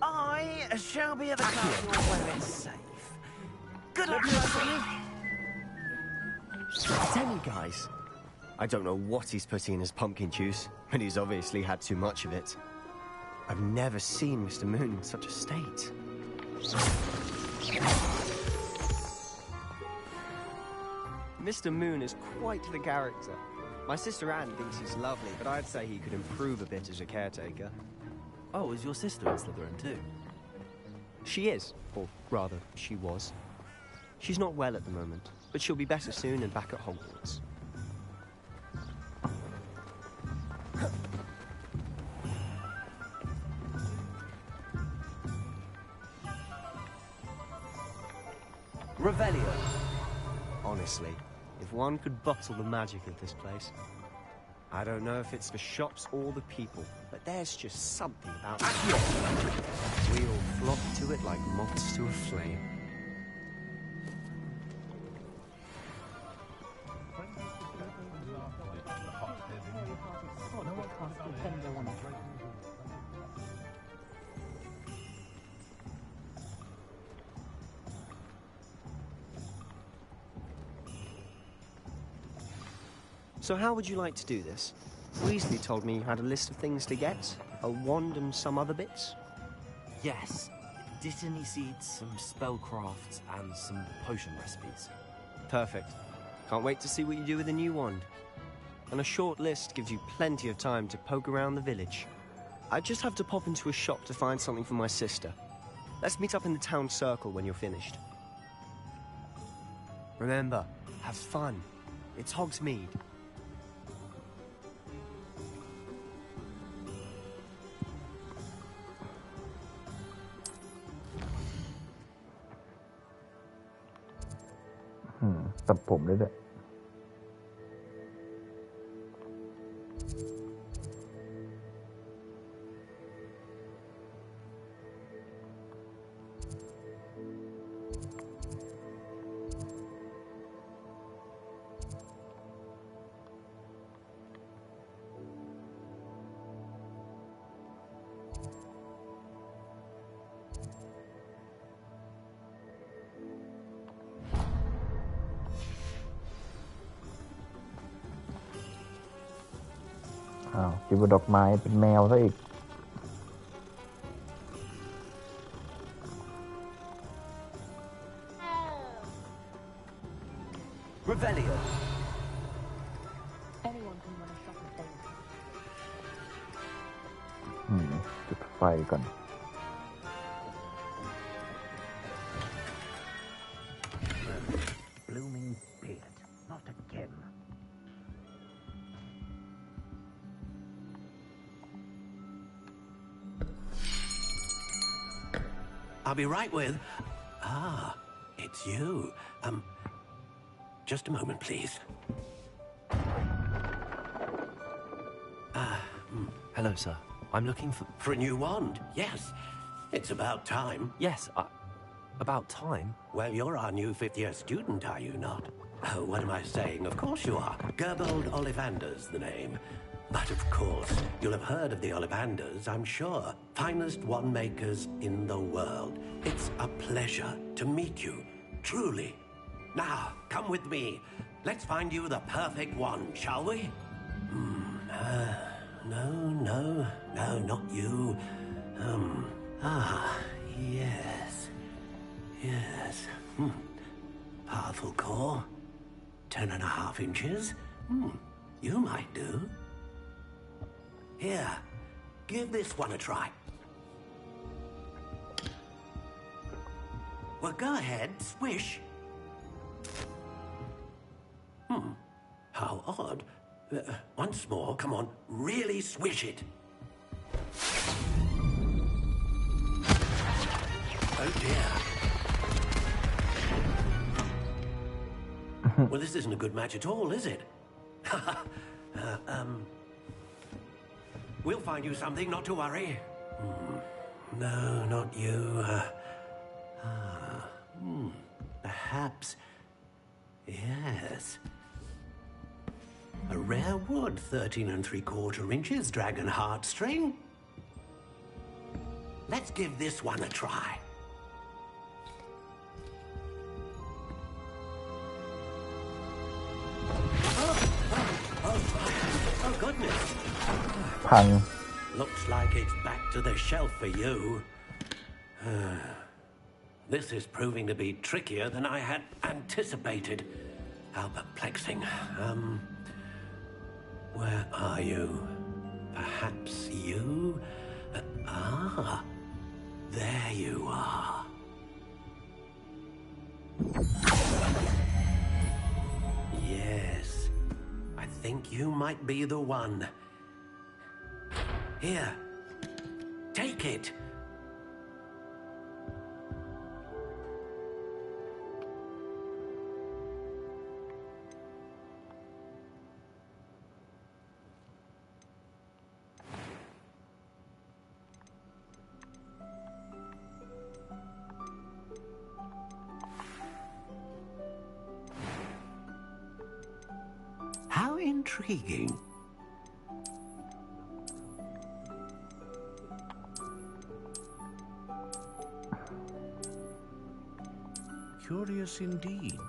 I shall be at the castle where it's safe. Good luck, Demi guys. I don't know what he's putting in his pumpkin juice, but he's obviously had too much of it. I've never seen Mr. Moon in such a state. Mr. Moon is quite the character. My sister Anne thinks he's lovely, but I'd say he could improve a bit as a caretaker. Oh, is your sister in Slytherin too? She is, or rather, she was. She's not well at the moment, but she'll be better soon and back at Hogwarts. Revelio. Honestly, if one could bottle the magic of this place. I don't know if it's the shops or the people, but there's just something about it. We all flock to it like moths to a flame. So how would you like to do this? Weasley told me you had a list of things to get, a wand and some other bits. Yes. Dittany seeds, some spellcrafts, and some potion recipes. Perfect. Can't wait to see what you do with the new wand. And a short list gives you plenty of time to poke around the village. I just have to pop into a shop to find something for my sister. Let's meet up in the town circle when you're finished. Remember, have fun. It's Hogsmeade.ตัดผมด้วย อ้าวคิดว่าดอกไม้เป็นแมวซะอีก Revelio. Anyone can run a shop of things. จุดไฟก่อน Blooming beard. Not again. I'll be right with... Ah, it's you. Just a moment, please. Hello, sir. I'm looking for... For a new wand, yes. It's about time. Yes, about time? Well, you're our new fifth-year student, are you not? Oh, what am I saying? Of course you are. Gerbold Ollivander's the name. But of course, you'll have heard of the Ollivanders, I'm sure. Finest wand makers in the world. It's a pleasure to meet you, truly. Now, come with me. Let's find you the perfect wand, shall we? No, not you. Yes. Powerful core. 10.5 inches. You might do. Here, give this one a try. Well, go ahead, swish. How odd. Once more, come on, really swish it. Oh dear. Well, this isn't a good match at all, is it? We'll find you something, not to worry. No, not you. Perhaps. Yes. A rare wood, 13 3/4 inches, dragon heartstring. Let's give this one a try. Oh, goodness. Pang. Looks like it's back to the shelf for you. This is proving to be trickier than I had anticipated. How perplexing. Where are you? Perhaps you? There you are. Yes, I think you might be the one. Here, take it. How intriguing. Curious indeed.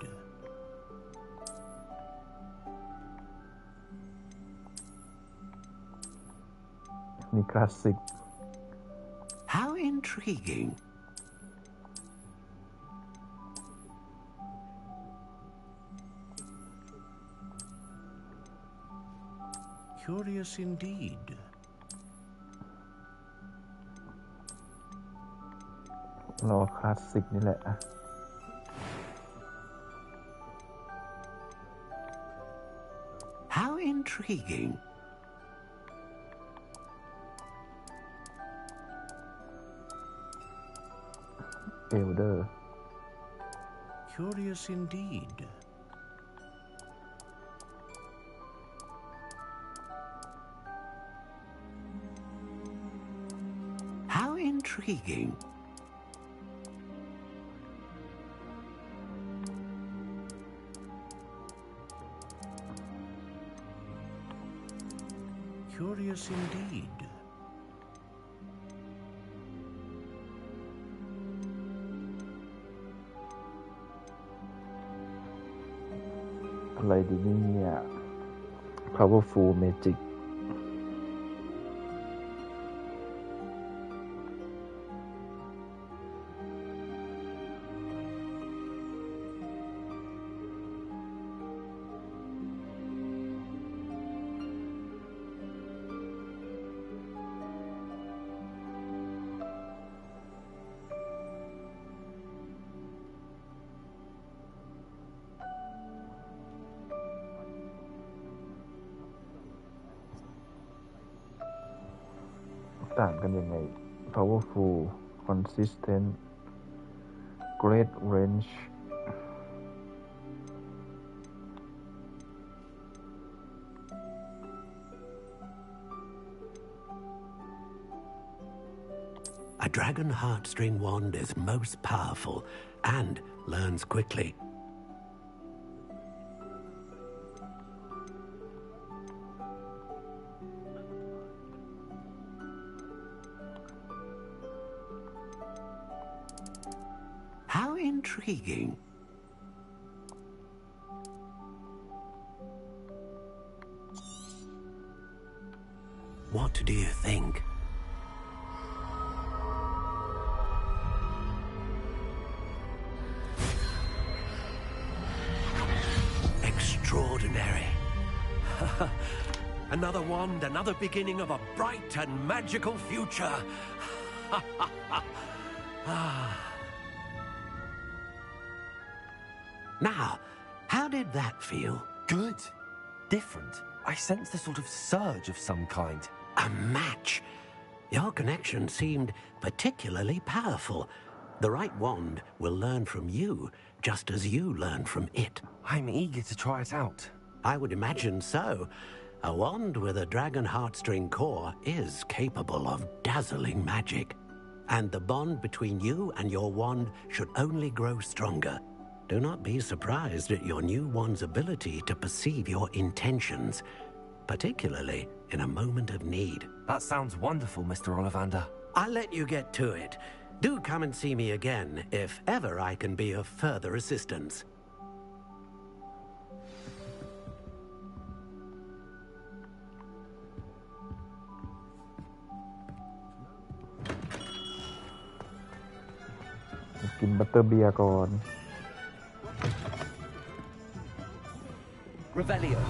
Ni คลาสสิก How intriguing. Curious indeed. รอคลาสสิกนี่แหละ How intriguing. Elder. Curious indeed. How intriguing. Curious indeed.อะไรดีเนี่ย Powerful Magicต่างกันยังไง Powerful Consistent Great Range dragon heartstring wand is most powerful and learns quickly. How intriguing. What do you think? Extraordinary. Another wand, another beginning of a bright and magical future. Now, how did that feel? Good. Different. I sensed a sort of surge of some kind. A match. Your connection seemed particularly powerful. The right wand will learn from you, just as you learn from it. I'm eager to try it out. I would imagine so. A wand with a dragon heartstring core is capable of dazzling magic. And the bond between you and your wand should only grow stronger. Do not be surprised at your new wand's ability to perceive your intentions, particularly in a moment of need. That sounds wonderful, Mr. Ollivander. I'll let you get to it. Do come and see me again if ever I can be of further assistance.กินบัตเตอร์เบียร์ก่อน Revelio.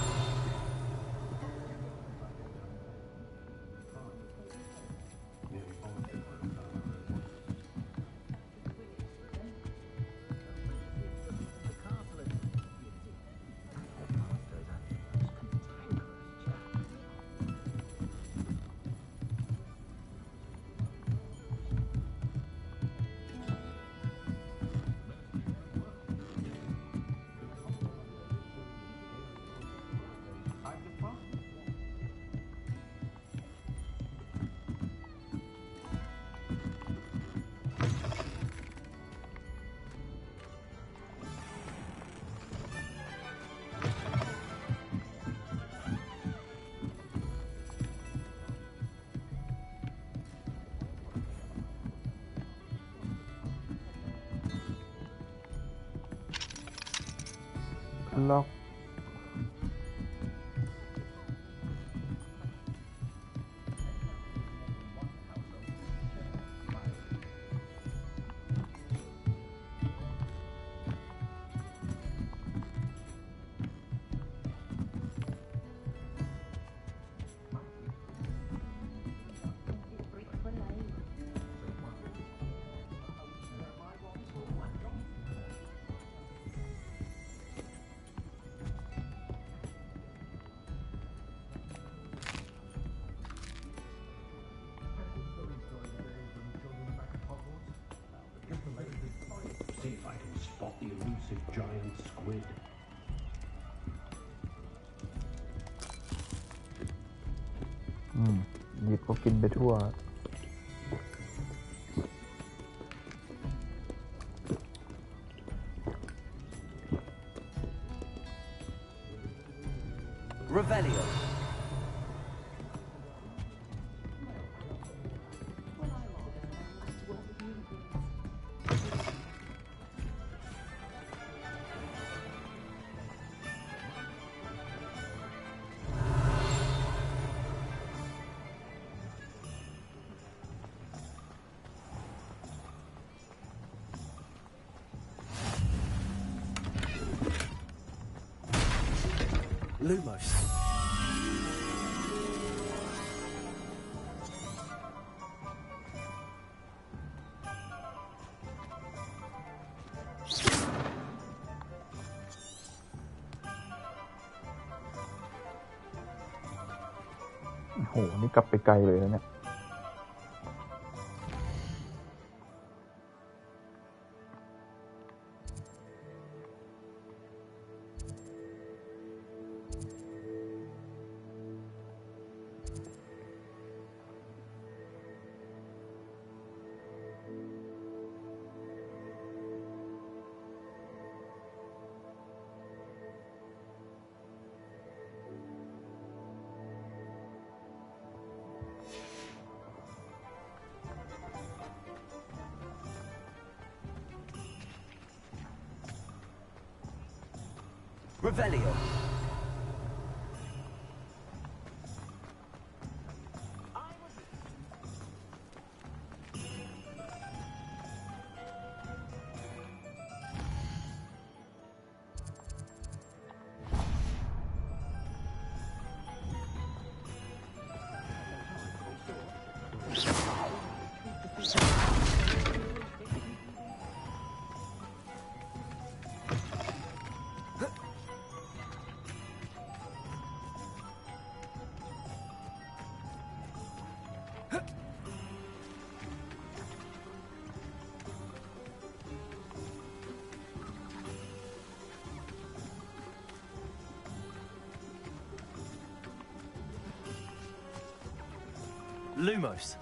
Lock. See if I can spot the elusive giant squid. หยิบก็กินไปทั่ว Revelio. Lumos.โห นี่กลับไปไกลเลยนะเนี่ย Revelio. Lumos.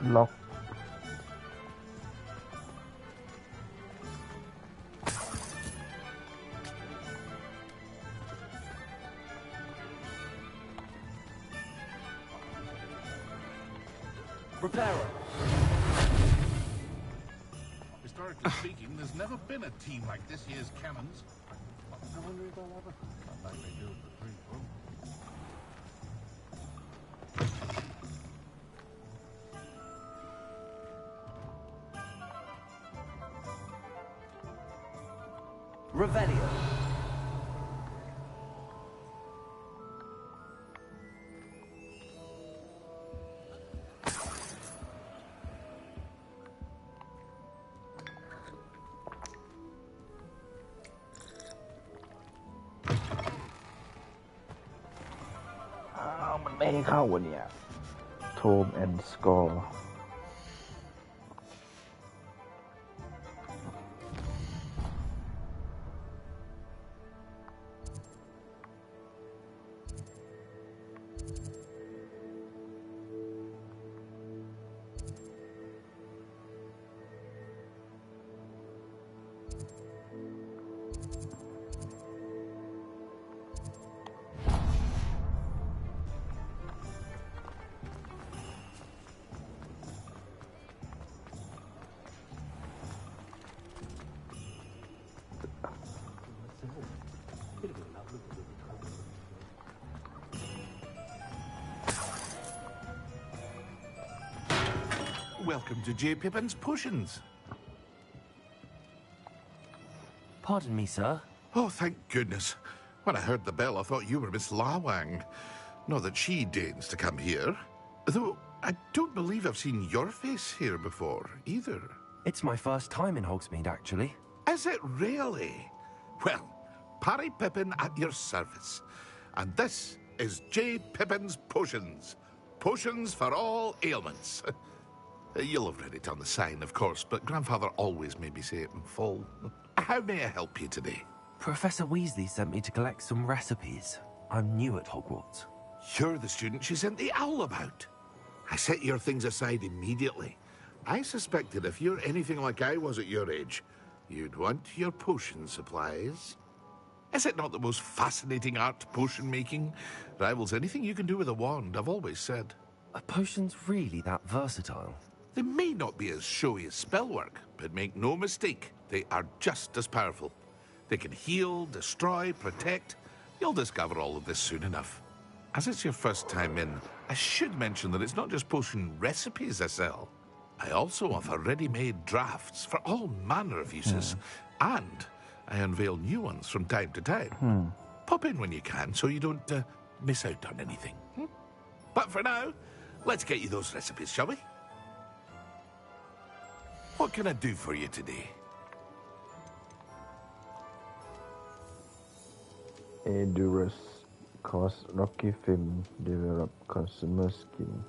Lock. Reparo. Historically speaking, there's never been a team like this year's cannons. I wonder if they'll ever come like they do at the prequel. Revelio.มันไม่ให้เข้าวะเนี่ย Tome and Score Welcome to J. Pippin's Potions. Pardon me, sir. Oh, thank goodness. When I heard the bell, I thought you were Miss Lawang. Not that she deigns to come here. Though, I don't believe I've seen your face here before, either. It's my first time in Hogsmeade, actually. Is it really? Well, Parry Pippin at your service. And this is J. Pippin's Potions. Potions for all ailments. You'll have read it on the sign, of course, but Grandfather always made me say it in full. How may I help you today? Professor Weasley sent me to collect some recipes. I'm new at Hogwarts. You're the student she sent the owl about. I set your things aside immediately. I suspected if you're anything like I was at your age, you'd want your potion supplies. Is it not the most fascinating art, potion making? Rivals anything you can do with a wand, I've always said. Are potions really that versatile? They may not be as showy as spellwork, but make no mistake, they are just as powerful. They can heal, destroy, protect. You'll discover all of this soon enough. As it's your first time in, I should mention that it's not just potion recipes I sell. I also offer ready-made drafts for all manner of uses, and I unveil new ones from time to time. Pop in when you can so you don't miss out on anything. But for now, let's get you those recipes, shall we? What can I do for you today? Endurance cause Rocky Film develop consumer skin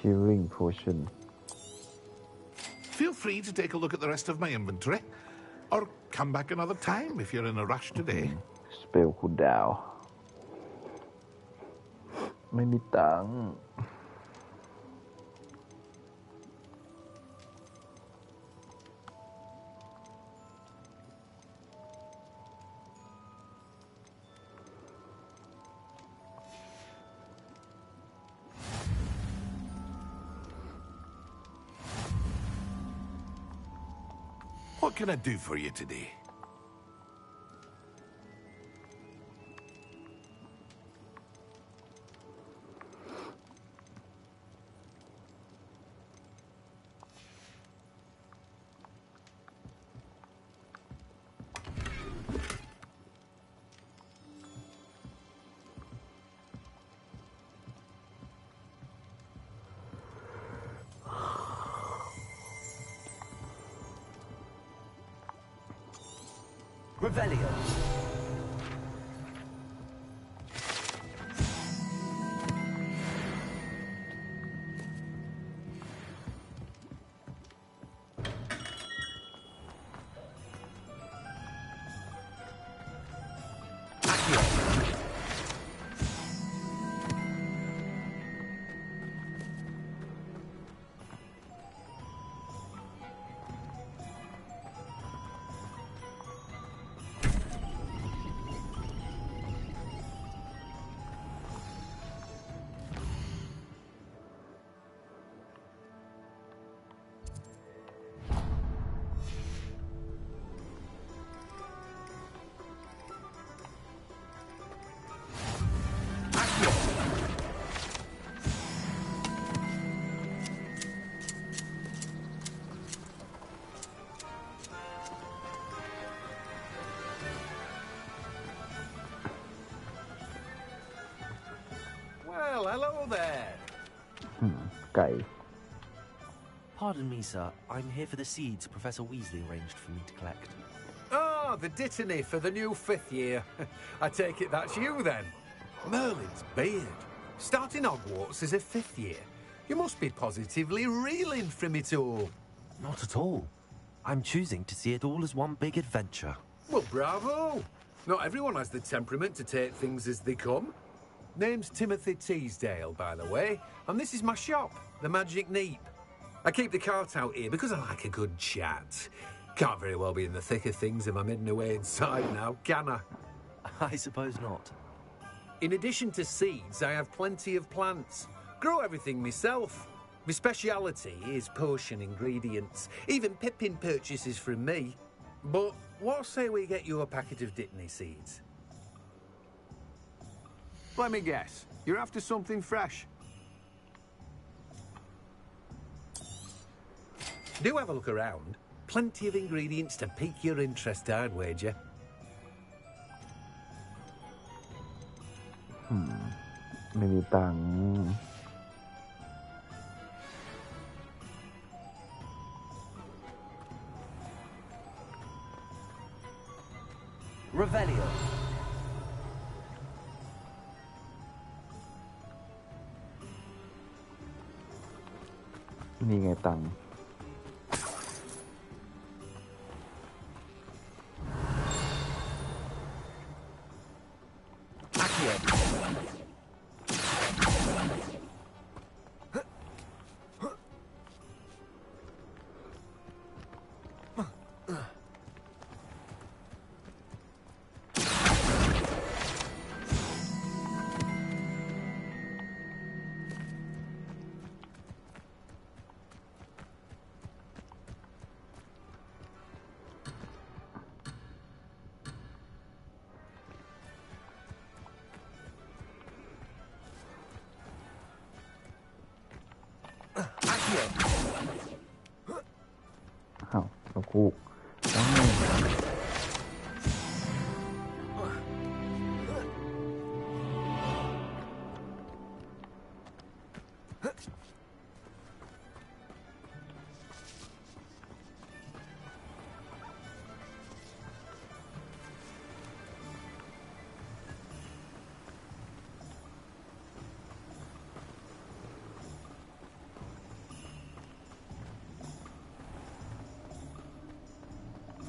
Healing Potion Feel free to take a look at the rest of my inventory, or come back another time if you're in a rush today. สเปลคูลดาวน์ไม่มีตังค์ What can I do for you today? Revelio. Well, hello there. ไก่ Pardon me, sir. I'm here for the seeds Professor Weasley arranged for me to collect. Ah, the dittany for the new 5th year. I take it that's you, then. Merlin's beard. Starting Hogwarts as a 5th year. You must be positively reeling from it all. Not at all. I'm choosing to see it all as one big adventure. Well, bravo. Not everyone has the temperament to take things as they come. Name's Timothy Teasdale, by the way, and this is my shop, the Magic Neep. I keep the cart out here because I like a good chat. Can't very well be in the thick of things if I'm hidden away inside now, can I? I suppose not. In addition to seeds, I have plenty of plants. Grow everything myself. My speciality is potion ingredients. Even Pippin purchases from me. But what say we get you a packet of Dittany seeds? Let me guess. You're after something fresh. Do have a look around. Plenty of ingredients to pique your interest, I'd wager. ไม่มีตังค์ Revelio. นี่ไงตังค์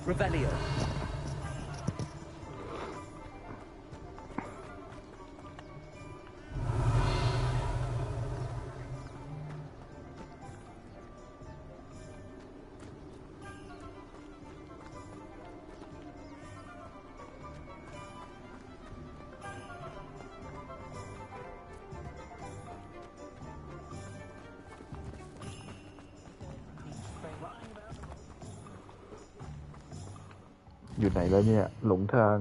Revelio. อยู่ไหนแล้วเนี่ยหลงทาง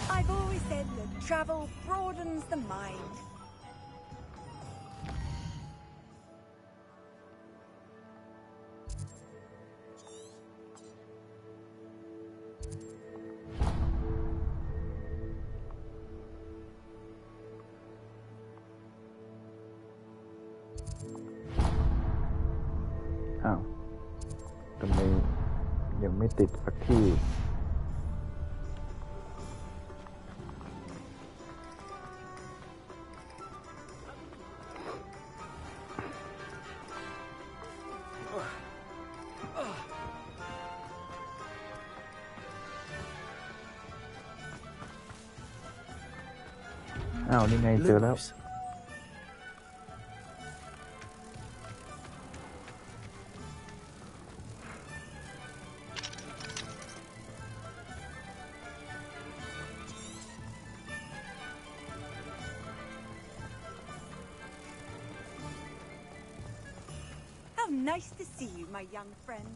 I've always said that travel broadens the mind.อ้าวทำไมยังไม่ติดสักที่อ้าวนี่ไงเจอแล้ว How nice to see you, my young friend.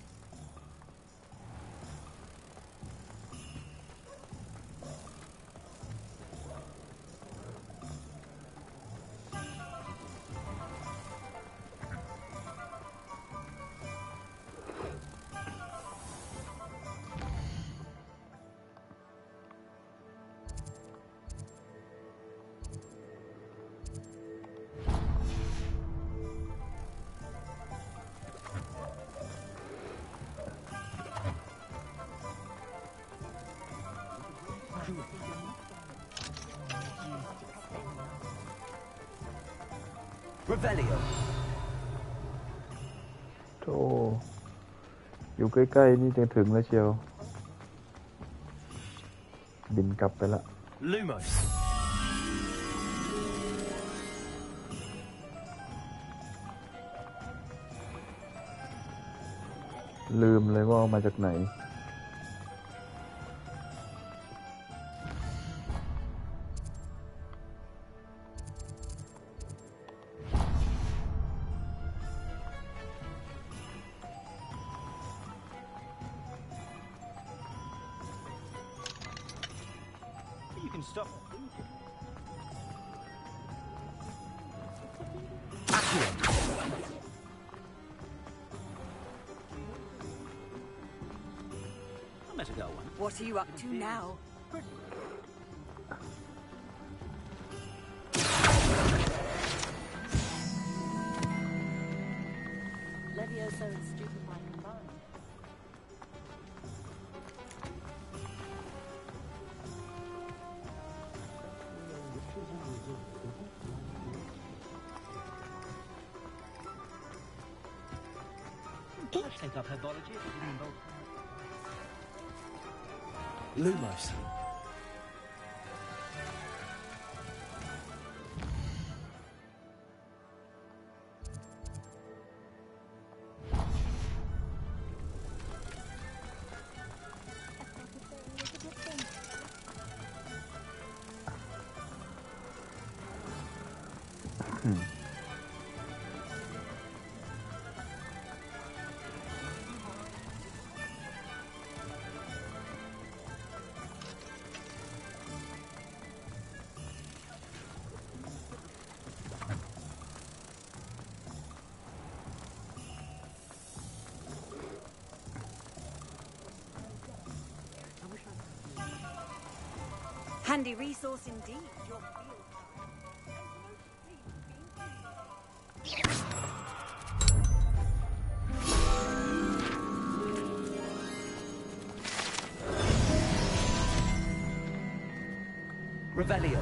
Revelio. โธ่อยู่ใกล้ๆนี่จะถึงแล้วเชียวบินกลับไปละ Lumos. ลืมเลยว่าเอามาจากไหนStop. I better go one. What are you up to now? Levioso and Stupefy combined. I'd take up herbology if it didn't involve... Lumos. Handy resource indeed, your field. Revelio.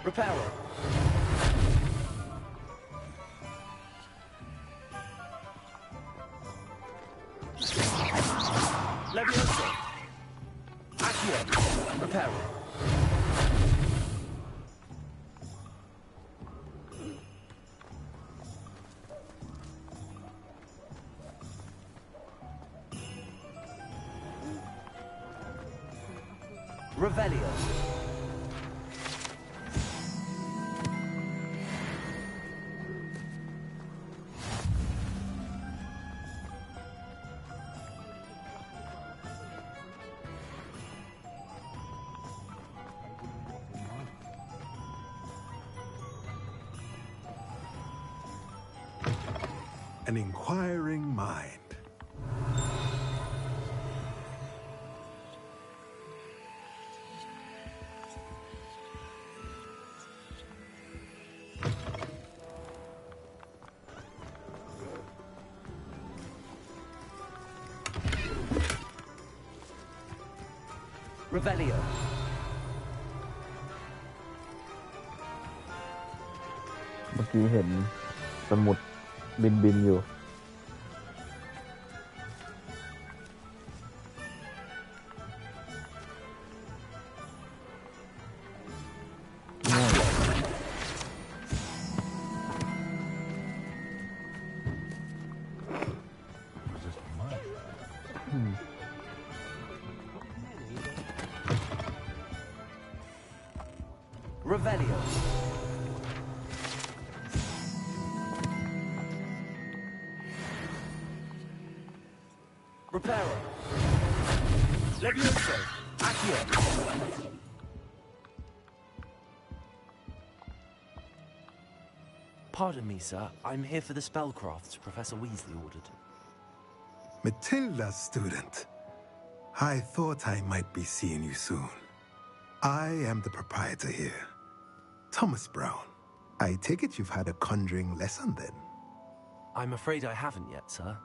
Reparo. Levioso. Accio. Reparo. Revelio. An inquiring mind. Revelio.เมื่อกี้เห็นสมุดบินอยู่ Revelio. Reparo. Levioso. Accio. Pardon me, sir. I'm here for the spellcrafts Professor Weasley ordered. Matilda's student. I thought I might be seeing you soon. I am the proprietor here, Thomas Brown. I take it you've had a conjuring lesson then? I'm afraid I haven't yet, sir.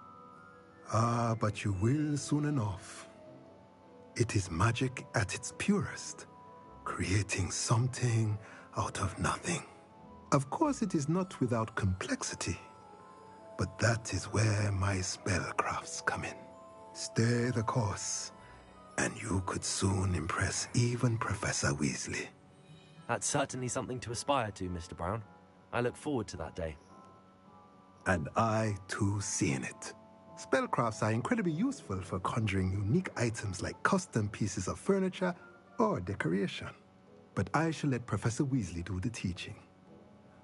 Ah, but you will soon enough. It is magic at its purest, creating something out of nothing. Of course, it is not without complexity, but that is where my spellcrafts come in. Stay the course, and you could soon impress even Professor Weasley. That's certainly something to aspire to, Mr. Brown. I look forward to that day. And I, too, seeing it. Spellcrafts are incredibly useful for conjuring unique items like custom pieces of furniture or decoration. But I shall let Professor Weasley do the teaching.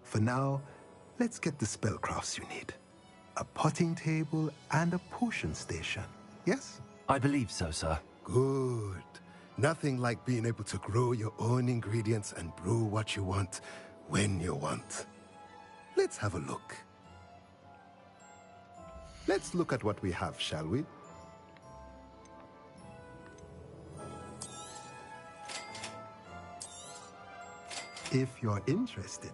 For now, let's get the spellcrafts you need. A potting table and a potion station, yes? I believe so, sir. Good. Nothing like being able to grow your own ingredients and brew what you want when you want. Let's have a look. Let's look at what we have, shall we? If you're interested,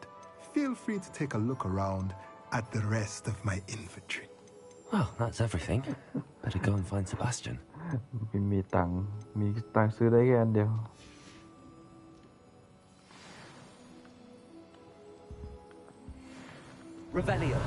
feel free to take a look around at the rest of my inventory. Well, that's everything. Better go and find Sebastian. มีตังค์ซื้อได้แค่อันเดียว Revelio.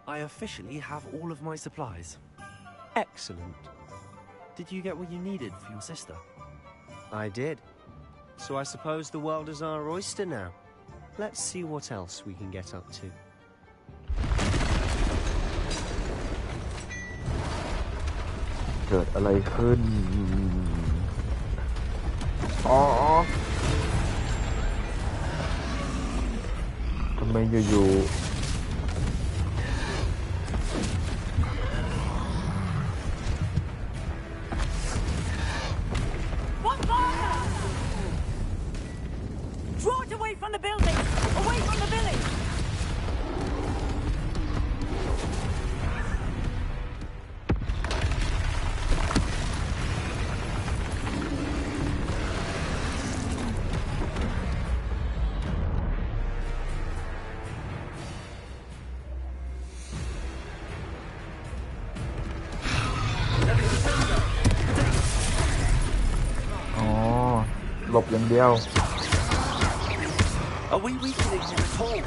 I officially have all of my supplies. Excellent. Did you get what you needed for your sister? I did. So I suppose the world is our oyster now. Let's see what else we can get up to.เกิดอะไรขึ้นอ๋อทำไมอยู่ๆDraw it away from the building! Away from the village! Oh, หลบอย่างเดียว Are we weakening him at all?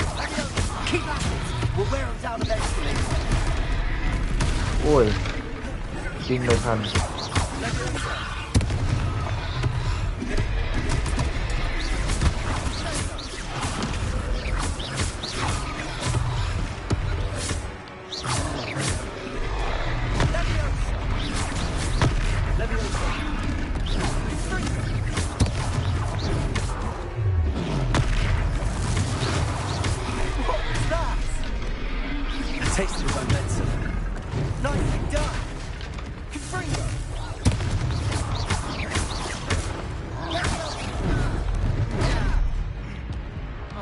Keep at it! We'll wear him down eventually. โอ้ยจริงเลยทันTasted my medicine. Nicely done. Confringo.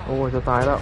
โอ้ยจะตายแล้ว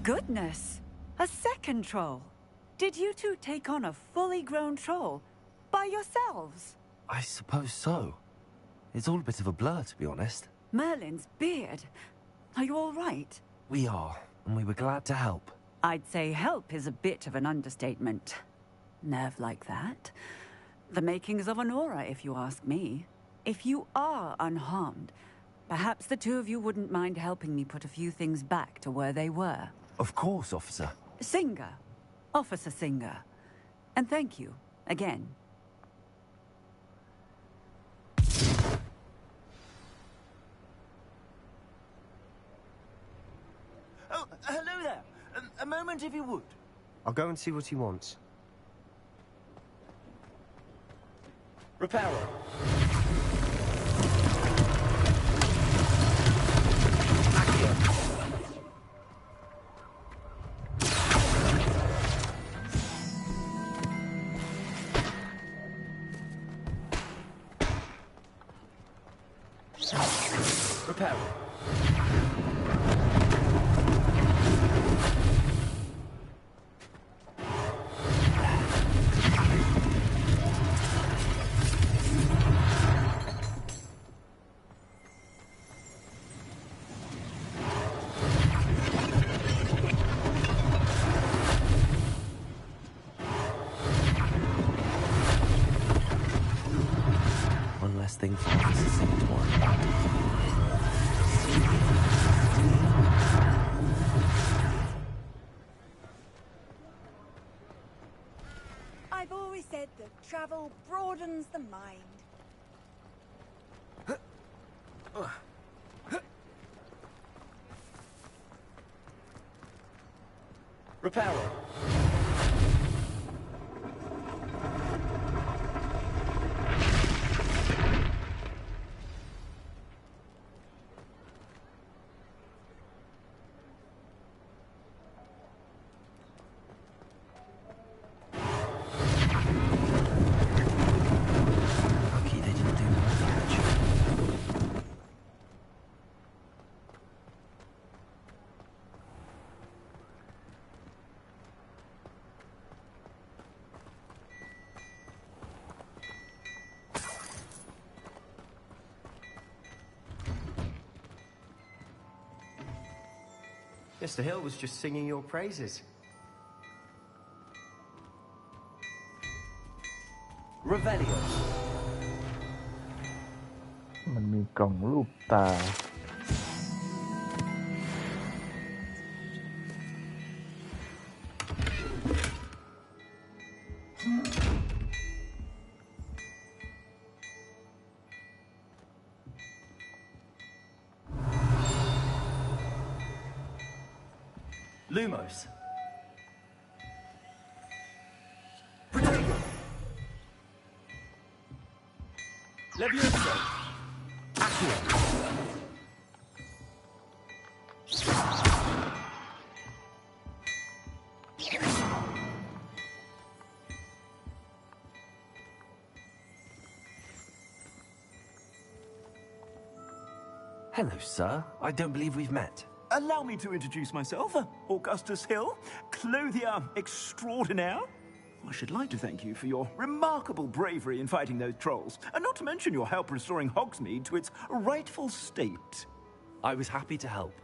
Goodness! A second troll. Did you two take on a fully grown troll by yourselves? I suppose so. It's all a bit of a blur, to be honest. Merlin's beard. Are you all right? We are, and we were glad to help. I'd say help is a bit of an understatement. Nerve like that. The makings of an aura, if you ask me. If you are unharmed, perhaps the two of you wouldn't mind helping me put a few things back to where they were. Of course, officer. Singer. Officer Singer. And thank you, again. Oh, hello there. A moment if you would. I'll go and see what he wants. Reparo. Reparo. One less thing for Officer Singer to worry about. I've always said that travel broadens the mind. Reparo. Lucky they didn't do more damage. Mr. Hill was just singing your praises. Revelio. มันมีกล่องรูปตา Lumos. Protego. Levioso. Accio. Hello, sir. I don't believe we've met. Allow me to introduce myself, Augustus Hill, clothier extraordinaire. I should like to thank you for your remarkable bravery in fighting those trolls, and not to mention your help restoring Hogsmeade to its rightful state. I was happy to help.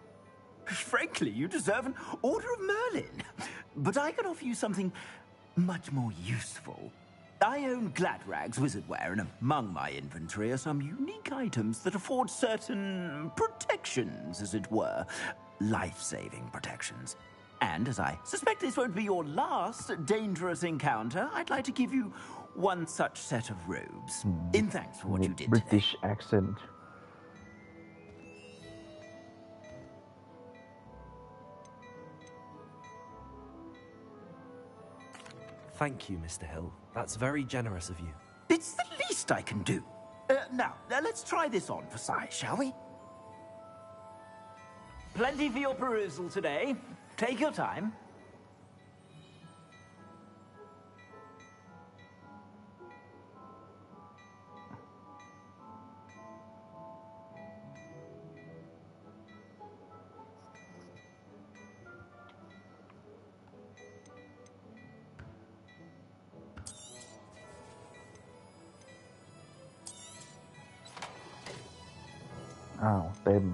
Frankly, you deserve an Order of Merlin. But I can offer you something much more useful. I own Gladrag's wizardware, and among my inventory are some unique items that afford certain protections, as it were. Life-saving protections. And as I suspect this won't be your last dangerous encounter, I'd like to give you one such set of robes. In thanks for what you did British today. accent. Thank you, Mr. Hill. That's very generous of you. It's the least I can do. Now, let's try this on for size, shall we? Plenty for your perusal today. Take your time. อ้าวเต็ม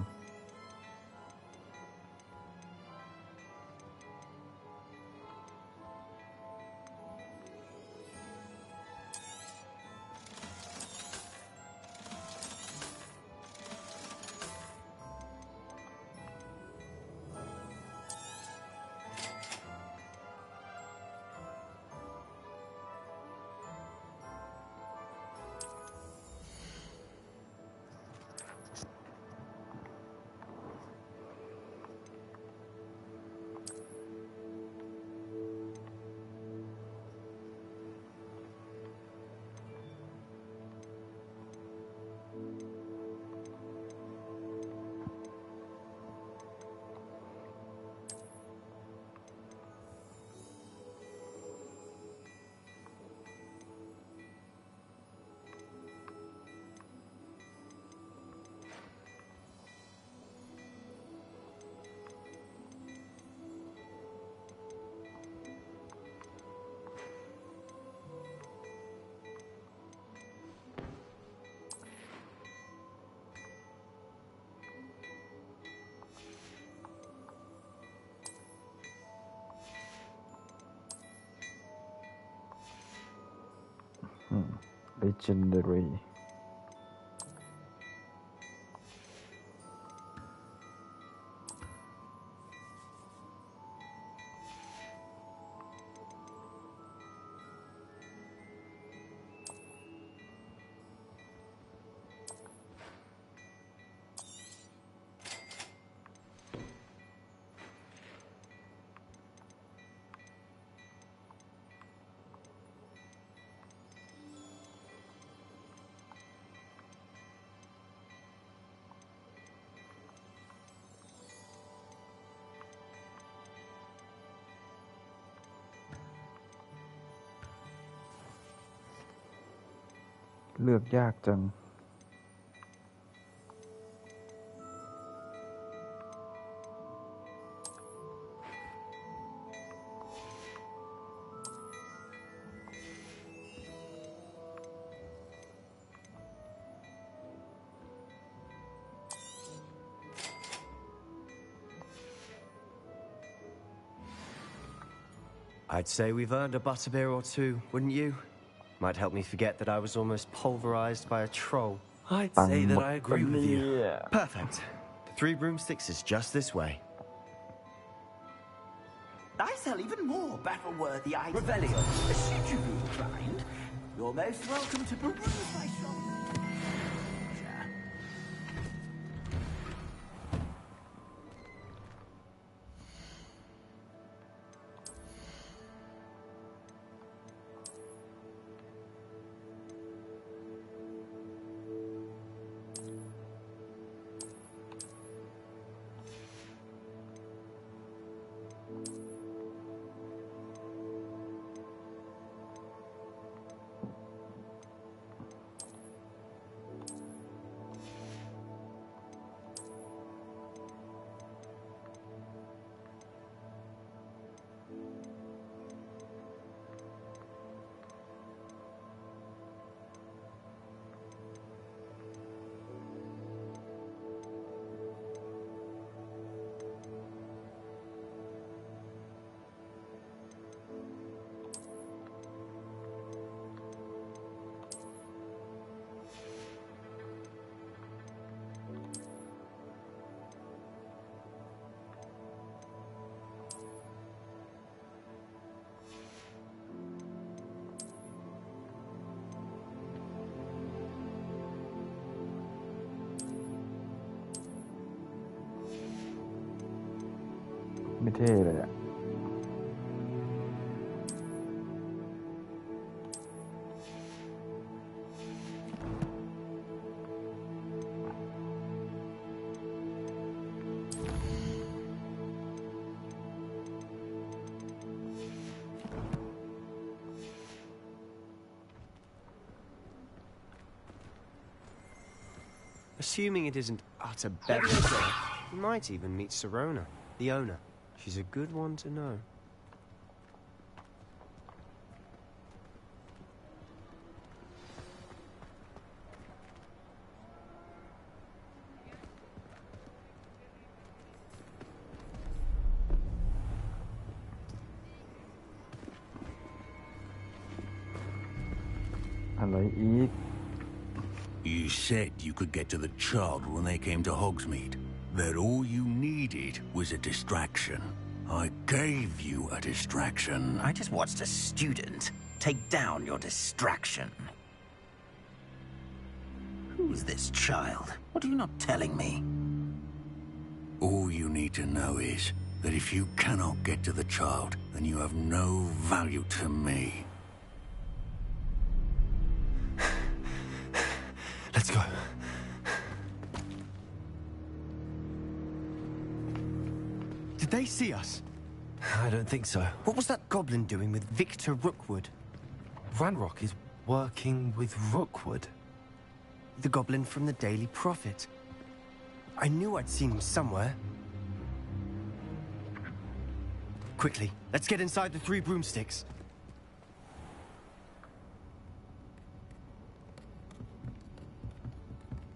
legendary เลือกยากจังI'd say we've earned a butterbeer or two, wouldn't you? Might help me forget that I was almost pulverized by a troll. I'd say that I agree with you. Perfect. The 3 broomsticks is just this way. I sell even more battle-worthy items. Revelio, should you be inclined, you're most welcome to peruse my shop.ไม่เท่เลยอะAssuming it isn't utter bedlam, we might even meet Sirona, the owner. She's a good one to know. อะไรอีก You said you could get to the child when they came to Hogsmeade. That all you needed was a distraction. I gave you a distraction. I just watched a student take down your distraction. Who's this child? What are you not telling me? All you need to know is that if you cannot get to the child, then you have no value to me. Let's go. Did they see us? I don't think so. What was that goblin doing with Victor Rookwood? Ranrock is working with Rookwood. The goblin from the Daily Prophet. I knew I'd seen him somewhere. Quickly, let's get inside the 3 broomsticks.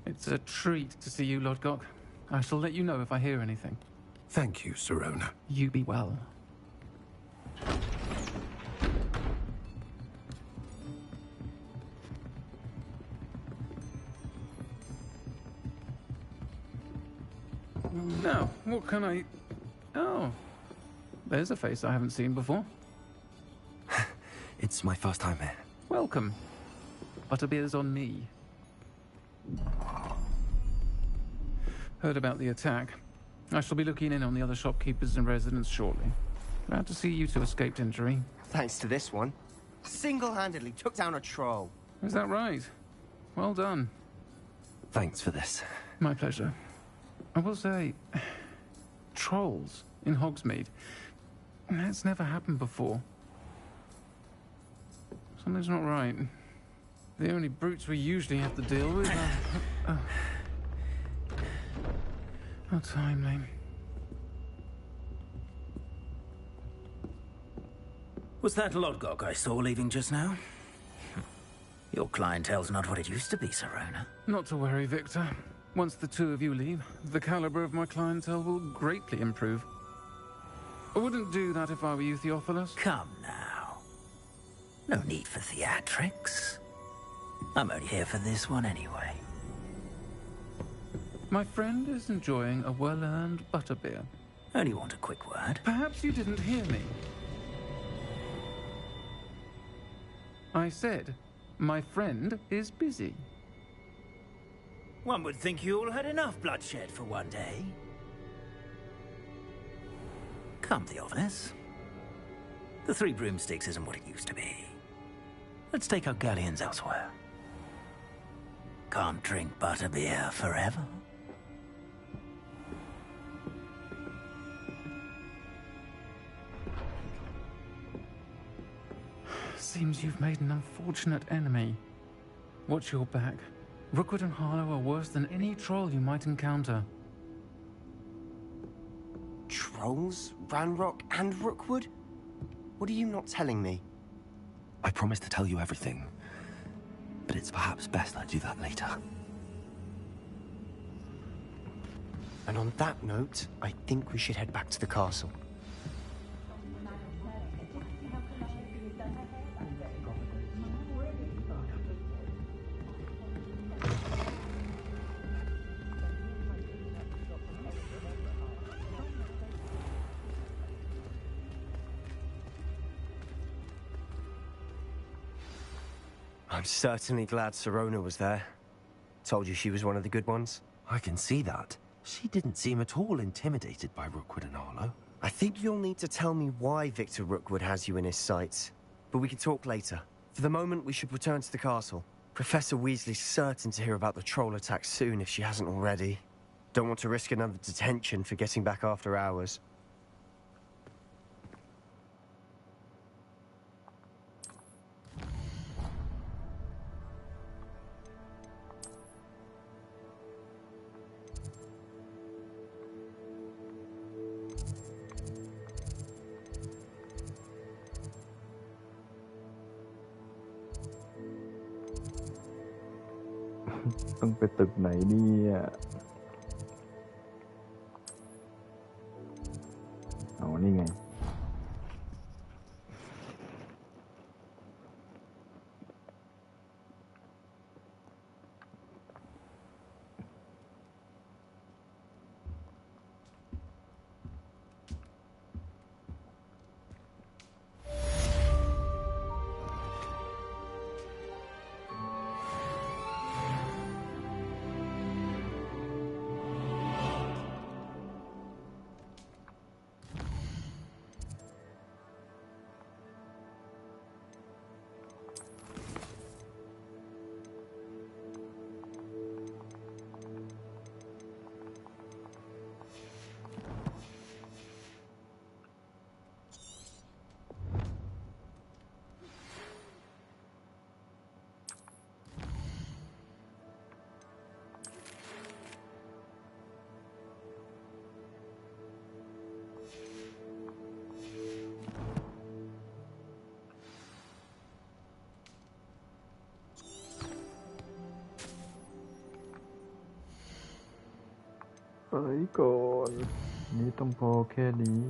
It's a treat to see you, Lodgok. I shall let you know if I hear anything. Thank you, Sirona. You be well. Now, what can I... Oh, there's a face I haven't seen before. It's my first time here. Welcome. Butterbeer's on me. Heard about the attack. I shall be looking in on the other shopkeepers and residents shortly. Glad to see you two escaped injury. Thanks to this one. Single-handedly took down a troll. Is that right? Well done. Thanks for this. My pleasure. I will say, trolls in Hogsmeade. That's never happened before. Something's not right. The only brutes we usually have to deal with are... How timely. Was that Lodgok I saw leaving just now? Your clientele's not what it used to be, Sirona. Not to worry, Victor. Once the 2 of you leave, the caliber of my clientele will greatly improve. I wouldn't do that if I were you, Theophilus. Come now. No need for theatrics. I'm only here for this one anyway. My friend is enjoying a well-earned butterbeer. Only want a quick word. Perhaps you didn't hear me. I said, my friend is busy. One would think you all had enough bloodshed for one day. Come, Theophilus. The 3 broomsticks isn't what it used to be. Let's take our galleons elsewhere. Can't drink butterbeer forever. Seems you've made an unfortunate enemy. Watch your back. Rookwood and Harlow are worse than any troll you might encounter. Trolls? Ranrock and Rookwood? What are you not telling me? I promised to tell you everything, but it's perhaps best I do that later. And on that note, I think we should head back to the castle. I'm certainly glad Sirona was there. Told you she was one of the good ones. I can see that. She didn't seem at all intimidated by Rookwood and Harlow. I think you'll need to tell me why Victor Rookwood has you in his sights. But we can talk later. For the moment, we should return to the castle. Professor Weasley's certain to hear about the troll attack soon if she hasn't already. Don't want to risk another detention for getting back after hours.ต้องไปตึกไหนเนี่ยเอานี่ไง ไปก่อนนี่ต้องพอแค่นี้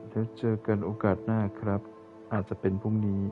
เดี๋ยวเจอกันโอกาสหน้าครับอาจจะเป็นพรุ่งนี้